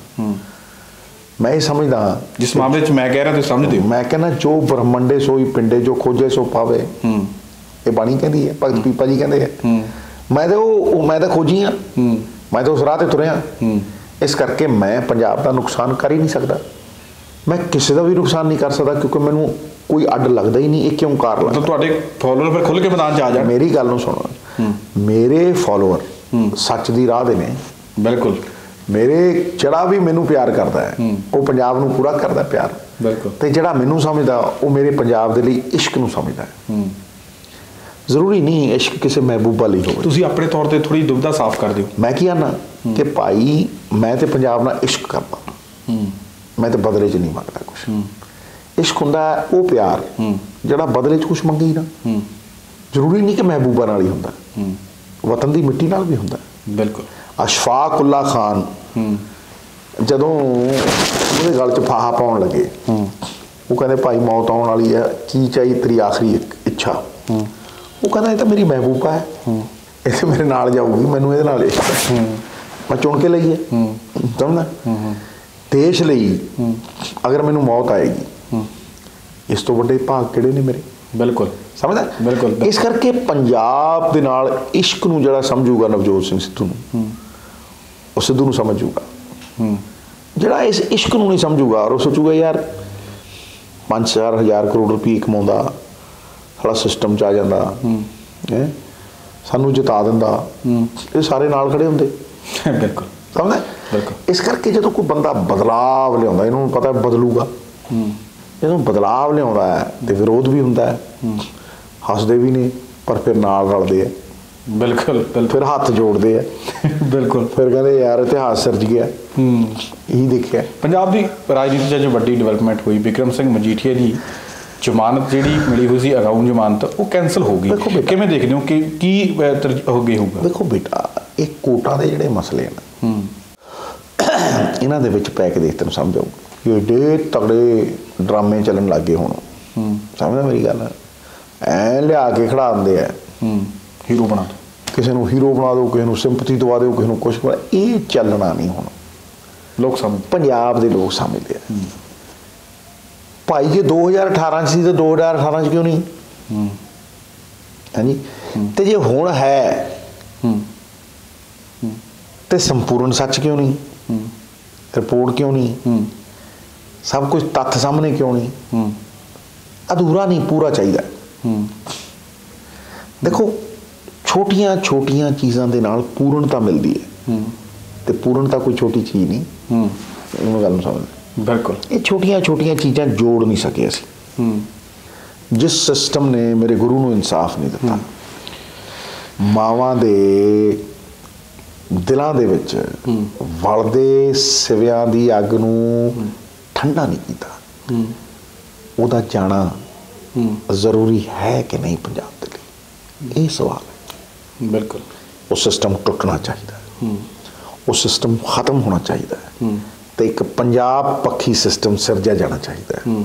ਮੈਂ ਇਹ ਸਮਝਦਾ ਜਿਸ ਮਾਮਲੇ 'ਚ ਮੈਂ ਕਹਿ ਰਿਹਾ ਤੁਸੀਂ ਸਮਝਦੇ ਹੋ। ਮੈਂ ਕਹਿੰਦਾ ਜੋ ਬ੍ਰਹਮੰਡੇ ਸੋਈ ਪਿੰਡੇ, ਜੋ ਖੋਜੇ ਸੋ ਪਾਵੇ, ਇਹ ਬਾਣੀ ਕਹਿੰਦੀ ਹੈ, ਭਗਤ ਪੀਪਾ ਜੀ ਕਹਿੰਦੇ ਆ। ਮੈਂ ਤਾਂ ਖੋਜੀ ਹਾਂ, ਮੈਂ ਤਾਂ ਉਸ ਰਾਹ ਤੇ ਤੁਰਿਆ। ਇਸ ਕਰਕੇ ਮੈਂ ਪੰਜਾਬ ਦਾ ਨੁਕਸਾਨ ਕਰ ਹੀ ਨਹੀਂ ਸਕਦਾ, ਮੈਂ ਕਿਸੇ ਦਾ ਵੀ ਨੁਕਸਾਨ ਨਹੀਂ ਕਰ ਸਕਦਾ, ਕਿਉਂਕਿ ਮੈਨੂੰ ਕੋਈ ਅੱਡ ਲੱਗਦਾ ਹੀ ਨਹੀਂ। ਇਹ ਕਿਉਂ ਕਾਰਨ ਲੱਗਦਾ? ਤੁਹਾਡੇ ਫਾਲੋਅਰ ਫਿਰ ਖੁੱਲ੍ਹ ਕੇ ਮੈਦਾਨ 'ਚ ਆ ਜਾਣ। ਮੇਰੀ ਗੱਲ ਨੂੰ ਸੁਣੋ, ਮੇਰੇ ਫਾਲੋਅਰ ਸੱਚ ਦੀ ਰਾਹ ਦੇ ਨੇ। ਬਿਲਕੁਲ। ਮੇਰੇ ਜਿਹੜਾ ਵੀ ਮੈਨੂੰ ਪਿਆਰ ਕਰਦਾ ਹੈ ਉਹ ਪੰਜਾਬ ਨੂੰ ਪੂਰਾ ਕਰਦਾ ਪਿਆਰ। ਬਿਲਕੁਲ। ਤੇ ਜਿਹੜਾ ਮੈਨੂੰ ਸਮਝਦਾ ਉਹ ਮੇਰੇ ਪੰਜਾਬ ਦੇ ਲਈ ਇਸ਼ਕ ਨੂੰ ਸਮਝਦਾ ਹੈ। ਜ਼ਰੂਰੀ ਨਹੀਂ ਇਸ਼ਕ ਕਿਸੇ ਮਹਿਬੂਬਾ ਲਈ ਹੋਵੇ। ਤੁਸੀਂ ਆਪਣੇ ਤੌਰ ਤੇ ਥੋੜੀ ਦੁਬਿਧਾ ਸਾਫ਼ ਕਰ ਦਿਓ। ਮੈਂ ਕੀ ਆਨਾ ਕਿ ਭਾਈ ਮੈਂ ਤੇ ਪੰਜਾਬ ਨਾਲ ਇਸ਼ਕ ਕਰਦਾ, ਮੈਂ ਤੇ ਬਦਲੇ 'ਚ ਨਹੀਂ ਮੰਗਦਾ ਕੁਛ। ਇਸ਼ਕ ਹੁੰਦਾ ਉਹ ਪਿਆਰ ਜਿਹੜਾ ਬਦਲੇ 'ਚ ਕੁਛ ਮੰਗੇ ਹੀ ਨਾ। ਜ਼ਰੂਰੀ ਨਹੀਂ ਕਿ ਮਹਿਬੂਬਾ ਨਾਲ ਹੀ ਹੁੰਦਾ, ਵਤਨ ਦੀ ਮਿੱਟੀ ਨਾਲ ਵੀ ਹੁੰਦਾ। ਬਿਲਕੁਲ। ਅਸ਼ਫਾਕ ਉੱਲਾ ਖਾਨ ਜਦੋਂ ਉਹਦੇ ਗਲ 'ਚ ਫਾਹਾ ਪਾਉਣ ਲੱਗੇ, ਉਹ ਕਹਿੰਦੇ ਭਾਈ ਮੌਤ ਆਉਣ ਵਾਲੀ ਹੈ, ਕੀ ਚਾਹੀ ਤੇਰੀ ਆਖਰੀ ਇੱਛਾ? ਉਹ ਕਹਿੰਦਾ ਇਹ ਤਾਂ ਮੇਰੀ ਮਹਿਬੂਬਾ ਹੈ, ਇਹ ਤਾਂ ਮੇਰੇ ਨਾਲ ਜਾਊਗੀ, ਮੈਨੂੰ ਇਹਦੇ ਨਾਲ ਇਸ਼ਕ ਹੈ, ਮੈਂ ਚੁਣ ਕੇ ਲਈ ਹੈ। ਸਮਝਦਾ? ਦੇਸ਼ ਲਈ ਅਗਰ ਮੈਨੂੰ ਮੌਤ ਆਏਗੀ, ਇਸ ਤੋਂ ਵੱਡੇ ਭਾਗ ਕਿਹੜੇ ਨੇ ਮੇਰੇ? ਬਿਲਕੁਲ। ਸਮਝਦਾ? ਬਿਲਕੁਲ। ਇਸ ਕਰਕੇ ਪੰਜਾਬ ਦੇ ਨਾਲ ਇਸ਼ਕ ਨੂੰ ਜਿਹੜਾ ਸਮਝੂਗਾ ਨਵਜੋਤ ਸਿੰਘ ਸਿੱਧੂ ਨੂੰ, ਉਹ ਸਿੱਧੂ ਨੂੰ ਸਮਝ ਜੂਗਾ। ਜਿਹੜਾ ਇਸ ਇਸ਼ਕ ਨੂੰ ਨਹੀਂ ਸਮਝੂਗਾ ਔਰ ਉਹ ਸੋਚੂਗਾ ਯਾਰ 5-4 ਹਜ਼ਾਰ ਕਰੋੜ ਰੁਪਏ ਕਮਾਉਂਦਾ, ਸਾਡਾ ਸਿਸਟਮ 'ਚ ਆ ਜਾਂਦਾ, ਸਾਨੂੰ ਜਿਤਾ ਦਿੰਦਾ, ਇਹ ਸਾਰੇ ਨਾਲ ਖੜੇ ਹੁੰਦੇ। ਬਿਲਕੁਲ। ਸਮਝਦਾ? ਬਿਲਕੁਲ। ਇਸ ਕਰਕੇ ਜਦੋਂ ਕੋਈ ਬੰਦਾ ਬਦਲਾਵ ਲਿਆਉਂਦਾ, ਇਹਨੂੰ ਪਤਾ ਬਦਲੂਗਾ, ਜਦੋਂ ਬਦਲਾਵ ਲਿਆਉਂਦਾ ਹੈ ਤੇ ਵਿਰੋਧ ਵੀ ਹੁੰਦਾ ਹੈ, ਹੱਸਦੇ ਵੀ ਨੇ ਪਰ ਫਿਰ ਨਾਲ ਰਲਦੇ ਆ। ਬਿਲਕੁਲ। ਫਿਰ ਹੱਥ ਜੋੜਦੇ ਆ। ਬਿਲਕੁਲ। ਫਿਰ ਕਹਿੰਦੇ ਯਾਰ ਇਤਿਹਾਸ ਸਿਰਜ ਗਿਆ। ਇਹੀ ਦੇਖਿਆ ਪੰਜਾਬ ਦੀ ਰਾਜਨੀਤੀ 'ਚ ਜੋ ਵੱਡੀ ਡਿਵੈਲਪਮੈਂਟ ਹੋਈ, ਬਿਕਰਮ ਸਿੰਘ ਮਜੀਠੀਆ ਦੀ ਜ਼ਮਾਨਤ ਜਿਹੜੀ ਮਿਲੀ ਹੋਈ ਸੀ, ਅਗਾਊਂ ਜ਼ਮਾਨਤ, ਉਹ ਕੈਂਸਲ ਹੋ ਗਈ। ਕਿਵੇਂ ਦੇਖਦੇ ਹੋ ਕਿ ਕੀ ਹੋ ਗਈ ਹੋਊਗਾ? ਦੇਖੋ ਬੇਟਾ, ਇਹ ਕੋਟਾਂ ਦੇ ਜਿਹੜੇ ਮਸਲੇ ਹਨ, ਇਹਨਾਂ ਦੇ ਵਿੱਚ ਪੈ ਕੇ ਦੇਖ ਤੈਨੂੰ ਸਮਝ ਆਊ ਕਿ ਏਡੇ ਤਗੜੇ ਡਰਾਮੇ ਚੱਲਣ ਲੱਗ ਗਏ ਹੁਣ। ਸਮਝਦਾ ਮੇਰੀ ਗੱਲ? ਐ ਲਿਆ ਕੇ ਖੜਾ ਦਿੰਦੇ ਆ, ਹੀਰੋ ਬਣਾ ਦੋ, ਕਿਸੇ ਨੂੰ ਹੀਰੋ ਬਣਾ ਦਿਓ, ਕਿਸੇ ਨੂੰ ਸਿੰਪਥੀ ਦਵਾ ਦਿਓ, ਕਿਸੇ ਨੂੰ ਕੁਛ ਬਣਾ। ਇਹ ਚੱਲਣਾ ਨਹੀਂ ਹੁਣ। ਲੋਕ ਸਮਝ, ਪੰਜਾਬ ਦੇ ਲੋਕ ਸਮਝਦੇ ਆ ਭਾਈ ਜੇ 2018 'ਚ ਸੀ ਤਾਂ 2018 'ਚ ਕਿਉਂ ਨਹੀਂ? ਹਾਂਜੀ। ਤੇ ਜੇ ਹੁਣ ਹੈ ਤੇ ਸੰਪੂਰਨ ਸੱਚ ਕਿਉਂ ਨਹੀਂ? ਰਿਪੋਰਟ ਕਿਉਂ ਨਹੀਂ? ਸਭ ਕੁਝ ਤੱਥ ਸਾਹਮਣੇ ਕਿਉਂ ਨਹੀਂ? ਅਧੂਰਾ ਨਹੀਂ, ਪੂਰਾ ਚਾਹੀਦਾ। ਦੇਖੋ, ਛੋਟੀਆਂ ਛੋਟੀਆਂ ਚੀਜ਼ਾਂ ਦੇ ਨਾਲ ਪੂਰਨਤਾ ਮਿਲਦੀ ਹੈ, ਤੇ ਪੂਰਨਤਾ ਕੋਈ ਛੋਟੀ ਚੀਜ਼ ਨਹੀਂ। ਇਹ ਗੱਲ ਨੂੰ ਸਮਝ। ਬਿਲਕੁਲ। ਇਹ ਛੋਟੀਆਂ ਛੋਟੀਆਂ ਚੀਜ਼ਾਂ ਜੋੜ ਨਹੀਂ ਸਕੇ ਅਸੀਂ। ਜਿਸ ਸਿਸਟਮ ਨੇ ਮੇਰੇ ਗੁਰੂ ਨੂੰ ਇਨਸਾਫ ਨਹੀਂ ਦਿੱਤਾ, ਮਾਵਾਂ ਦੇ ਦਿਲਾਂ ਦੇ ਵਿੱਚ ਵਲਦੇ ਸਿਵਿਆਂ ਦੀ ਅੱਗ ਨੂੰ ਠੰਡਾ ਨਹੀਂ ਕੀਤਾ, ਉਹਦਾ ਜਾਣਾ ਜ਼ਰੂਰੀ ਹੈ ਕਿ ਨਹੀਂ ਪੰਜਾਬ ਦੇ ਲਈ? ਇਹ ਸਵਾਲ ਹੈ। ਬਿਲਕੁਲ। ਉਹ ਸਿਸਟਮ ਟੁੱਟਣਾ ਚਾਹੀਦਾ, ਉਹ ਸਿਸਟਮ ਖਤਮ ਹੋਣਾ ਚਾਹੀਦਾ ਹੈ, ਤੇ ਇੱਕ ਪੰਜਾਬ ਪੱਖੀ ਸਿਸਟਮ ਸਿਰਜਿਆ ਜਾਣਾ ਚਾਹੀਦਾ ਹੈ।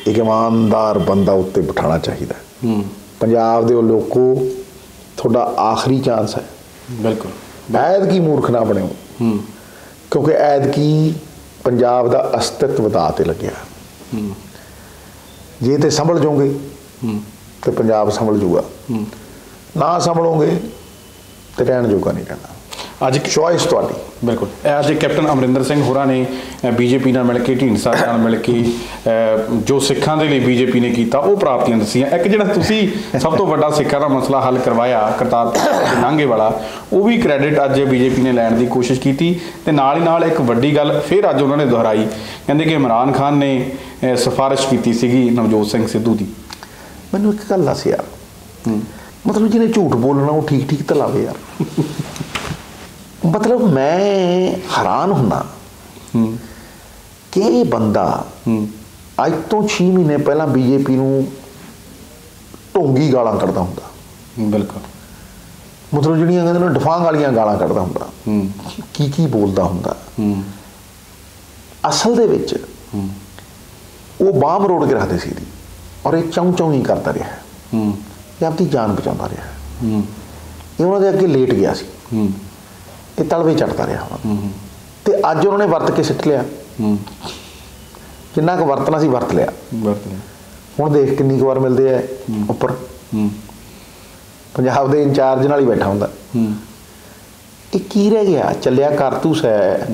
ਇੱਕ ਇਮਾਨਦਾਰ ਬੰਦਾ ਉੱਤੇ ਬਿਠਾਉਣਾ ਚਾਹੀਦਾ ਹੈ। ਪੰਜਾਬ ਦੇ ਲੋਕੋ, ਤੁਹਾਡਾ ਆਖਰੀ ਚਾਂਸ ਹੈ। ਬਿਲਕੁਲ। ਐਤਕੀ ਮੂਰਖ ਨਾ ਬਣਿਓ, ਕਿਉਂਕਿ ਐਤਕੀ ਪੰਜਾਬ ਦਾ ਅਸਤਿਤਵ ਦਾਅ ਤੇ ਲੱਗਿਆ। ਜੇ ਤੇ ਸੰਭਲ ਜਾਓਗੇ ਤੇ ਪੰਜਾਬ ਸੰਭਲ ਜੂਗਾ, ਨਾ ਸੰਭਲੋਗੇ ਤੇ ਰਹਿਣ ਜੋਗਾ ਨਹੀਂ ਰਹਿਣਾ। ਅੱਜ ਚੋਇਸ ਤੁਹਾਡੀ। ਬਿਲਕੁਲ। ਅੱਜ ਕੈਪਟਨ ਅਮਰਿੰਦਰ ਸਿੰਘ ਹੋਰਾਂ ਨੇ ਬੀਜੇਪੀ ਨਾਲ ਮਿਲ ਕੇ, ਢੀਂਡਸਾ ਨਾਲ ਮਿਲ ਕੇ ਜੋ ਸਿੱਖਾਂ ਦੇ ਲਈ ਬੀਜੇਪੀ ਨੇ ਕੀਤਾ, ਉਹ ਪ੍ਰਾਪਤੀਆਂ ਦੱਸੀਆਂ। ਇੱਕ ਜਿਹੜਾ ਤੁਸੀਂ ਸਭ ਤੋਂ ਵੱਡਾ ਸਿੱਖਾਂ ਦਾ ਮਸਲਾ ਹੱਲ ਕਰਵਾਇਆ, ਕਰਤਾਰਪੁਰ ਲਾਂਘੇ ਵਾਲਾ, ਉਹ ਵੀ ਕ੍ਰੈਡਿਟ ਅੱਜ ਬੀਜੇਪੀ ਨੇ ਲੈਣ ਦੀ ਕੋਸ਼ਿਸ਼ ਕੀਤੀ। ਤੇ ਨਾਲ ਹੀ ਨਾਲ ਇੱਕ ਵੱਡੀ ਗੱਲ ਫਿਰ ਅੱਜ ਉਹਨਾਂ ਨੇ ਦੁਹਰਾਈ, ਕਹਿੰਦੇ ਕਿ ਇਮਰਾਨ ਖਾਨ ਨੇ ਸਿਫਾਰਿਸ਼ ਕੀਤੀ ਸੀਗੀ ਨਵਜੋਤ ਸਿੰਘ ਸਿੱਧੂ ਦੀ। ਮੈਨੂੰ ਇੱਕ ਗੱਲ ਦੱਸ ਯਾਰ, ਮਤਲਬ ਜਿਹਨੇ ਝੂਠ ਬੋਲਣਾ ਉਹ ਠੀਕ ਠੀਕ ਤਾਂ ਲਾਵੇ ਯਾਰ। ਮਤਲਬ ਮੈਂ ਹੈਰਾਨ ਹੁੰਦਾ ਕਿ ਇਹ ਬੰਦਾ ਅੱਜ ਤੋਂ 6 ਮਹੀਨੇ ਪਹਿਲਾਂ ਬੀਜੇਪੀ ਨੂੰ ਢੋਂਗੀ ਗਾਲਾਂ ਕੱਢਦਾ ਹੁੰਦਾ। ਬਿਲਕੁਲ। ਮਤਲਬ ਜਿਹੜੀਆਂ ਕਹਿੰਦੇ ਨੇ ਡਫਾਂਗ ਵਾਲੀਆਂ ਗਾਲਾਂ ਕੱਢਦਾ ਹੁੰਦਾ, ਕੀ ਬੋਲਦਾ ਹੁੰਦਾ। ਅਸਲ ਦੇ ਵਿੱਚ ਉਹ ਬਾਂਹ ਮਰੋੜ ਕੇ ਰੱਖਦੇ ਸੀ। ਔਰ ਇਹ ਚਾਉਂ ਚਾਉਂ ਹੀ ਕਰਦਾ ਰਿਹਾ, ਇਹ ਆਪਣੀ ਜਾਨ ਬਚਾਉਂਦਾ ਰਿਹਾ। ਇਹ ਉਹਨਾਂ ਦੇ ਅੱਗੇ ਲੇਟ ਗਿਆ ਸੀ, ਇਹ ਤਲਵੇ ਚੜਦਾ ਰਿਹਾ ਤੇ ਅੱਜ ਉਹਨਾਂ ਨੇ ਵਰਤ ਕੇ ਸਿੱਟ ਲਿਆ, ਜਿੰਨਾ ਕੁ ਵਰਤਣਾ ਸੀ ਵਰਤ ਲਿਆ। ਹੁਣ ਦੇਖ ਕਿੰਨੀ ਕੁ ਵਾਰ ਮਿਲਦੇ ਆ ਉੱਪਰ, ਪੰਜਾਬ ਦੇ ਇੰਚਾਰਜ ਨਾਲ ਹੀ ਬੈਠਾ ਹੁੰਦਾ। ਇਹ ਕੀ ਰਹਿ ਗਿਆ? ਚੱਲਿਆ ਕਾਰਤੂਸ ਹੈ,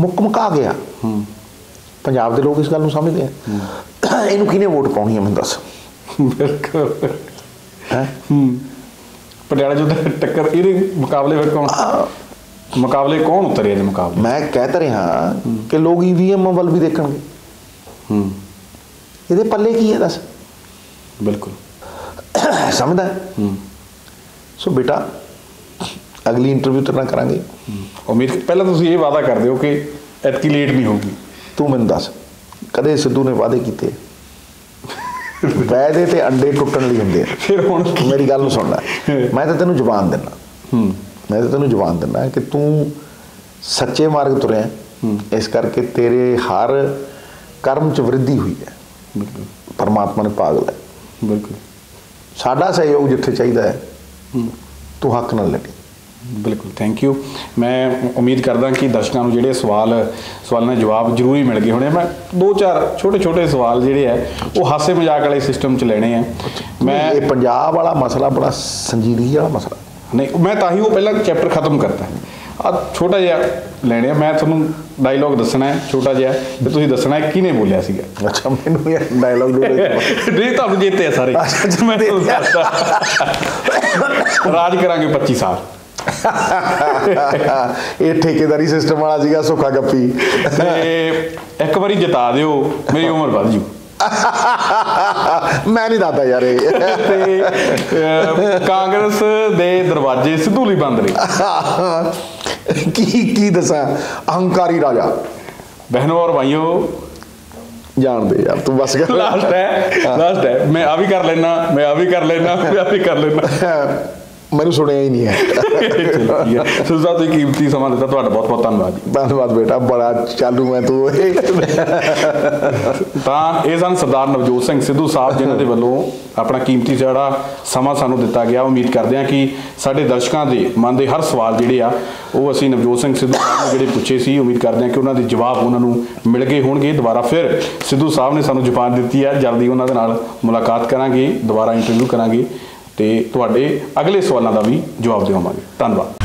ਮੁੱਕ ਮੁਕਾ ਗਿਆ। ਪੰਜਾਬ ਦੇ ਲੋਕ ਇਸ ਗੱਲ ਨੂੰ ਸਮਝਦੇ ਆ। ਇਹਨੂੰ ਕਿਹਨੇ ਵੋਟ ਪਾਉਣੀ ਹੈ ਮੈਨੂੰ ਦੱਸ। ਬਿਲਕੁਲ ਹੈ ਪਟਿਆਲਾ ਜੋ ਟੱਕਰ ਇਹਦੇ ਮੁਕਾਬਲੇ ਫਿਰ ਕੌਣ ਉਤਰੇ ਇਹਦੇ ਮੁਕਾਬਲੇ? ਮੈਂ ਕਹਿ ਤਾਂ ਰਿਹਾ ਕਿ ਲੋਕ EVM ਵੱਲ ਵੀ ਦੇਖਣਗੇ। ਇਹਦੇ ਪੱਲੇ ਕੀ ਹੈ ਦੱਸ? ਬਿਲਕੁਲ ਸਮਝਦਾ। ਸੋ ਬੇਟਾ ਅਗਲੀ ਇੰਟਰਵਿਊ ਤੇ ਨਾ ਕਰਾਂਗੇ ਉਮੀਦ। ਪਹਿਲਾਂ ਤੁਸੀਂ ਇਹ ਵਾਅਦਾ ਕਰਦੇ ਹੋ ਕਿ ਐਤਕੀ ਲੇਟ ਨਹੀਂ ਹੋਊਗੀ। ਤੂੰ ਮੈਨੂੰ ਦੱਸ, ਕਦੇ ਸਿੱਧੂ ਨੇ ਵਾਅਦੇ ਕੀਤੇ? ਵਾਅਦੇ ਤੇ ਅੰਡੇ ਟੁੱਟਣ ਲਈ ਹੁੰਦੇ ਆ। ਫਿਰ ਹੁਣ ਮੇਰੀ ਗੱਲ ਨੂੰ ਸੁਣ ਲੈ, ਮੈਂ ਤਾਂ ਤੈਨੂੰ ਜ਼ੁਬਾਨ ਦਿੰਦਾ ਕਿ ਤੂੰ ਸੱਚੇ ਮਾਰਗ ਤੁਰਿਆ, ਇਸ ਕਰਕੇ ਤੇਰੇ ਹਰ ਕਰਮ 'ਚ ਵ੍ਰਿੱਧੀ ਹੋਈ ਹੈ। ਪਰਮਾਤਮਾ ਨੇ ਪਾਗਲ ਹੈ। ਬਿਲਕੁਲ ਸਾਡਾ ਸਹਿਯੋਗ ਜਿੱਥੇ ਚਾਹੀਦਾ ਹੈ ਤੂੰ ਹੱਕ ਨਾਲ ਲੱਗੀ। ਬਿਲਕੁਲ ਥੈਂਕ ਯੂ। ਮੈਂ ਉਮੀਦ ਕਰਦਾ ਕਿ ਦਰਸ਼ਕਾਂ ਨੂੰ ਜਿਹੜੇ ਸਵਾਲਾਂ ਦੇ ਜਵਾਬ ਜ਼ਰੂਰੀ ਮਿਲ ਗਏ ਹੋਣੇ। ਮੈਂ 2-4 ਛੋਟੇ ਸਵਾਲ ਜਿਹੜੇ ਆ ਉਹ ਹਾਸੇ ਮਜ਼ਾਕ ਵਾਲੇ ਸਿਸਟਮ 'ਚ ਲੈਣੇ ਆ। ਮੈਂ ਇਹ ਪੰਜਾਬ ਵਾਲਾ ਮਸਲਾ ਬੜਾ ਸੰਜੀਦਗੀ ਵਾਲਾ ਮਸਲਾ ਨਹੀਂ, ਮੈਂ ਤਾਂ ਹੀ ਉਹ ਪਹਿਲਾਂ ਚੈਪਟਰ ਖਤਮ ਕਰਤਾ। ਆ ਛੋਟਾ ਜਿਹਾ ਲੈਣੇ ਆ, ਮੈਂ ਤੁਹਾਨੂੰ ਡਾਇਲੋਗ ਦੱਸਣਾ ਹੈ ਛੋਟਾ ਜਿਹਾ, ਤੇ ਤੁਸੀਂ ਦੱਸਣਾ ਹੈ ਕਿਹਨੇ ਬੋਲਿਆ ਸੀਗਾ। ਅੱਛਾ ਮੈਨੂੰ ਇਹ ਡਾਇਲੋਗ ਨਹੀਂ, ਤੁਹਾਨੂੰ ਜਿੱਤੇ ਆ ਸਾਰੇ। ਮੈਂ ਰਾਜ ਕਰਾਂਗੇ 25 ਸਾਲ। ਇਹ ਠੇਕੇਦਾਰੀ ਸਿਸਟਮ ਵਾਲਾ ਸੀਗਾ ਸੁੱਖਾ ਗੱਪੀ। ਤੇ ਇੱਕ ਵਾਰੀ ਜਿਤਾ ਦਿਓ, ਮੇਰੀ ਉਮਰ ਵੱਧ ਜੂ। ਮੈਂ ਨਹੀਂ ਦੱਸਦਾ ਯਾਰ ਇਹ। ਤੇ ਕਾਂਗਰਸ ਦੇ ਦਰਵਾਜ਼ੇ ਸਿੱਧੂ ਲਈ ਬੰਦ ਨੇ। ਕੀ ਦੱਸਾਂ? ਅਹੰਕਾਰੀ ਰਾਜਾ। ਬਹਿਨੋ ਔਰ ਭਾਈਓ ਜਾਣਦੇ ਯਾਰ, ਤੂੰ ਬਸ ਕਰ। ਲਾਸਟ ਹੈ ਮੈਂ ਆ ਵੀ ਕਰ ਲੈਣਾ, ਮੈਨੂੰ ਸੁਣਿਆ ਹੀ ਨਹੀਂ ਹੈ। ਸੁਝਾਅ ਤੁਸੀਂ ਕੀਮਤੀ ਸਮਾਂ ਦਿੱਤਾ, ਤੁਹਾਡਾ ਬਹੁਤ ਬਹੁਤ ਧੰਨਵਾਦ। ਧੰਨਵਾਦ ਬੇਟਾ, ਬੜਾ ਚਾਲੂ ਮੈਂ ਤੂੰ। ਤਾਂ ਇਹ ਸਨ ਸਰਦਾਰ ਨਵਜੋਤ ਸਿੰਘ ਸਿੱਧੂ ਸਾਹਿਬ, ਜਿਨ੍ਹਾਂ ਦੇ ਵੱਲੋਂ ਆਪਣਾ ਕੀਮਤੀ ਜਿਹੜਾ ਸਮਾਂ ਸਾਨੂੰ ਦਿੱਤਾ ਗਿਆ। ਉਮੀਦ ਕਰਦੇ ਹਾਂ ਕਿ ਸਾਡੇ ਦਰਸ਼ਕਾਂ ਦੇ ਮਨ ਦੇ ਹਰ ਸਵਾਲ ਜਿਹੜੇ ਆ ਉਹ ਅਸੀਂ ਨਵਜੋਤ ਸਿੰਘ ਸਿੱਧੂ ਸਾਹਿਬ ਨੂੰ ਜਿਹੜੇ ਪੁੱਛੇ ਸੀ, ਉਮੀਦ ਕਰਦੇ ਹਾਂ ਕਿ ਉਹਨਾਂ ਦੇ ਜਵਾਬ ਉਹਨਾਂ ਨੂੰ ਮਿਲ ਗਏ ਹੋਣਗੇ। ਦੁਬਾਰਾ ਫਿਰ ਸਿੱਧੂ ਸਾਹਿਬ ਨੇ ਸਾਨੂੰ ਜ਼ੁਬਾਨ ਦਿੱਤੀ ਹੈ, ਜਲਦੀ ਉਹਨਾਂ ਦੇ ਨਾਲ ਮੁਲਾਕਾਤ ਕਰਾਂਗੇ, ਦੁਬਾਰਾ ਇੰਟਰਵਿਊ ਕਰਾਂਗੇ ਤੇ ਤੁਹਾਡੇ ਅਗਲੇ ਸਵਾਲਾਂ ਦਾ ਵੀ ਜਵਾਬ ਦੇਵਾਂਗੇ। ਧੰਨਵਾਦ।